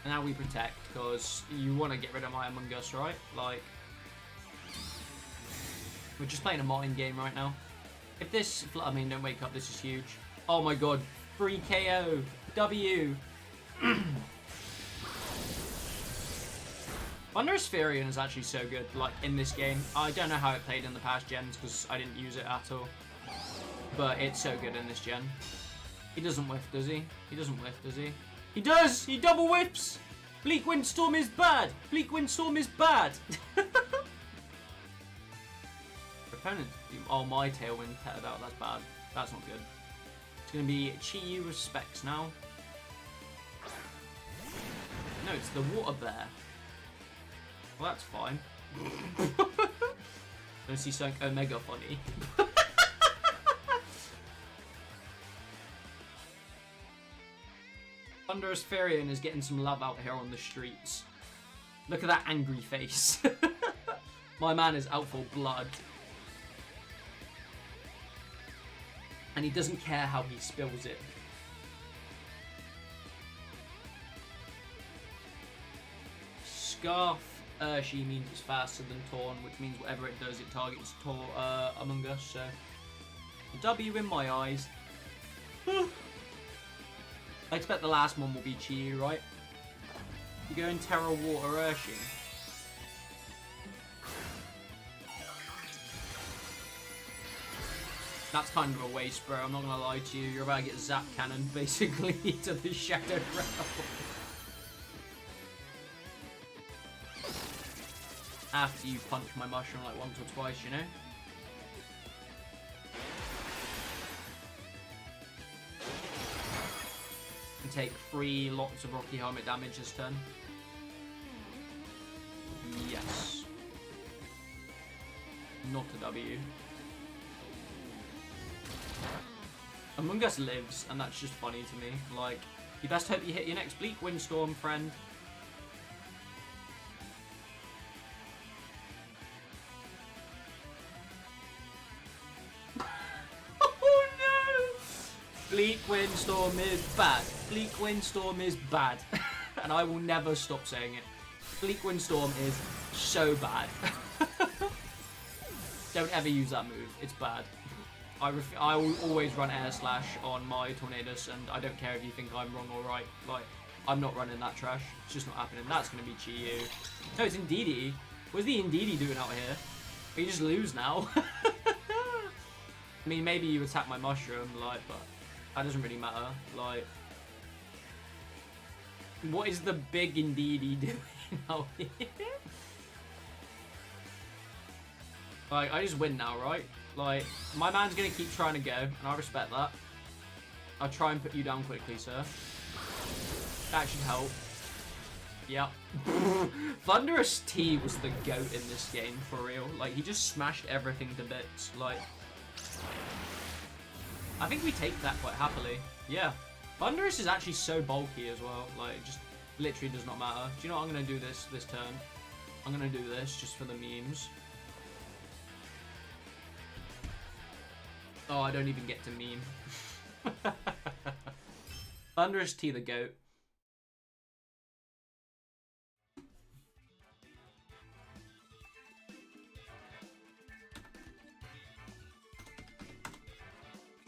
And now we protect, because you want to get rid of my Among Us, right? Like, we're just playing a mind game right now. If this, I mean, don't wake up, this is huge. Oh my god, free KO, W. Thunderous Furion is actually so good, like, in this game. I don't know how it played in the past gens, because I didn't use it at all. But it's so good in this gen. He doesn't whiff, does he? He doesn't whiff, does he? He does! He double whips! Bleak Windstorm is bad! Bleak Windstorm is bad! Opponent. Oh, my Tailwind petted out. That's bad. That's not good. It's going to be Chi-Yu respects now. No, it's the Water Bear. Well, that's fine. Don't see something Omega funny. Thunderous Furion is getting some love out here on the streets. Look at that angry face. My man is out for blood. And he doesn't care how he spills it. Scarf Urshi means it's faster than Torn, which means whatever it does, it targets Among Us. So, a W in my eyes. I expect the last one will be Chi-Yu, right? You go in Terra Water Urshi. That's kind of a waste, bro. I'm not gonna lie to you. You're about to get Zap Cannon, basically, to the Shadow Realm. After you punch my mushroom like once or twice, you know? And take 3 lots of Rocky Helmet damage this turn. Yes. Not a W. Among Us lives, and that's just funny to me. Like, you best hope you hit your next Bleak Windstorm, friend. Oh no! Bleak Windstorm is bad. Bleak Windstorm is bad. And I will never stop saying it. Bleak Windstorm is so bad. Don't ever use that move. It's bad. I will always run Air Slash on my Tornadus, and I don't care if you think I'm wrong or right. Like, I'm not running that trash. It's just not happening. That's going to be Chi-Yu. No, it's Indeedee. What's the Indeedee doing out here? You just lose now. I mean, maybe you attack my mushroom, like, but that doesn't really matter. Like, what is the big Indeedee doing out here? Like, I just win now, right? Like, my man's gonna keep trying to go, and I respect that. I'll try and put you down quickly, sir. That should help. Yep. Thunderous T was the GOAT in this game, for real. Like, he just smashed everything to bits. Like, I think we take that quite happily. Yeah. Thunderous is actually so bulky as well. Like, it just literally does not matter. Do you know what? I'm gonna do this turn. I'm gonna do this just for the memes. Oh, I don't even get to meme. Thunderous T the GOAT.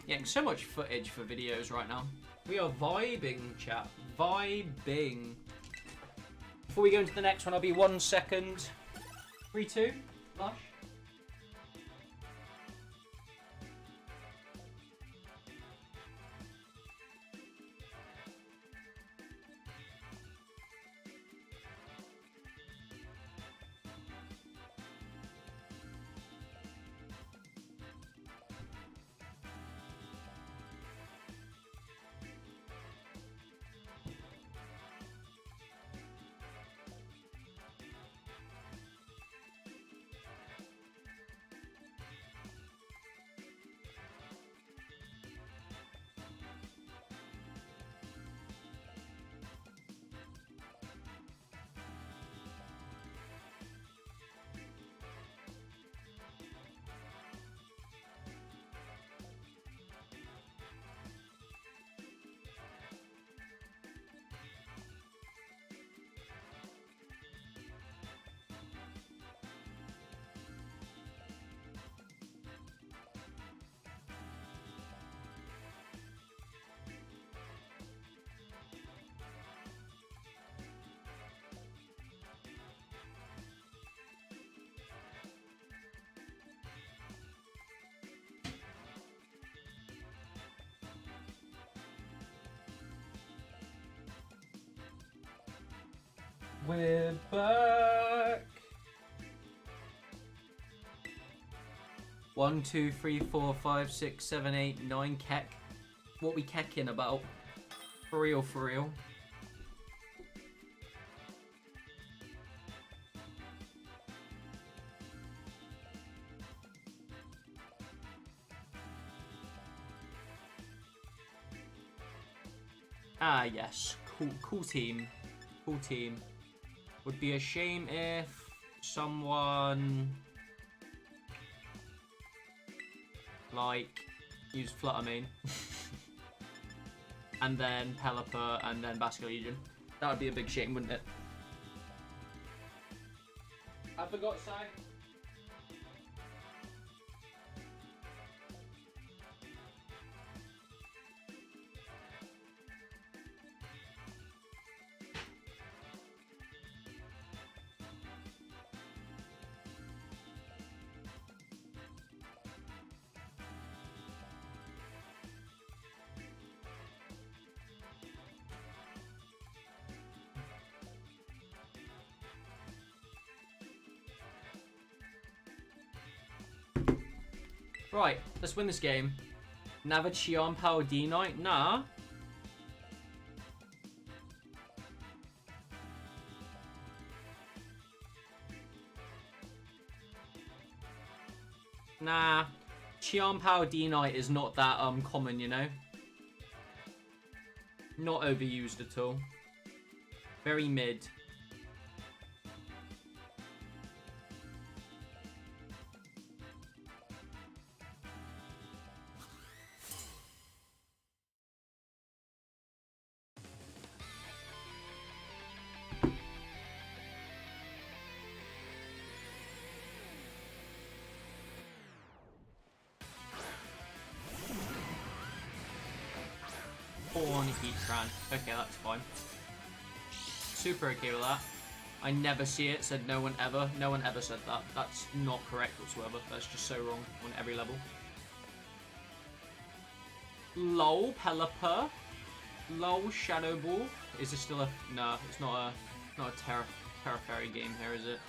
Getting so much footage for videos right now. We are vibing, chat. Vibing. Before we go into the next one, I'll be 1 second. 3, 2, flush. We're back. 1, 2, 3, 4, 5, 6, 7, 8, 9 keck. What we kecking about? For real, for real. Ah, yes. Cool team. Cool team. Would be a shame if someone like used Flutter Mane and then Pelipper and then Basket Legion. That would be a big shame, wouldn't it? I forgot, Si. Right, let's win this game. Navachion Power D Knight? Nah. Nah. Chion Power D Knight is not that common, you know? Not overused at all. Very mid. On Heatran. Okay, that's fine. Super okay with that. I never see it, said no one ever. No one ever said that. That's not correct whatsoever. That's just so wrong on every level. Lol, Pelipper. Lol, Shadow Ball. Is this still a... No, it's not a Terra Fairy game here, is it?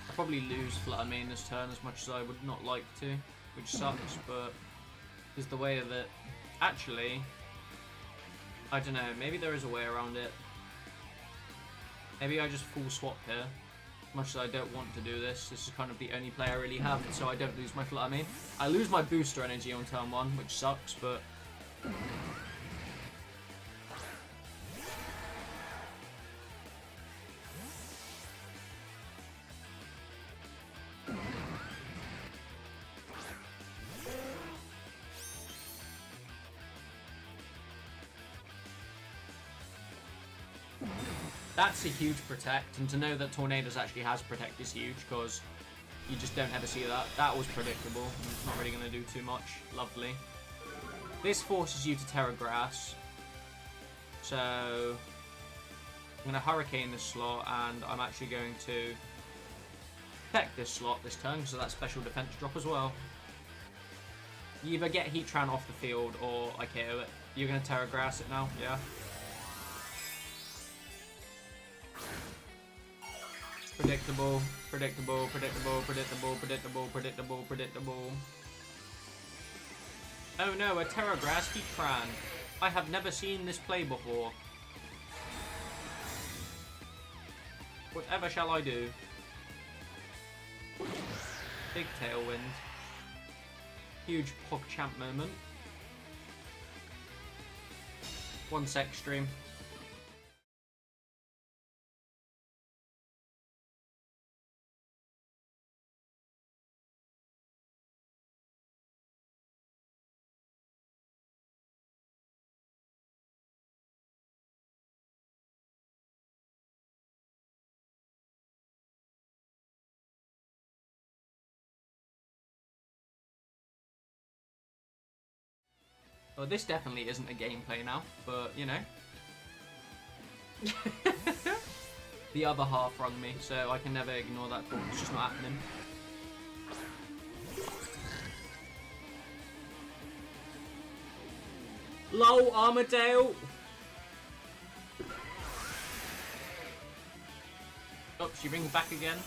I'll probably lose Flutter Mane this turn as much as I would not like to, which sucks, but is the way of it. Actually... I don't know, maybe there is a way around it. Maybe I just full swap here. As much as I don't want to do this, this is kind of the only play I really have, so I don't lose my Flutter Mane. I lose my booster energy on turn 1, which sucks, but... That's a huge protect, and to know that Tornadoes actually has protect is huge, because you just don't ever see that. That was predictable, and it's not really going to do too much. Lovely. This forces you to Terra Grass, so I'm going to Hurricane this slot, and I'm actually going to protect this slot this turn, so that's special defense drop as well. You either get Heatran off the field, or I KO it. You're going to Terra Grass it now, yeah? Predictable, predictable, predictable, predictable, predictable, predictable, predictable. Oh no, a Terra Grass Heatran. I have never seen this play before. Whatever shall I do? Big Tailwind. Huge PogChamp moment. 1 sec stream. Well, this definitely isn't a gameplay now, but, you know. The other half rung me, so I can never ignore that thought. It's just not happening. Lol, Armadale! Oh, she rings back again.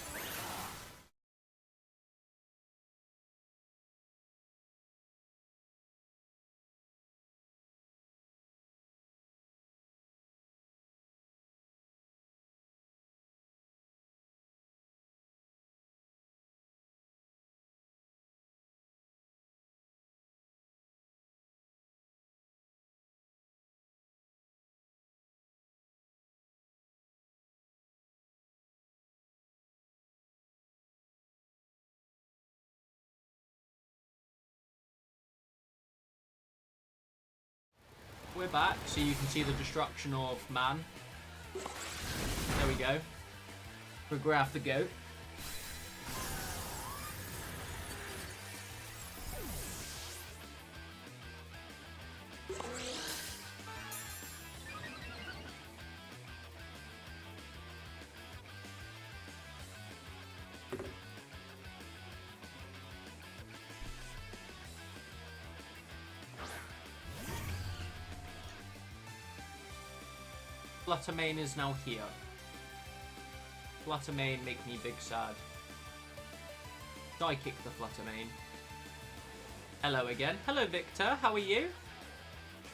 We're back, so you can see the destruction of man. There we go. Graph the goat. Fluttermane is now here. Fluttermane make me big sad. Die kick the Fluttermane. Hello again. Hello Victor, how are you?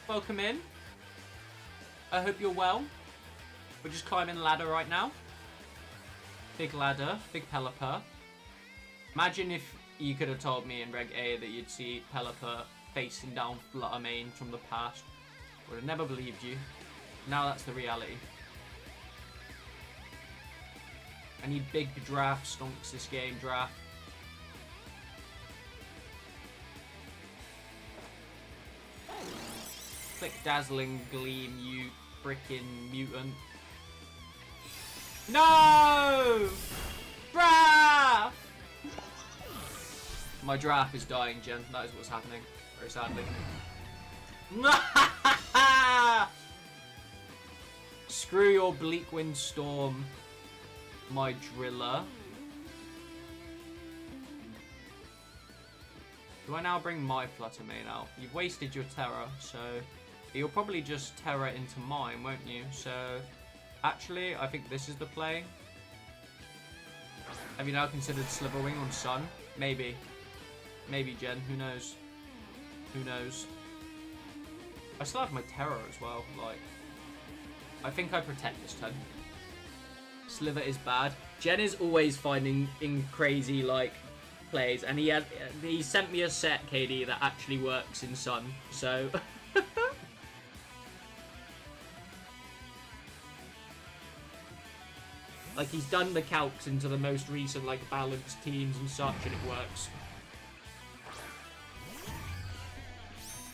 Welcome in. I hope you're well. We're just climbing the ladder right now. Big ladder, big Pelipper. Imagine if you could have told me in Reg A that you'd see Pelipper facing down Fluttermane from the past. Would have never believed you. Now that's the reality. I need big draft stonks this game, draft. Click Dazzling Gleam, you frickin' mutant. No! Draft! My draft is dying, Jen. That is what's happening. Very sadly. Screw your Bleak Wind Storm, my driller. Do I now bring my Fluttermane out? You've wasted your Terror, so you'll probably just Terror into mine, won't you? So, actually, I think this is the play. Have you now considered Sliverwing on Sun? Maybe. Maybe, Jen. Who knows? Who knows? I still have my Terror as well, like... I think I protect this turn. Sliver is bad. Jen is always finding in crazy like plays, and he sent me a set, KD, that actually works in Sun. So like he's done the calcs into the most recent like balanced teams and such, and it works.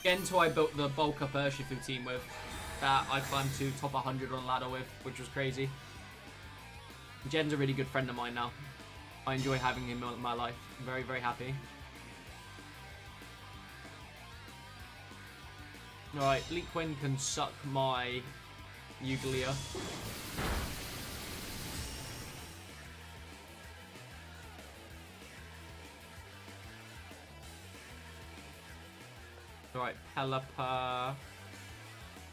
Again, who I built the bulk up Urshifu team with. That I climbed to top 100 on ladder with, which was crazy. Jen's a really good friend of mine now. I enjoy having him in my life. I'm very, very happy. Alright, Bleak Wind can suck my Euglia. Alright, Pelipper.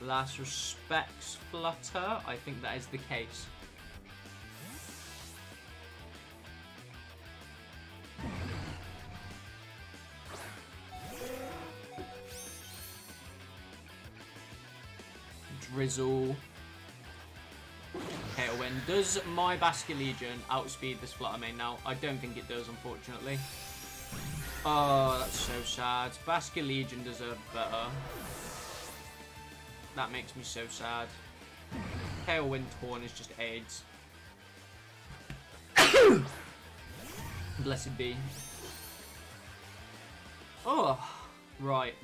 Last respects Flutter. I think that is the case. Drizzle. Tailwind. Does my Basculegion outspeed this Fluttermane now? I don't think it does, unfortunately. Oh, that's so sad. Basculegion deserved better. That makes me so sad. Tailwind Horn is just AIDS. Blessed be. Oh, right.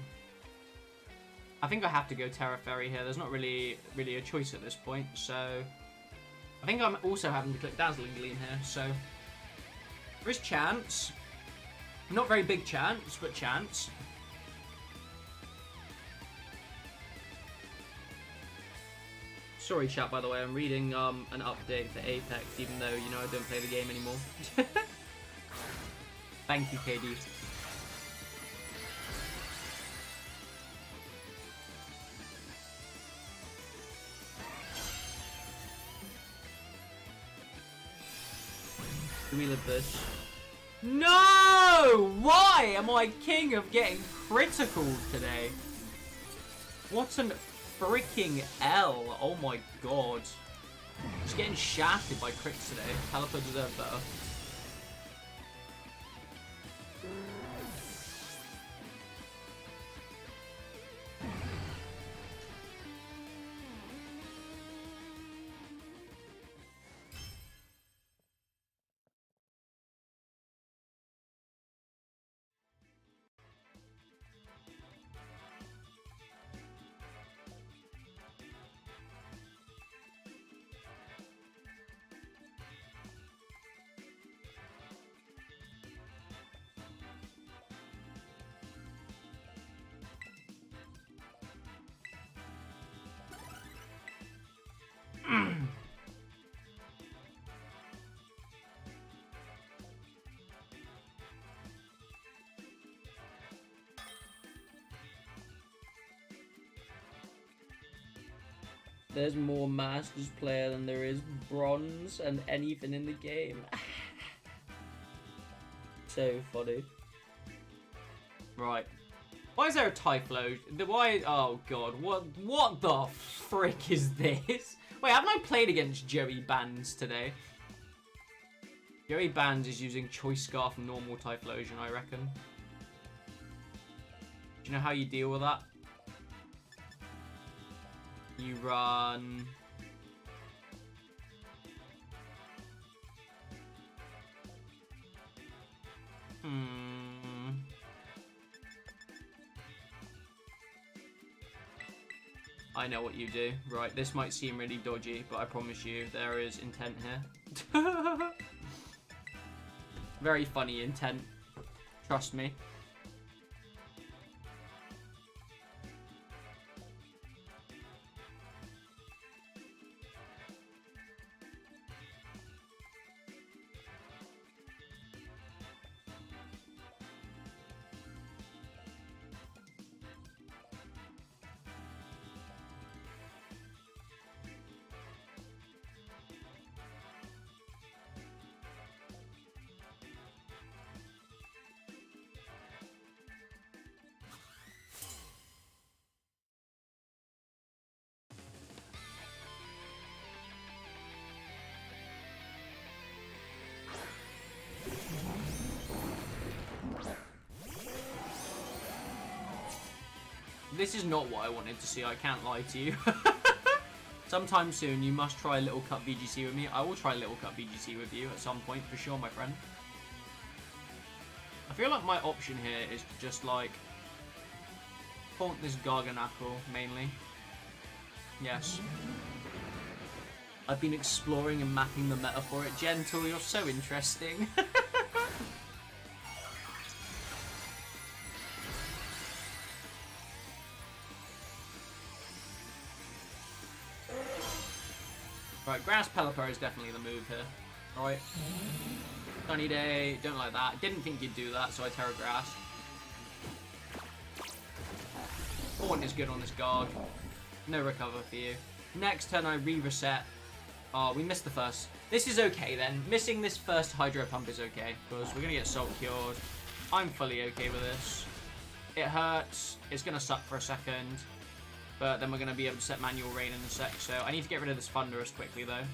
I think I have to go Terra Fairy here. There's not really a choice at this point, so... I think I'm also having to click Dazzling Gleam here, so... There is chance. Not very big chance, but chance. Sorry chat, by the way, I'm reading an update for Apex, even though, you know, I don't play the game anymore. Thank you, KD. Do we live this? No! Why am I king of getting critical today? What an freaking L. Oh my god. Just getting shafted by crits today. Caliper deserved better. There's more Masters player than there is bronze and anything in the game. So funny. Right. Why is there a Typhlo? Why? Oh god. What the frick is this? Wait, haven't I played against Joey Bands today? Joey Bands is using Choice Scarf normal Typhlosion, I reckon. Do you know how you deal with that? You run... I know what you do. Right, this might seem really dodgy, but I promise you there is intent here. Very funny intent. Trust me. This is not what I wanted to see, I can't lie to you. Sometime soon, you must try Little Cup VGC with me. I will try Little Cup VGC with you at some point, for sure, my friend. I feel like my option here is to just, like, haunt this Garganacl, mainly. Yes. I've been exploring and mapping the meta for it. Gentle, you're so interesting. Right, Grass Pelipper is definitely the move here. Right. Sunny Day, don't like that. Didn't think you'd do that, so I Terra Grass. Horn is good on this Garg. No recover for you. Next turn I re-reset. Oh, we missed the first. This is okay then. Missing this first Hydro Pump is okay, because we're going to get Salt Cured. I'm fully okay with this. It hurts. It's going to suck for a second. But then we're going to be able to set Manual Rain in a sec, so I need to get rid of this Thunderous quickly, though.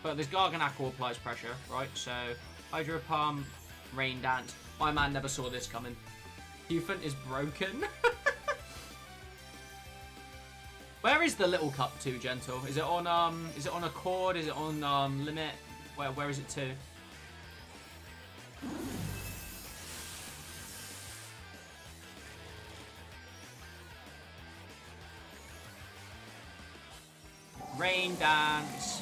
But this Garganacl applies pressure, right? So, Hydro Pump, Rain Dance. My man never saw this coming. Hufant is broken. Where is the Little Cup to, Gentle? Is it on Accord? Is it on Limit? Where is it to? Rain Dance.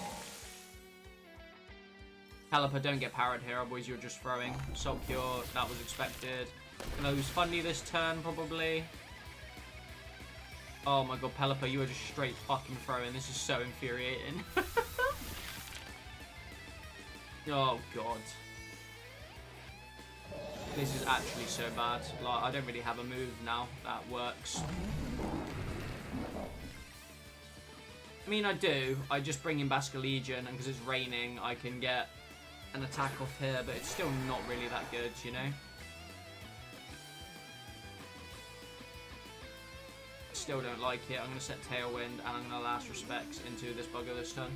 Caliper, don't get parried here, otherwise you're just throwing. Salt Cure, that was expected. Gonna lose Fundy this turn, probably. Oh my god, Pelipper, you are just straight fucking throwing. This is so infuriating. Oh god. This is actually so bad. Like, I don't really have a move now that works. I mean, I do. I just bring in Basculegion, and because it's raining, I can get an attack off here, but it's still not really that good, you know? Still don't like it. I'm going to set Tailwind, and I'm going to Last Respects into this bugger this turn.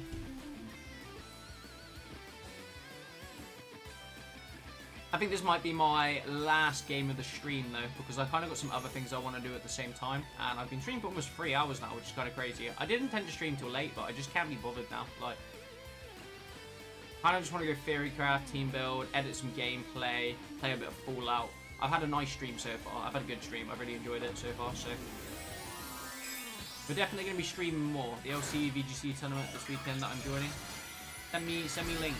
I think this might be my last game of the stream, though, because I kind of got some other things I want to do at the same time, and I've been streaming for almost 3 hours now, which is kind of crazy. I didn't intend to stream till late, but I just can't be bothered now. Like, kind of just want to go Theory Craft, team build, edit some gameplay, play a bit of Fallout. I've had a nice stream so far. I've had a good stream. I've really enjoyed it so far, so... We're definitely going to be streaming more. The LC VGC tournament this weekend that I'm joining. Send me link.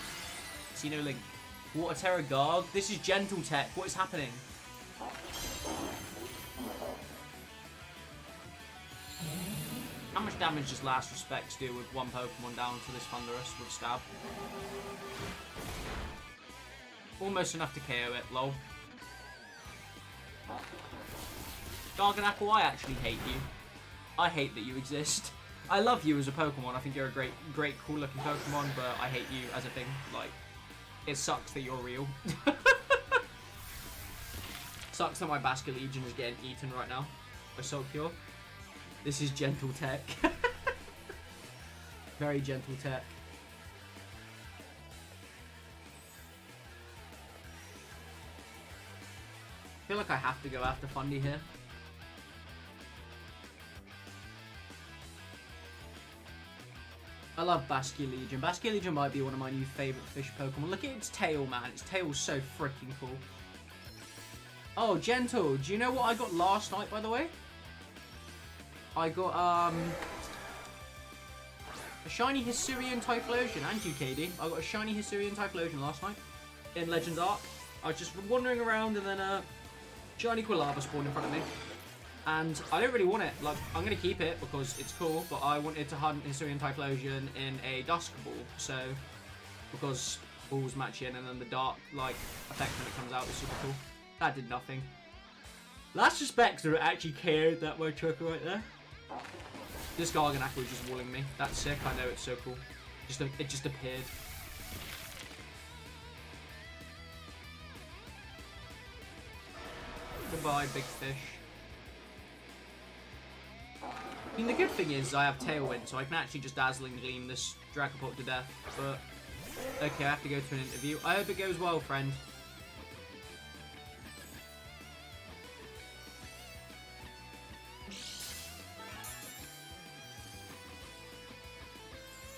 See no link. Water Terror Garg. This is Gentle Tech. What is happening? How much damage does Last Respects do with one Pokemon down to this Thunderous with Stab? Almost enough to KO it, lol. Garganacl, I actually hate you. I hate that you exist. I love you as a Pokemon. I think you're a great, cool looking Pokemon, but I hate you as a thing. Like, it sucks that you're real. Sucks that my Basculegion is getting eaten right now by Solcure. This is Gentle Tech. Very Gentle Tech. I feel like I have to go after Fundy here. I love Basculegion. Basculegion might be one of my new favourite fish Pokemon. Look at its tail, man. Its tail's so freaking cool. Oh, Gentle. Do you know what I got last night, by the way? I got, a shiny Hisuian Typhlosion. And you, KD. I got a shiny Hisuian Typhlosion last night in Legends Arc. I was just wandering around and then, shiny Quilava spawned in front of me. And I don't really want it. Like, I'm going to keep it because it's cool, but I wanted to hunt Hisuian Typhlosion in a Dusk Ball, so... Because balls match in, and then the dark, like, effect when it comes out is super cool. That did nothing. Last Respects are actually KO'd that way choker right there. This Garganacl is just walling me. That's sick, I know, it's so cool. It just appeared. Goodbye, big fish. I mean, the good thing is I have Tailwind, so I can actually just Dazzling Gleam this Dragapult to death, but... Okay, I have to go to an interview. I hope it goes well, friend.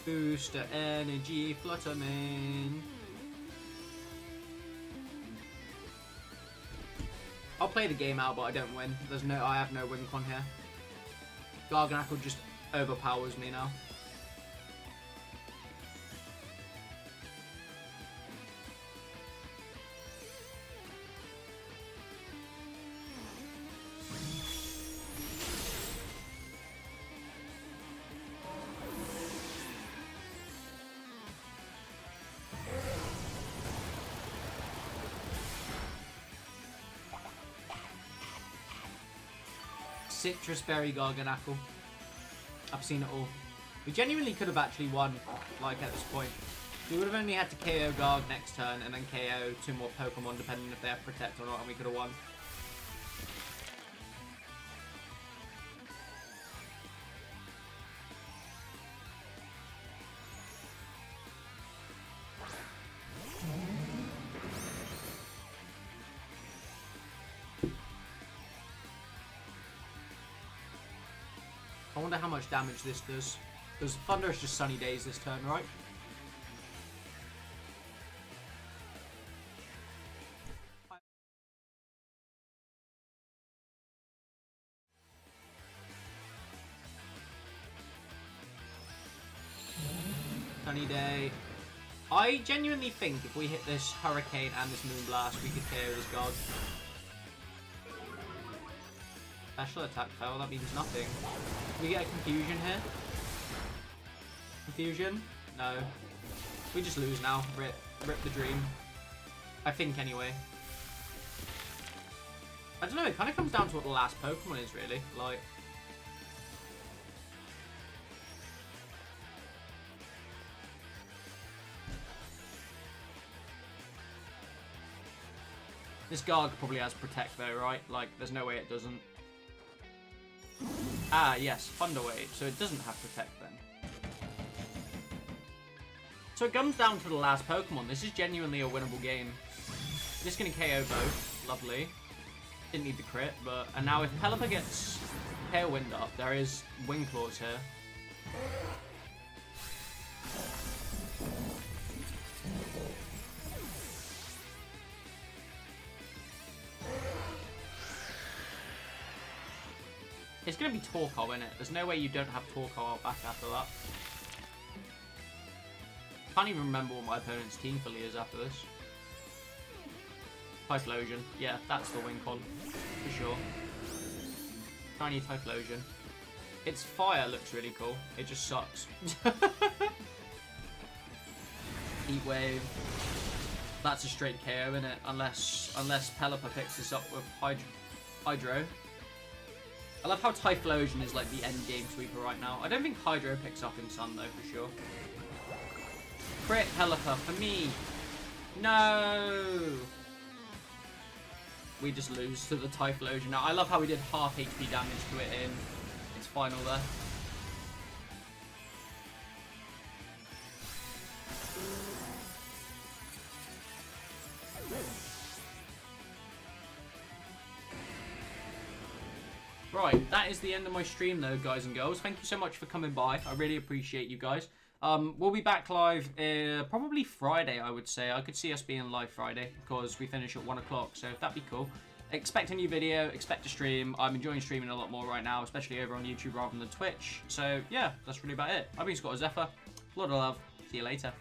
Booster Energy, Fluttermane. I'll play the game out, but I don't win. I have no win con here. Garganacl just overpowers me now. Citrus Berry Garganacl. I've seen it all. We genuinely could have actually won, like, at this point. We would have only had to KO Garg next turn and then KO 2 more Pokemon, depending if they have Protect or not, and we could have won. I wonder how much damage this does. Because Thunder is just Sunny Days this turn, right? Sunny Day. I genuinely think if we hit this Hurricane and this Moonblast, we could KO this God. Special attack fail, that means nothing. We get a Confusion here? Confusion? No. We just lose now. Rip the dream. I think anyway. I don't know, it kind of comes down to what the last Pokemon is really. Like... This Garg probably has Protect though, right? Like, there's no way it doesn't. Ah, yes, Thunder Wave. So it doesn't have Protect then. So it comes down to the last Pokemon. This is genuinely a winnable game. This is going to KO both. Lovely. Didn't need the crit, but... And now if Pelipper gets Tailwind up, there is Wing Claws here. It's going to be Torkoal, isn't it? There's no way you don't have Torkoal out back after that. Can't even remember what my opponent's team fully is after this. Typhlosion. Yeah, that's the win con. For sure. Shiny Typhlosion. Its fire looks really cool. It just sucks. Heat Wave. That's a straight KO, isn't it? Unless Pelipper picks this up with Hydro. I love how Typhlosion is like the end game sweeper right now. I don't think Hydro picks up in Sun though, for sure. Crit Pelipper for me. No. We just lose to the Typhlosion. Now, I love how we did half HP damage to it in its final there. Right, that is the end of my stream though, guys and girls. Thank you so much for coming by. I really appreciate you guys. We'll be back live probably Friday, I would say. I could see us being live Friday because we finish at 1 o'clock, so that'd be cool. Expect a new video, expect a stream. I'm enjoying streaming a lot more right now, especially over on YouTube rather than Twitch. So yeah, that's really about it. I've been Scott Zephyr. A lot of love. See you later.